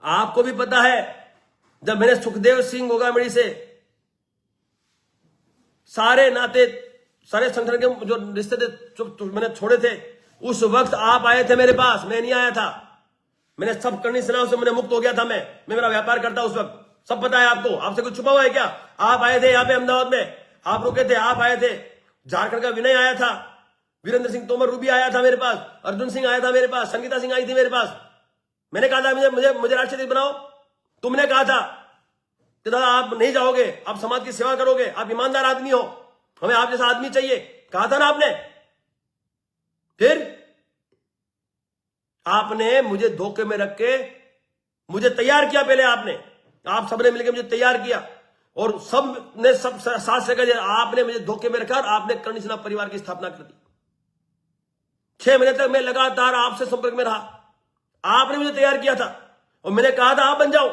आपको भी पता है, जब मैंने सुखदेव सिंह गोगामणि से सारे नाते, सारे संगठन के जो रिश्ते थे मैंने छोड़े थे, उस वक्त आप आए थे मेरे पास, मैं नहीं आया था। मैंने सब करनी सेनाओं से मैंने मुक्त हो गया था। मैं मेरा व्यापार करता उस वक्त, सब पता है आपको। आपसे कुछ छुपा हुआ है क्या? आप आए थे यहाँ पे अहमदाबाद में, आप रुके थे, आप आए थे। झारखंड का विनय आया था, वीरेंद्र सिंह तोमर रूबी आया था मेरे पास, अर्जुन सिंह आया था मेरे पास, संगीता सिंह आई थी मेरे पास। मैंने कहा था मुझे राष्ट्रीय बनाओ। तुमने कहा था कि दादा आप नहीं जाओगे, आप समाज की सेवा करोगे, आप ईमानदार आदमी हो, हमें आप जैसा आदमी चाहिए, कहा था ना आपने। फिर आपने मुझे धोखे में रख के मुझे तैयार किया। पहले आपने, आप सबने मिलकर मुझे तैयार किया और सब ने सब साथ से कहा, आपने मुझे धोखे में रखा और आपने करणी सेना परिवार की स्थापना कर दी। 6 महीने तक मैं लगातार आपसे संपर्क में रहा। आपने मुझे तैयार किया था और मैंने कहा था आप बन जाओ,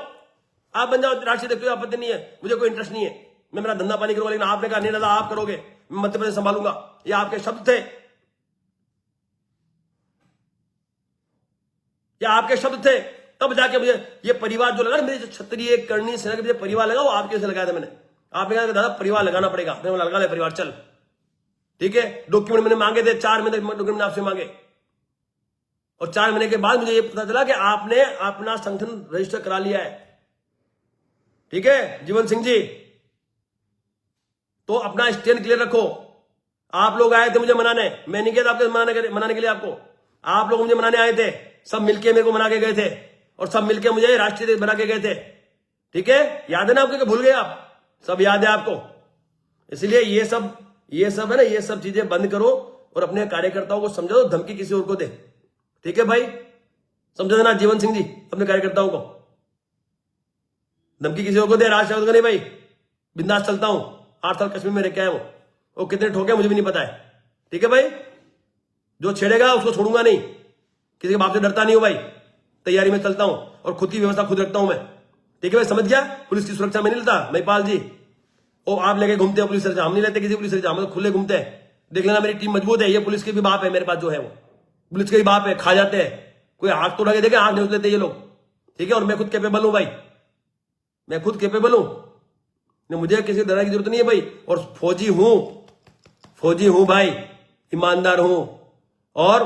आप बन जाओ राष्ट्रीय अध्यक्ष, आपत्ति नहीं है, मुझे कोई इंटरेस्ट नहीं है, मैं मेरा धंधा पानी करूंगा। लेकिन आपने कहा नहीं दादा आप करोगे, मैं मध्य प्रदेश संभालूंगा। ये आपके शब्द थे, ये आपके शब्द थे। तब जाके मुझे ये परिवार जो लगा, मेरे जो क्षत्रिय करणी सेना के मुझे परिवार लगा, वो आपके से लगाया था मैंने। आपने कहा दादा परिवार लगाना पड़ेगा, मैंने लगा ले परिवार, चल ठीक है। डॉक्यूमेंट मैंने मांगे थे, 4 महीने डॉक्यूमेंट आपसे मांगे और 4 महीने के बाद मुझे ये पता चला कि आपने अपना संगठन रजिस्टर करा लिया है, ठीक है जीवन सिंह जी। तो अपना स्टैंड क्लियर रखो। आप लोग आए थे मुझे मनाने, मैं नहीं गया था आपके मनाने के लिए आपको। आप लोग मुझे मनाने आए थे, सब मिलके मेरे को मना के गए थे और सब मिलके मुझे राष्ट्रीय बना के गए थे, ठीक है। याद है ना आपको? भूल गए आप? सब याद है आपको। इसलिए ये सब है ना, ये सब चीजें बंद करो और अपने कार्यकर्ताओं को समझो, धमकी किसी और को दे, ठीक है भाई? समझो ना जीवन सिंह जी, अपने कार्यकर्ताओं को धमकी किसी और को दे, राज शेखावत को नहीं भाई। बिंदास चलता हूं, 8 साल कश्मीर में रह के आया हूं, वो कितने ठोके मुझे भी नहीं पता है, ठीक है भाई? जो छेड़ेगा उसको छोड़ूंगा नहीं, किसी के बाप से डरता नहीं हूं भाई। तैयारी में चलता हूं और खुद की व्यवस्था खुद रखता हूं मैं, ठीक है भाई? समझ गया? पुलिस की सुरक्षा में नहीं लेता महिपाल जी। ओ आप लेके घूमते हो पुलिस सुरक्षा, हम नहीं लेते किसी पुलिस सुरक्षा, हम तो खुले घूमते हैं। देख लेना मेरी टीम मजबूत है, ये पुलिस के भी बाप है मेरे पास, जो है वो पुलिस के भी बाप है, खा जाते हैं। कोई आग तो उठा के देखे, आग नहीं लेते ये लोग, ठीक है। और मैं खुद कैपेबल हूं भाई, मैं खुद कैपेबल हूं, मुझे किसी तरह की जरूरत नहीं है भाई। और फौजी हूं भाई, ईमानदार हूं और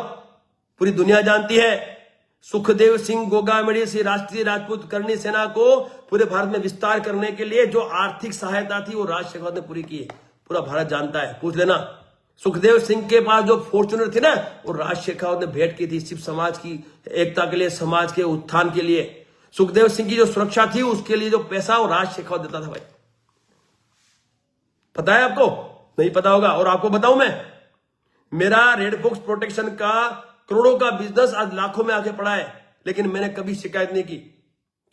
पूरी दुनिया जानती है सुखदेव सिंह गोगामणि से राष्ट्रीय राजपूत करणी सेना को पूरे भारत में विस्तार करने के लिए जो आर्थिक सहायता थी वो राज शेखावत ने पूरी की है। पूरा भारत जानता है, पूछ लेना। सुखदेव सिंह के पास जो फॉर्च्यूनर थी ना, वो राज शेखावत ने भेंट की थी, सिर्फ समाज की एकता के लिए, समाज के उत्थान के लिए। सुखदेव सिंह की जो सुरक्षा थी उसके लिए जो पैसा वो राज शेखावत देता था भाई। पता है आपको? नहीं पता होगा। और आपको बताऊं मैं, मेरा रेड फॉक्स प्रोटेक्शन का करोड़ों का बिजनेस आज लाखों में आके पड़ा है, लेकिन मैंने कभी शिकायत नहीं की।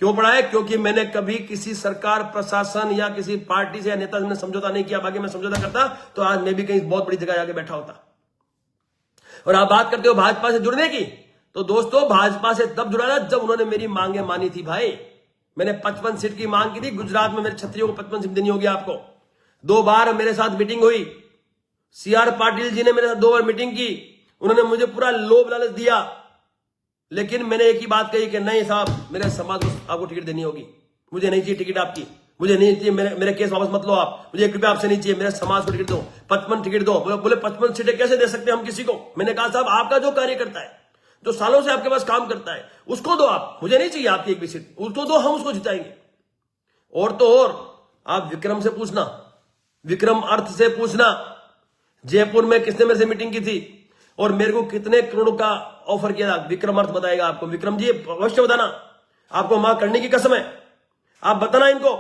क्यों पड़ा है? क्योंकि मैंने कभी किसी सरकार, प्रशासन या किसी पार्टी से या नेता से समझौता नहीं किया। बाकी मैं समझौता करता तो आज मैं भी कहीं बहुत बड़ी जगह जाके बैठा होता। और आप बात करते हो भाजपा से जुड़ने की, तो दोस्तों भाजपा से तब जुड़ा था जब उन्होंने मेरी मांगे मानी थी भाई। मैंने 55 सीट की मांग की थी गुजरात में, मेरे छत्रियों को 55 सीट देनी होगी आपको। 2 बार मेरे साथ मीटिंग हुई, CR पाटिल जी ने मेरे साथ 2 बार मीटिंग की, उन्होंने मुझे पूरा लोभ लालच दिया, लेकिन मैंने एक ही बात कही कि नहीं साहब, मेरे समाज को आपको टिकट देनी होगी, मुझे नहीं चाहिए टिकट आपकी, मुझे नहीं चाहिए, मेरे केस वापस मत लो आप, मुझे 1 रुपया आपसे नहीं चाहिए, मेरे समाज को टिकट दो, 55 टिकट दो। बोले 55 सीटें कैसे दे सकते हैं हम किसी को? मैंने कहा साहब, आपका जो कार्य करता है, जो सालों से आपके पास काम करता है, उसको दो आप, मुझे नहीं चाहिए आपकी एक भी सीट, उसको दो, हम उसको जिताएंगे। और तो और आप विक्रम से पूछना, विक्रम अर्थ से पूछना, जयपुर में किसने मेरे से मीटिंग की थी और मेरे को कितने करोड़ का ऑफर किया था, विक्रम अर्थ बताएगा आपको। विक्रम जी अवश्य बताना, आपको मां करने की कसम है, आप बताना इनको,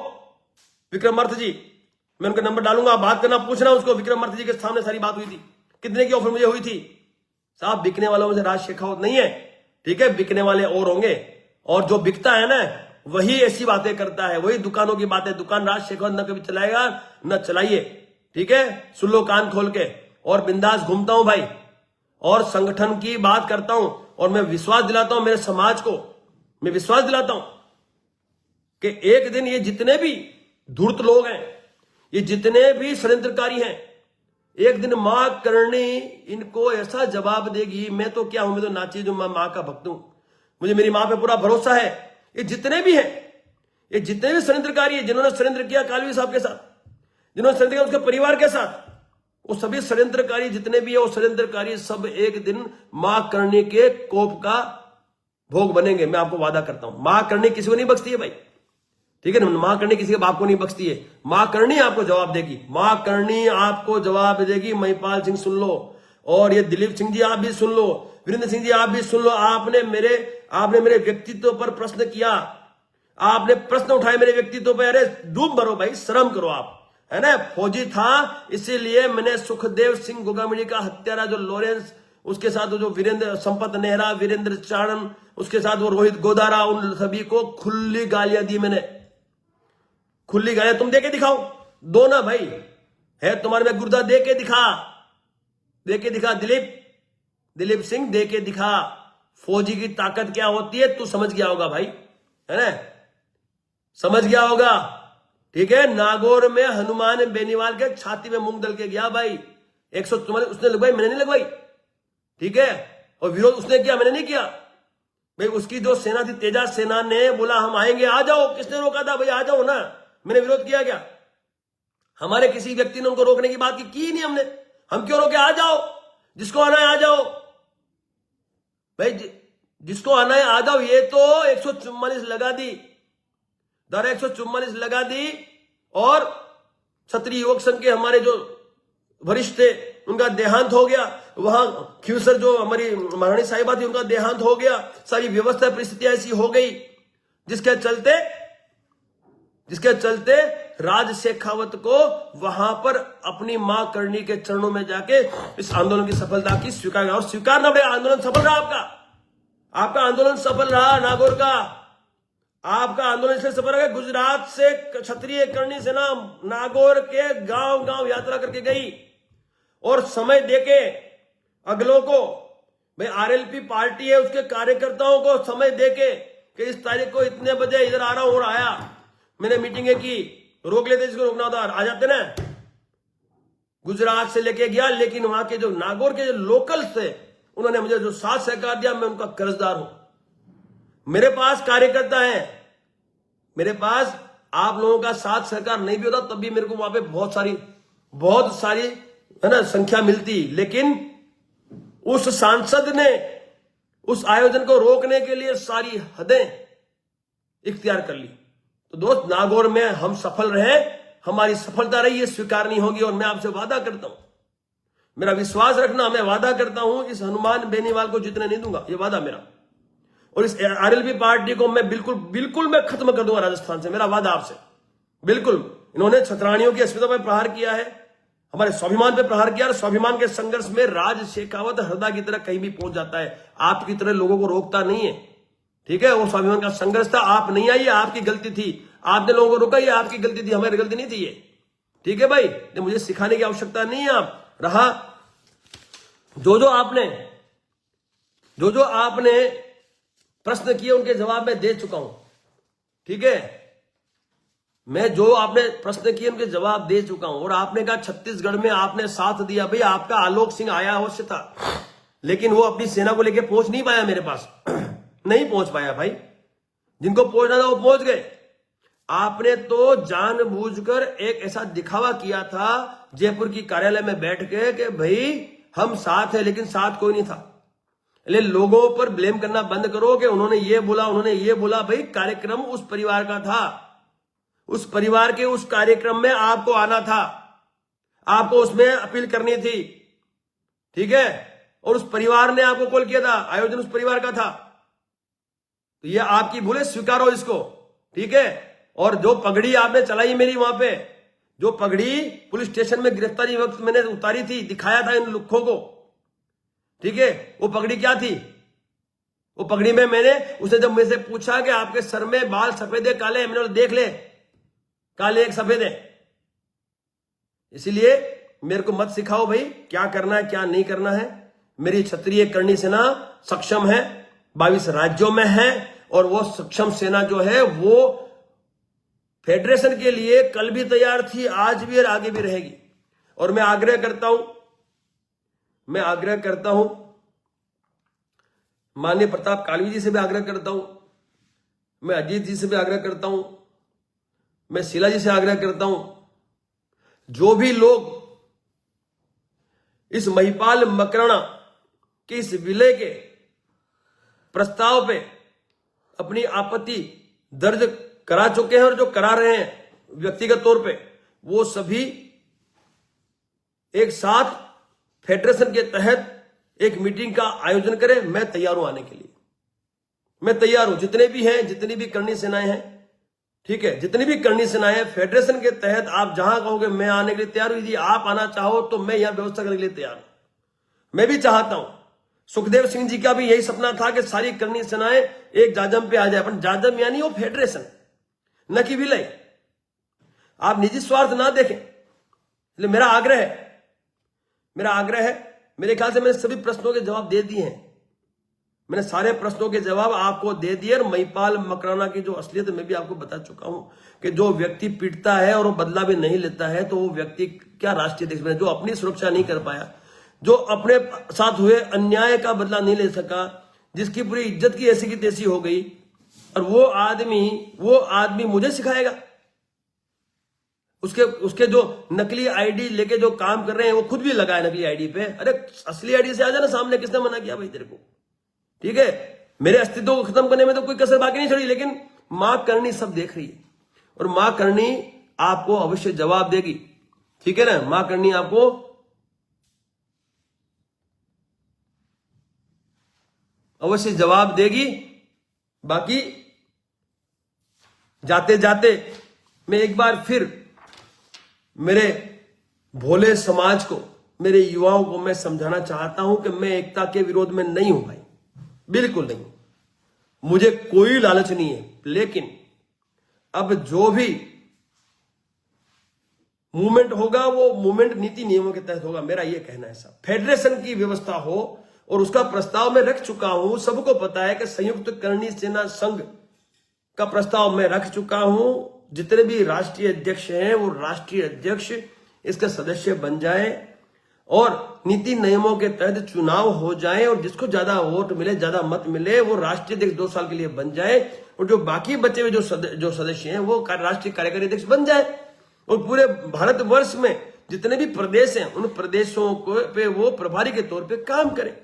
विक्रम अर्थ जी, मैं उनका नंबर डालूंगा, आप बात करना, पूछना उसको, विक्रम अर्थ जी के सामने सारी बात हुई थी, कितने की ऑफर मुझे हुई थी। साहब बिकने वालों में से राज शेखावत नहीं है, ठीक है, बिकने वाले और होंगे, और जो बिकता है ना वही ऐसी बातें करता है, वही दुकानों की बातें, दुकान राज शेखावत न कभी चलाएगा न चलाइए, ठीक है, सुन लो कान खोल के, और बिंदास घूमता हूं भाई, और संगठन की बात करता हूं, और मैं विश्वास दिलाता हूं मेरे समाज को, मैं विश्वास दिलाता हूं कि एक दिन ये जितने भी धूर्त लोग हैं, ये जितने भी षड्यंत्रकारी हैं, एक दिन मां करणी इनको ऐसा जवाब देगी। मैं तो क्या हूं, मैं तो नाची जो मैं मां का भक्त हूं, मुझे मेरी मां पे पूरा भरोसा है। ये जितने भी हैं, ये जितने भी षड्यंत्रकारी है, जिन्होंने षड्यंत्र किया कालवी साहब के साथ, जिन्होंने षड्यंत्र किया उसके परिवार के साथ, वो सभी षड्यंत्रकारी जितने भी है, वो षड्यंत्रकारी सब एक दिन मां करणी के कोप का भोग बनेंगे। मैं आपको वादा करता हूं, मां करणी किसी को नहीं बख्शती है भाई, ठीक है ना, मां करणी किसी के बाप को नहीं बख्शती है, मां करणी आपको जवाब देगी, मां करणी आपको जवाब देगी। महिपाल सिंह सुन लो, और ये दिलीप सिंह जी आप भी सुन लो, वीरेंद्र सिंह जी आप भी सुन लो। आपने मेरे व्यक्तित्व पर प्रश्न किया, आपने प्रश्न उठाए मेरे व्यक्तित्व पर, अरे डूब मरो भाई, शर्म करो आप, है ना। फौजी था इसीलिए मैंने सुखदेव सिंह गोगामणी का हत्यारा जो लॉरेंस, उसके साथ जो वीरेंद्र संपत नेहरा, वीरेंद्र चारण, उसके साथ वो रोहित गोदारा, उन सभी को खुली गालियां दी मैंने, खुली गालियां। तुम दे के दिखाओ, दो ना भाई, है तुम्हारे में गुर्दा, दे के दिखा दिलीप सिंह, दे के दिखा। फौजी की ताकत क्या होती है तू समझ गया होगा भाई, है ना, समझ गया होगा, ठीक है। नागौर में हनुमान बेनीवाल के छाती में मूंग दल के गया भाई, 144 उसने लगवाई, मैंने नहीं लगवाई, ठीक है, और विरोध उसने किया, मैंने नहीं किया भाई। उसकी जो सेना थी, तेजाब सेना ने बोला हम आएंगे, आ जाओ, किसने रोका था भाई, आ जाओ ना, मैंने विरोध किया क्या? हमारे किसी व्यक्ति ने उनको रोकने की बात की नहीं हमने, हम क्यों रोके? आ जाओ, जिसको आना है आ जाओ भाई, जिसको आना है आ जाओ। ये तो 144 लगा दी, धारा 144 लगा दी, और क्षत्रिय युवक संघ के हमारे जो वरिष्ठ थे उनका देहांत हो गया, वहां खीवसर जो हमारी महारानी साहिबा थी उनका देहांत हो गया, सारी व्यवस्था परिस्थितियां ऐसी हो गई जिसके चलते राज शेखावत को वहां पर अपनी मां करणी के चरणों में जाके इस आंदोलन की सफलता की स्वीकारना पड़ेगा। आंदोलन सफल रहा, आपका आंदोलन सफल रहा, नागौर का आपका आंदोलन इसलिए सफल रहा, गुजरात से क्षत्रिय करणी सेना नागौर के गांव गांव यात्रा करके गई, और समय देके अगलों को, भाई आरएलपी पार्टी है, उसके कार्यकर्ताओं को समय देके कि इस तारीख को इतने बजे इधर आ रहा हूं, और आया, मैंने मीटिंगें की, रोक लेते जिसको रोकना होता आ जाते ना। गुजरात से लेके गया, लेकिन वहां के जो नागौर के जो लोकल थे उन्होंने मुझे जो साथ सहकार दिया, मैं उनका कर्जदार हूं। मेरे पास कार्यकर्ता हैं, मेरे पास आप लोगों का साथ सहकार नहीं भी होता तब भी मेरे को वहां पे बहुत सारी है ना संख्या मिलती, लेकिन उस सांसद ने उस आयोजन को रोकने के लिए सारी हदें इख्तियार कर ली। तो दोस्त, नागौर में हम सफल रहे, हमारी सफलता रही, ये स्वीकार नहीं होगी। और मैं आपसे वादा करता हूं, मेरा विश्वास रखना, मैं वादा करता हूं इस हनुमान बेनीवाल को जीतने नहीं दूंगा, ये वादा मेरा। और इस आरएलपी पार्टी को मैं बिल्कुल मैं खत्म कर दूंगा राजस्थान से, मेरा वादा आपसे। बिल्कुल, इन्होंने छतरानियों की अस्मिता पर प्रहार किया है, हमारे स्वाभिमान पे प्रहार किया, और स्वाभिमान के संघर्ष में राज शेखावत हृदय की तरह कहीं भी पहुंच जाता है, आपकी तरह लोगों को रोकता नहीं है, ठीक है। वो स्वाभिमान का संघर्ष था, आप नहीं आई, आपकी गलती थी, आपने लोगों को रोका, ये आपकी गलती थी, हमारी गलती नहीं थी ये, ठीक है भाई। ये मुझे सिखाने की आवश्यकता नहीं है। आप रहा जो आपने प्रश्न किए उनके जवाब मैं दे चुका हूं, ठीक है, मैं जो आपने प्रश्न किए उनके जवाब दे चुका हूं। और आपने कहा छत्तीसगढ़ में आपने साथ दिया, भाई आपका आलोक सिंह आया अवश्य था, लेकिन वो अपनी सेना को लेकर पहुंच नहीं पाया मेरे पास नहीं पहुंच पाया भाई, जिनको पहुंचना था वो पहुंच गए। आपने तो जानबूझकर एक ऐसा दिखावा किया था जयपुर की कार्यालय में बैठ के कि भाई हम साथ है, लेकिन साथ कोई नहीं था। इसलिए लोगों पर ब्लेम करना बंद करो कि उन्होंने ये बोला उन्होंने ये बोला। भाई कार्यक्रम उस परिवार का था, उस परिवार के उस कार्यक्रम में आपको आना था, आपको उसमें अपील करनी थी, ठीक है, और उस परिवार ने आपको कॉल किया था, आयोजन उस परिवार का था। तो ये आपकी भूल है, स्वीकारो इसको, ठीक है। और जो पगड़ी आपने चलाई मेरी वहां पे, जो पगड़ी पुलिस स्टेशन में गिरफ्तारी वक्त मैंने उतारी थी, दिखाया था इन लुक्खों को, ठीक है, वो पगड़ी क्या थी? वो पगड़ी में मैंने उसे जब मुझसे पूछा कि आपके सर में बाल सफेद है काले, मैंने बोला देख ले, काले एक सफेद है। इसीलिए मेरे को मत सिखाओ भाई क्या करना है क्या नहीं करना है। मेरी क्षत्रिय करणी सेना सक्षम है, 22 राज्यों में है, और वो सक्षम सेना जो है वो फेडरेशन के लिए कल भी तैयार थी, आज भी और आगे भी रहेगी। और मैं आग्रह करता हूं माननीय प्रताप कालवी जी से भी आग्रह करता हूं, मैं अजीत जी से भी आग्रह करता हूं, मैं शीला जी से आग्रह करता हूं, जो भी लोग इस महिपाल मकराना के इस विलय के प्रस्ताव पे अपनी आपत्ति दर्ज करा चुके हैं और जो करा रहे हैं व्यक्तिगत तौर पे, वो सभी एक साथ फेडरेशन के तहत एक मीटिंग का आयोजन करें। मैं तैयार हूं आने के लिए, मैं तैयार हूं। जितने भी हैं, जितनी भी करणी सेनाएं हैं, ठीक है, जितनी भी करणी सेनाएं हैं, फेडरेशन के तहत आप जहां कहोगे मैं आने के लिए तैयार हूं। यदि आप आना चाहो तो मैं यहां व्यवस्था करने के लिए तैयार हूं। मैं भी चाहता हूं, सुखदेव सिंह जी का भी यही सपना था कि सारी करणी सेनाएं एक जाजम पे आ जाए। अपन जाजम यानी वो फेडरेशन, न कि विलय। आप निजी स्वार्थ ना देखें। इसलिए मेरा आग्रह है, मेरे ख्याल से मैंने सभी प्रश्नों के जवाब दे दिए हैं। मैंने सारे प्रश्नों के जवाब आपको दे दिए। और महिपाल मकराना की जो असलियत मैं भी आपको बता चुका हूं कि जो व्यक्ति पीटता है और वो बदला भी नहीं लेता है, तो वो व्यक्ति क्या राष्ट्रीय अध्यक्ष बने? जो अपनी सुरक्षा नहीं कर पाया, जो अपने साथ हुए अन्याय का बदला नहीं ले सका, जिसकी पूरी इज्जत की ऐसी की तैसी हो गई, और वो आदमी मुझे सिखाएगा? उसके जो नकली आईडी लेके जो काम कर रहे हैं, वो खुद भी लगा है नकली आईडी पे। अरे असली आईडी से आ जाना सामने, किसने मना किया भाई तेरे को? ठीक है, मेरे अस्तित्व को खत्म करने में तो कोई कसर बाकी नहीं छोड़ी। लेकिन मां करनी सब देख रही है, और मां करनी आपको अवश्य जवाब देगी, ठीक है ना? मां करनी आपको अवश्य जवाब देगी। बाकी जाते जाते मैं एक बार फिर मेरे भोले समाज को, मेरे युवाओं को मैं समझाना चाहता हूं कि मैं एकता के विरोध में नहीं हूं भाई, बिल्कुल नहीं। मुझे कोई लालच नहीं है। लेकिन अब जो भी मूवमेंट होगा वो मूवमेंट नीति नियमों के तहत होगा, मेरा यह कहना है साहब। फेडरेशन की व्यवस्था हो, और उसका प्रस्ताव मैं रख चुका हूं। सबको पता है कि संयुक्त करणी सेना संघ का प्रस्ताव मैं रख चुका हूं। जितने भी राष्ट्रीय अध्यक्ष हैं वो राष्ट्रीय अध्यक्ष इसका सदस्य बन जाए, और नीति नियमों के तहत चुनाव हो जाए, और जिसको ज्यादा वोट मिले, ज्यादा मत मिले, वो राष्ट्रीय अध्यक्ष 2 साल के लिए बन जाए, और जो बाकी बचे हुए जो सदस्य हैं वो राष्ट्रीय कार्यकारी अध्यक्ष बन जाए। और पूरे भारतवर्ष में जितने भी प्रदेश हैं, उन प्रदेशों को पे वो प्रभारी के तौर पे काम करें।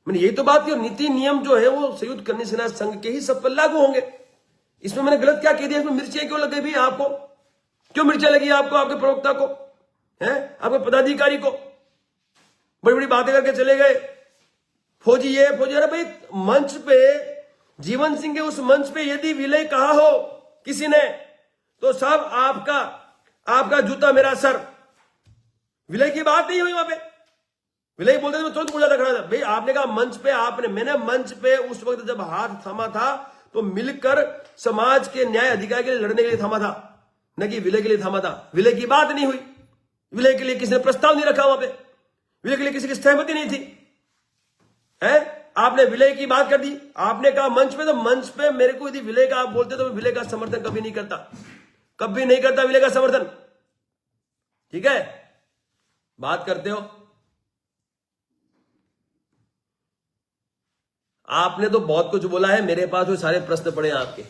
मैंने यही तो बात की। नीति नियम जो है वो संयुक्त करणी सेना संघ के ही सब पर लागू होंगे। इसमें मैंने गलत क्या कह दिया? इसमें मिर्चियां क्यों लग गई भी आपको? क्यों मिर्चियां लगी आपको? आपके प्रवक्ता को, हैं, आपके पदाधिकारी को बड़ी बड़ी बातें करके चले गए, फौजी ये फौजी। अरे भाई, मंच पे जीवन सिंह के उस मंच पे यदि विलय कहा हो किसी ने, तो सब आपका जूता मेरा सर। विलय की बात नहीं हुई वहां पे। विलय बोलते थे, मैं तुरंत पूछा था, खड़ा था भाई। आपने कहा मंच पे, मैंने मंच पे उस वक्त जब हाथ थामा था तो मिलकर समाज के न्याय अधिकार के लिए लड़ने के लिए थामा था, न कि विलय के लिए थामा था। विलय की बात नहीं हुई। विलय के लिए किसी ने प्रस्ताव नहीं रखा वहां पे। विलय के लिए किसी की सहमति नहीं थी, है? आपने विलय की बात कर दी, आपने कहा मंच पे, तो मंच पे मेरे को यदि विलय का आप बोलते तो मैं विलय का समर्थन कभी नहीं करता, कभी नहीं करता विलय का समर्थन। ठीक है, बात करते हो आपने तो बहुत कुछ बोला है, मेरे पास वो सारे प्रश्न पड़े हैं आपके,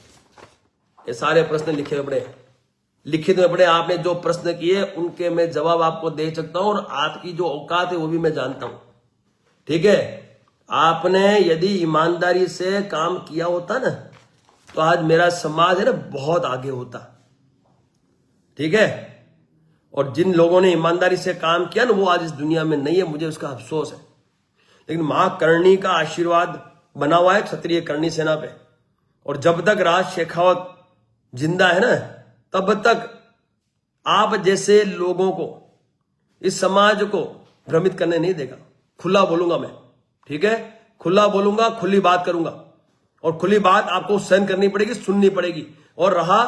ये सारे प्रश्न लिखे हुए पड़े हैं, लिखित में पड़े। आपने जो प्रश्न किए उनके मैं जवाब आपको दे सकता हूं, और आपकी जो औकात है वो भी मैं जानता हूं। ठीक है, आपने यदि ईमानदारी से काम किया होता ना, तो आज मेरा समाज है ना बहुत आगे होता। ठीक है, और जिन लोगों ने ईमानदारी से काम किया ना वो आज इस दुनिया में नहीं है, मुझे उसका अफसोस है। लेकिन मां करणी का आशीर्वाद बना हुआ है क्षत्रिय करणी सेना पे, और जब तक राज शेखावत जिंदा है ना, तब तक आप जैसे लोगों को, इस समाज को भ्रमित करने नहीं देगा। खुला बोलूंगा मैं, ठीक है, खुला बोलूंगा, खुली बात करूंगा, और खुली बात आपको सहन करनी पड़ेगी, सुननी पड़ेगी। और रहा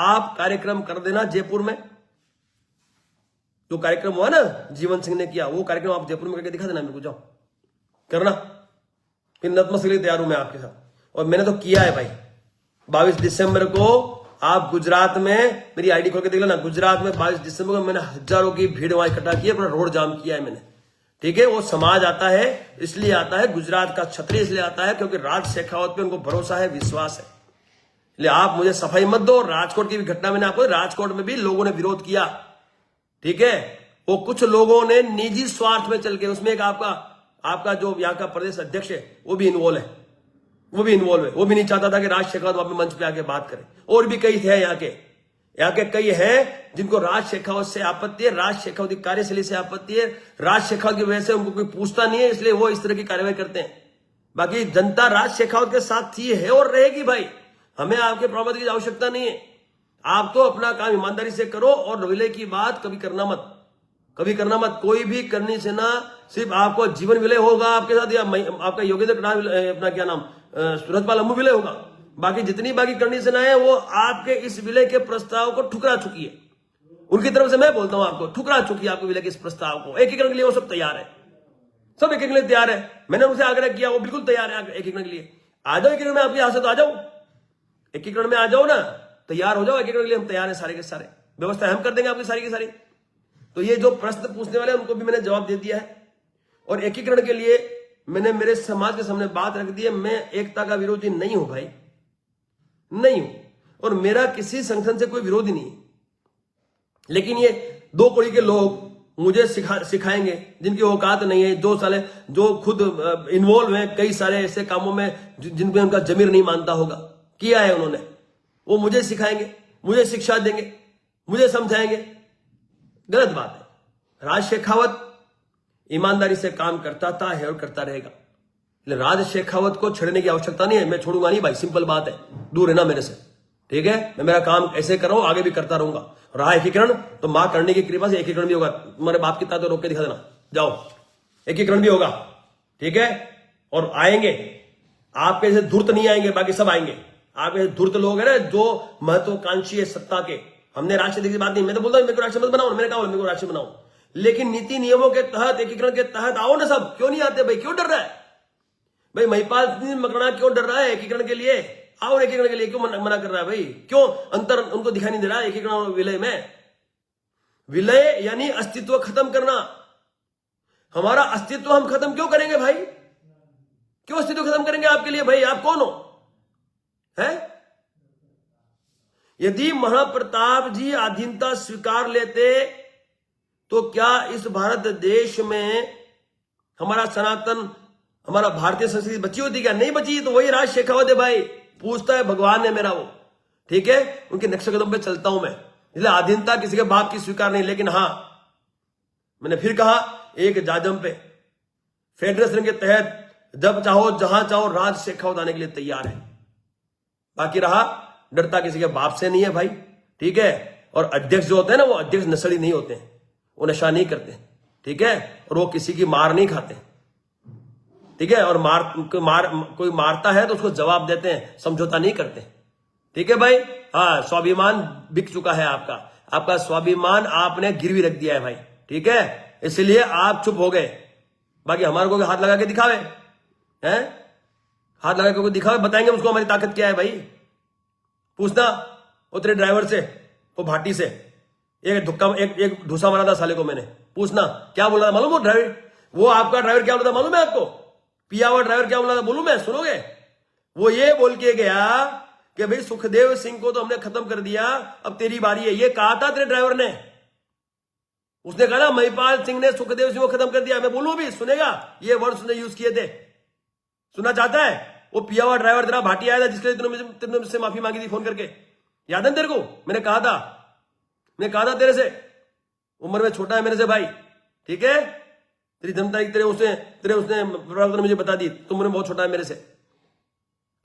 आप कार्यक्रम कर देना जयपुर में, जो कार्यक्रम हुआ ना जीवन सिंह ने किया, वो कार्यक्रम आप जयपुर में करके दिखा देना मेरे को, जाओ करना, फिर नतमस्तक के लिए तैयार हूं मैं आपके साथ। और मैंने तो किया है भाई, 22 दिसंबर को आप गुजरात में, मेरी आईडी खोल के देख लेना, गुजरात में 22 दिसंबर को मैंने हजारों की भीड़ वहां इकट्ठा की है, अपना रोड जाम किया है मैंने। ठीक है, वो समाज आता है इसलिए आता है, गुजरात का क्षत्रिय इसलिए आता है क्योंकि राज शेखावत पे उनको भरोसा है, विश्वास है। इसलिए आप मुझे सफाई मत दो। राजकोट की भी घटना मैंने आपको, राजकोट में भी लोगों ने विरोध किया। ठीक है, वो कुछ लोगों ने निजी स्वार्थ में चल के, उसमें एक आपका जो यहाँ का प्रदेश अध्यक्ष है वो भी इन्वॉल्व है, वो भी नहीं चाहता था कि राज शेखावत अपने मंच पे आके बात करे। और भी कई थे यहाँ के कई हैं जिनको राज शेखावत से आपत्ति है, राज शेखावत की कार्यशैली से आपत्ति है, राज शेखावत की वजह से उनको कोई पूछता नहीं है, इसलिए वो इस तरह की कार्रवाई करते हैं। बाकी जनता राज शेखावत के साथ थी, है और रहेगी भाई, हमें आपके प्रबंध की आवश्यकता नहीं है। आप तो अपना काम ईमानदारी से करो, और विलय की बात कभी करना मत, कोई भी करनी से ना, सिर्फ आपको जीवन विलय होगा आपके साथ, या आपका योगेंद्र अपना क्या नाम सूरजपाल अम्बू विलय होगा। बाकी जितनी बाकी करनी से ना है वो आपके इस विलय के प्रस्ताव को ठुकरा चुकी है, उनकी तरफ से मैं बोलता हूं आपको, ठुकरा चुकी है आपको विलय के इस प्रस्ताव को। एकीकरण के लिए वो सब तैयार है, सब एकीकरण के लिए तैयार है। मैंने उनसे आग्रह किया, वो बिल्कुल तैयार है एकीकरण के लिए। आ जाओ एकीकरण में, आपके यहां से तो आ जाओ, एकीकरण में आ जाओ ना, तैयार हो जाओ एकीकरण के लिए, हम तैयार हैं सारे के सारे, व्यवस्था हम कर देंगे आपकी सारी की सारी। तो ये जो प्रश्न पूछने वाले उनको भी मैंने जवाब दे दिया है, और एकीकरण के लिए मैंने मेरे समाज के सामने बात रख दी है। मैं एकता का विरोधी नहीं हूं भाई, नहीं हूं, और मेरा किसी संगठन से कोई विरोधी नहीं है। लेकिन ये दो कौड़ी के लोग मुझे सिखाएंगे जिनकी औकात नहीं है, जो खुद इन्वॉल्व हैं कई सारे ऐसे कामों में जिनमें उनका जमीर नहीं मानता होगा, किया है उन्होंने, वो मुझे सिखाएंगे, मुझे शिक्षा देंगे, मुझे समझाएंगे। गलत बात है। राज शेखावत ईमानदारी से काम करता था, है और करता रहेगा। राज शेखावत को छेड़ने की आवश्यकता नहीं है, मैं छोड़ूंगा नहीं भाई, सिंपल बात है, दूर रहना मेरे से। ठीक है, मैं मेरा काम ऐसे कर रहा हूं, आगे भी करता रहूंगा। रहा एकीकरण, तो मां करने की कृपा से एकीकरण भी होगा। तुम्हारे बाप की ताकत रोक के दिखा देना, जाओ एकीकरण भी होगा। ठीक है, और आएंगे, आपके जैसे धूर्त नहीं आएंगे, बाकी सब आएंगे। आप ऐसे धूर्त लोग हैं ना जो महत्वाकांक्षी है सत्ता के, हमने राष्ट्रपति की बात नहीं, मैं तो बोलता हूं मेरे को राष्ट्रपति बनाओ, मैंने कहा मेरे को राष्ट्रपति बनाओ, लेकिन नीति नियमों के तहत, एकीकरण के तहत आओ ना सब। क्यों नहीं आते भाई, क्यों डर रहा है भाई? महिपाल मकड़ा क्यों डर रहा है एकीकरण के लिए? आओ एकीकरण के लिए, क्यों मना कर रहा है भाई? क्यों अंतर उनको दिखाई नहीं दे रहा है एकीकरण और विलय में? विलय यानी अस्तित्व खत्म करना। हमारा अस्तित्व हम खत्म क्यों करेंगे भाई? क्यों अस्तित्व खत्म करेंगे आपके लिए भाई? आप कौन हो? है? यदि महाप्रताप जी अधीनता स्वीकार लेते तो क्या इस भारत देश में हमारा सनातन, हमारा भारतीय संस्कृति बची होती? क्या नहीं बची? तो वही राज शेखावत है भाई, पूछता है भगवान है मेरा वो। ठीक है, उनके नक्शे कदम पे चलता हूं मैं, इसलिए अधीनता किसी के बाप की स्वीकार नहीं। लेकिन हां, मैंने फिर कहा, एक जाजम पे फेडरेशन के तहत जब चाहो जहां चाहो राज शेखावत आने के लिए तैयार है। बाकी रहा, डरता किसी के बाप से नहीं है भाई। ठीक है, और अध्यक्ष जो होते हैं ना, वो अध्यक्ष नशेड़ी नहीं होते हैं, वो नशा नहीं करते। ठीक है, और वो किसी की मार नहीं खाते। ठीक है, और कोई मारता है तो उसको जवाब देते हैं, समझौता नहीं करते। ठीक है भाई, हाँ, स्वाभिमान बिक चुका है आपका स्वाभिमान आपने गिरवी रख दिया है भाई। ठीक है, इसलिए आप चुप हो गए। बाकी हमारे को हाथ लगा के दिखावे हैं, हाथ लगा के दिखा, बताएंगे उसको हमारी ताकत क्या है भाई। पूछना वो तेरे ड्राइवर से, वो भाटी से, एक ढूसा मारा था साले को मैंने। पूछना क्या बोला था मालूम, वो ड्राइवर, वो आपका ड्राइवर क्या बोला था मालूम है आपको? पिया हुआ ड्राइवर क्या बोला था बोलूं मैं, सुनोगे? वो ये बोल के गया कि भाई सुखदेव सिंह को तो हमने खत्म कर दिया, अब तेरी बारी है। ये कहा था तेरे ड्राइवर ने। उसने कहा ना महिपाल सिंह ने सुखदेव सिंह को खत्म कर दिया। मैं बोलूं भी, सुनेगा? ये वर्ड उसने यूज किए थे। सुनना चाहता है? वो पिया हुआ ड्राइवर तेरा भाटी आया था जिसके लिए तुमने मुझसे माफी मांगी थी फोन करके, याद है तेरे को? मैंने कहा था तेरे से, उम्र में छोटा है मेरे से भाई, ठीक है? तेरी जन्म तारीख तेरे उसने मुझे बता दी, तुम उम्र में बहुत छोटा है मेरे से,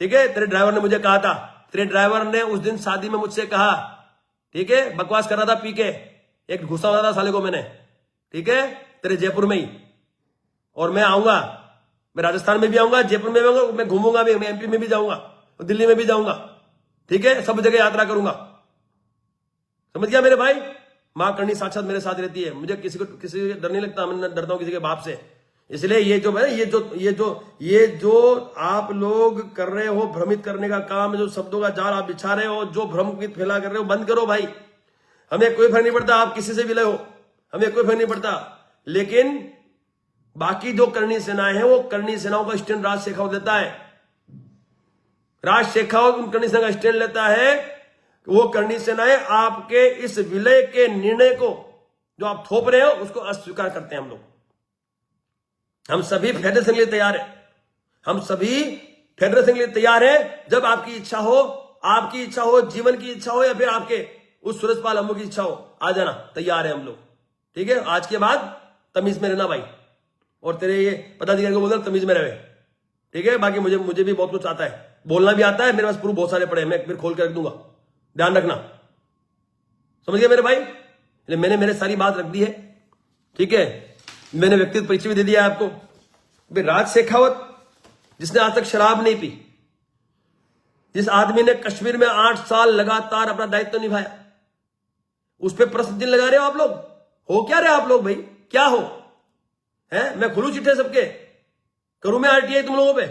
ठीक है? तेरे ड्राइवर ने मुझे कहा था, तेरे ड्राइवर ने उस दिन शादी में मुझसे कहा, ठीक है? बकवास कर रहा था पी के, एक घुसा हुआ था साले को मैंने, ठीक है? तेरे जयपुर में ही। और मैं आऊंगा, मैं राजस्थान में भी आऊंगा, जयपुर में भी आऊंगा, मैं घूमूंगा भी, मैं एमपी में भी जाऊंगा, दिल्ली में भी जाऊंगा, ठीक है? सब जगह यात्रा करूंगा, समझ गया मेरे भाई? मां करनी साक्षात मेरे साथ रहती है, मुझे किसी से डर नहीं लगता, मैं डरता हूं किसी के बाप से। इसलिए ये जो आप लोग कर रहे हो भ्रमित करने का काम, जो शब्दों का जाल आप बिछा रहे हो, जो भ्रम फैला कर रहे हो, बंद करो भाई। हमें कोई फर्क नहीं पड़ता आप किसी से विलय हो, हमें कोई फर्क नहीं पड़ता। लेकिन बाकी जो करनी सेनाएं हैं, वो करनी सेनाओं का स्टैंड राज शेखावत लेता है। राज शेखावत उन करनी सेना का स्टैंड लेता है। वो करनी सेनाएं आपके इस विलय के निर्णय को जो आप थोप रहे हो उसको अस्वीकार करते हैं। हम सभी फेडरेशन के लिए तैयार है, हम सभी फेडरेशन के लिए तैयार है। जब आपकी इच्छा हो, जीवन की इच्छा हो, या फिर आपके उस सूरजपाल अम्मू की इच्छा हो, आ जाना, तैयार है हम लोग, ठीक है? आज के बाद तमीज में रहना भाई, और तेरे ये पदाधिकारी को बोलना तमीज में रहे, ठीक है? बाकी मुझे भी बहुत कुछ आता है, बोलना भी आता है, मेरे पास प्रूफ बहुत सारे पड़े हैं, मैं फिर खोल के रख दूंगा, ध्यान रखना, समझ गए मेरे भाई? मैंने मेरे सारी बात रख दी है, ठीक है? मैंने व्यक्तिगत परिचय भी दे दिया है आपको। भाई राज शेखावत, जिसने आज तक शराब नहीं पी, जिस आदमी ने कश्मीर में 8 साल लगातार अपना दायित्व निभाया, उस पर प्रश्न चिन्ह लगा रहे हो आप लोग। हो क्या रहे आप लोग भाई, क्या हो? है मैं खुलू चिट्ठे सबके, करूं मैं आरटीआई तुम लोगों पे,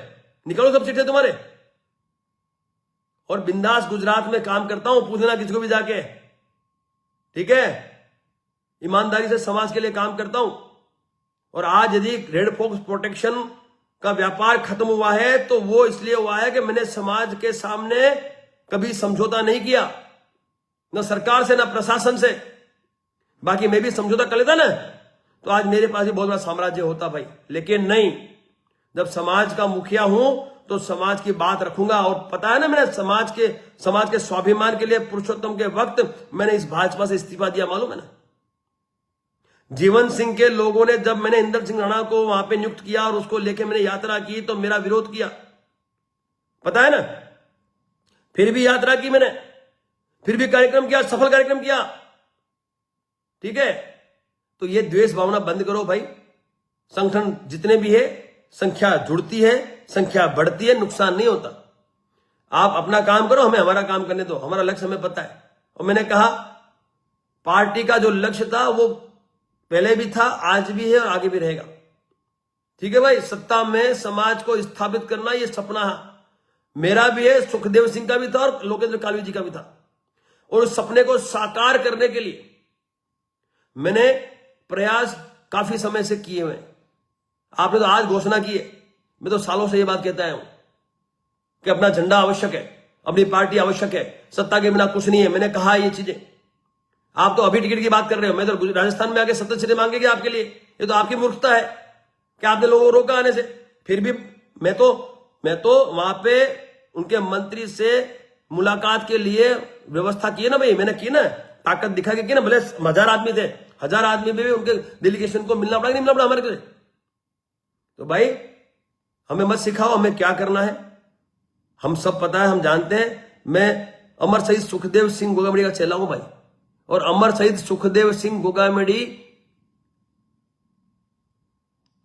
निकलो सब चिट्ठे तुम्हारे, और बिंदास गुजरात में काम करता हूं, पूछना किसको भी जाके, ठीक है? ईमानदारी से समाज के लिए काम करता हूं। और आज यदि रेड फॉक्स प्रोटेक्शन का व्यापार खत्म हुआ है तो वो इसलिए हुआ है कि मैंने समाज के सामने कभी समझौता नहीं किया, न सरकार से, न प्रशासन से। बाकी मैं भी समझौता कर लेता ना तो आज मेरे पास भी बहुत बड़ा साम्राज्य होता भाई। लेकिन नहीं, जब समाज का मुखिया हूं तो समाज की बात रखूंगा। और पता है ना, मैंने समाज के स्वाभिमान के लिए पुरुषोत्तम के वक्त मैंने इस भाजपा से इस्तीफा दिया, मालूम है ना? जीवन सिंह के लोगों ने, जब मैंने इंदर सिंह राणा को वहां पे नियुक्त किया और उसको लेके मैंने यात्रा की, तो मेरा विरोध किया, पता है ना? फिर भी यात्रा की मैंने, फिर भी कार्यक्रम किया, सफल कार्यक्रम किया, ठीक है? तो ये द्वेष भावना बंद करो भाई। संगठन जितने भी है, संख्या जुड़ती है, संख्या बढ़ती है, नुकसान नहीं होता। आप अपना काम करो, हमें हमारा काम करने दो, हमारा लक्ष्य हमें पता है। और मैंने कहा पार्टी का जो लक्ष्य था वो पहले भी था, आज भी है और आगे भी रहेगा, ठीक है भाई? सत्ता में समाज को स्थापित करना ये सपना है, मेरा भी है, सुखदेव सिंह का भी था और लोकेंद्र कालवी जी का भी था। और उस सपने को साकार करने के लिए मैंने प्रयास काफी समय से किए हुए। आपने तो आज घोषणा की है, मैं तो सालों से ये बात कहता हूं कि अपना झंडा आवश्यक है, अपनी पार्टी आवश्यक है, सत्ता के बिना कुछ नहीं है। मैंने कहा ये चीजें, आप तो अभी टिकट की बात कर रहे हो, मैं तो राजस्थान में आके 70 सीटें मांगेंगे आपके लिए। ये तो आपकी मूर्खता है कि आपने लोगों को रोका आने से। फिर भी मैं तो वहां पे उनके मंत्री से मुलाकात के लिए व्यवस्था की है ना भाई, मैंने की ना, ताकत दिखा के की ना। भले 1000 आदमी थे, 1000 आदमी में भी उनके डेलीगेशन को मिलना पड़ा, नहीं मिलना पड़ा हमारे लिए। तो भाई हमें मत सिखाओ हमें क्या करना है, हम सब पता है, हम जानते हैं। मैं अमर शहीद सुखदेव सिंह गोगामेडी का चेला हूं भाई, और अमर शहीद सुखदेव सिंह गोगामेडी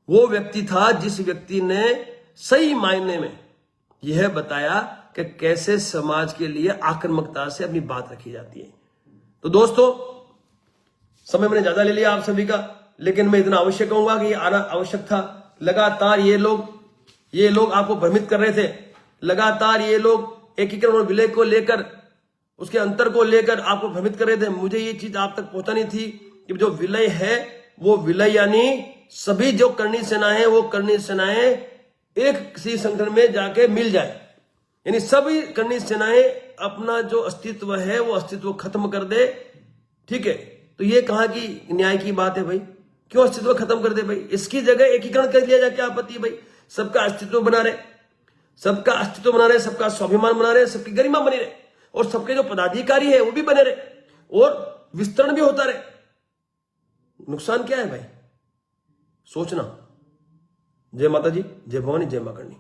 वो व्यक्ति था जिस व्यक्ति ने सही मायने में यह बताया कि कैसे समाज के लिए आक्रामकता से अपनी बात रखी जाती है। तो दोस्तों, समय मैंने ज्यादा ले लिया आप सभी का, लेकिन मैं इतना अवश्य कहूंगा कि ये आना आवश्यक था। लगातार ये लोग आपको भ्रमित कर रहे थे लगातार ये लोग एकीकरण और विलय को लेकर, उसके अंतर को लेकर आपको भ्रमित कर रहे थे। मुझे ये चीज आप तक पहुंचानी थी कि जो विलय है वो विलय यानी सभी जो करनी सेनाएं हैं वो करनी सेनाएं एक किसी संगठन में जाके मिल जाए, यानी सभी करनी सेनाएं अपना जो अस्तित्व है वो अस्तित्व खत्म कर दे। ठीक है, तो ये कहाँ की न्याय की बात है भाई? क्यों अस्तित्व खत्म कर दे भाई? इसकी जगह एकीकरण कर लिया जाए, क्या आपत्ति भाई? सबका अस्तित्व बना रहे, सबका अस्तित्व बना रहे, सबका स्वाभिमान बना रहे, सबकी गरिमा बनी रहे, और सबके जो पदाधिकारी है वो भी बने रहे और विस्तरण भी होता रहे। नुकसान क्या है भाई? सोचना। जय माता जी, जय भवानी, जय मां करनी।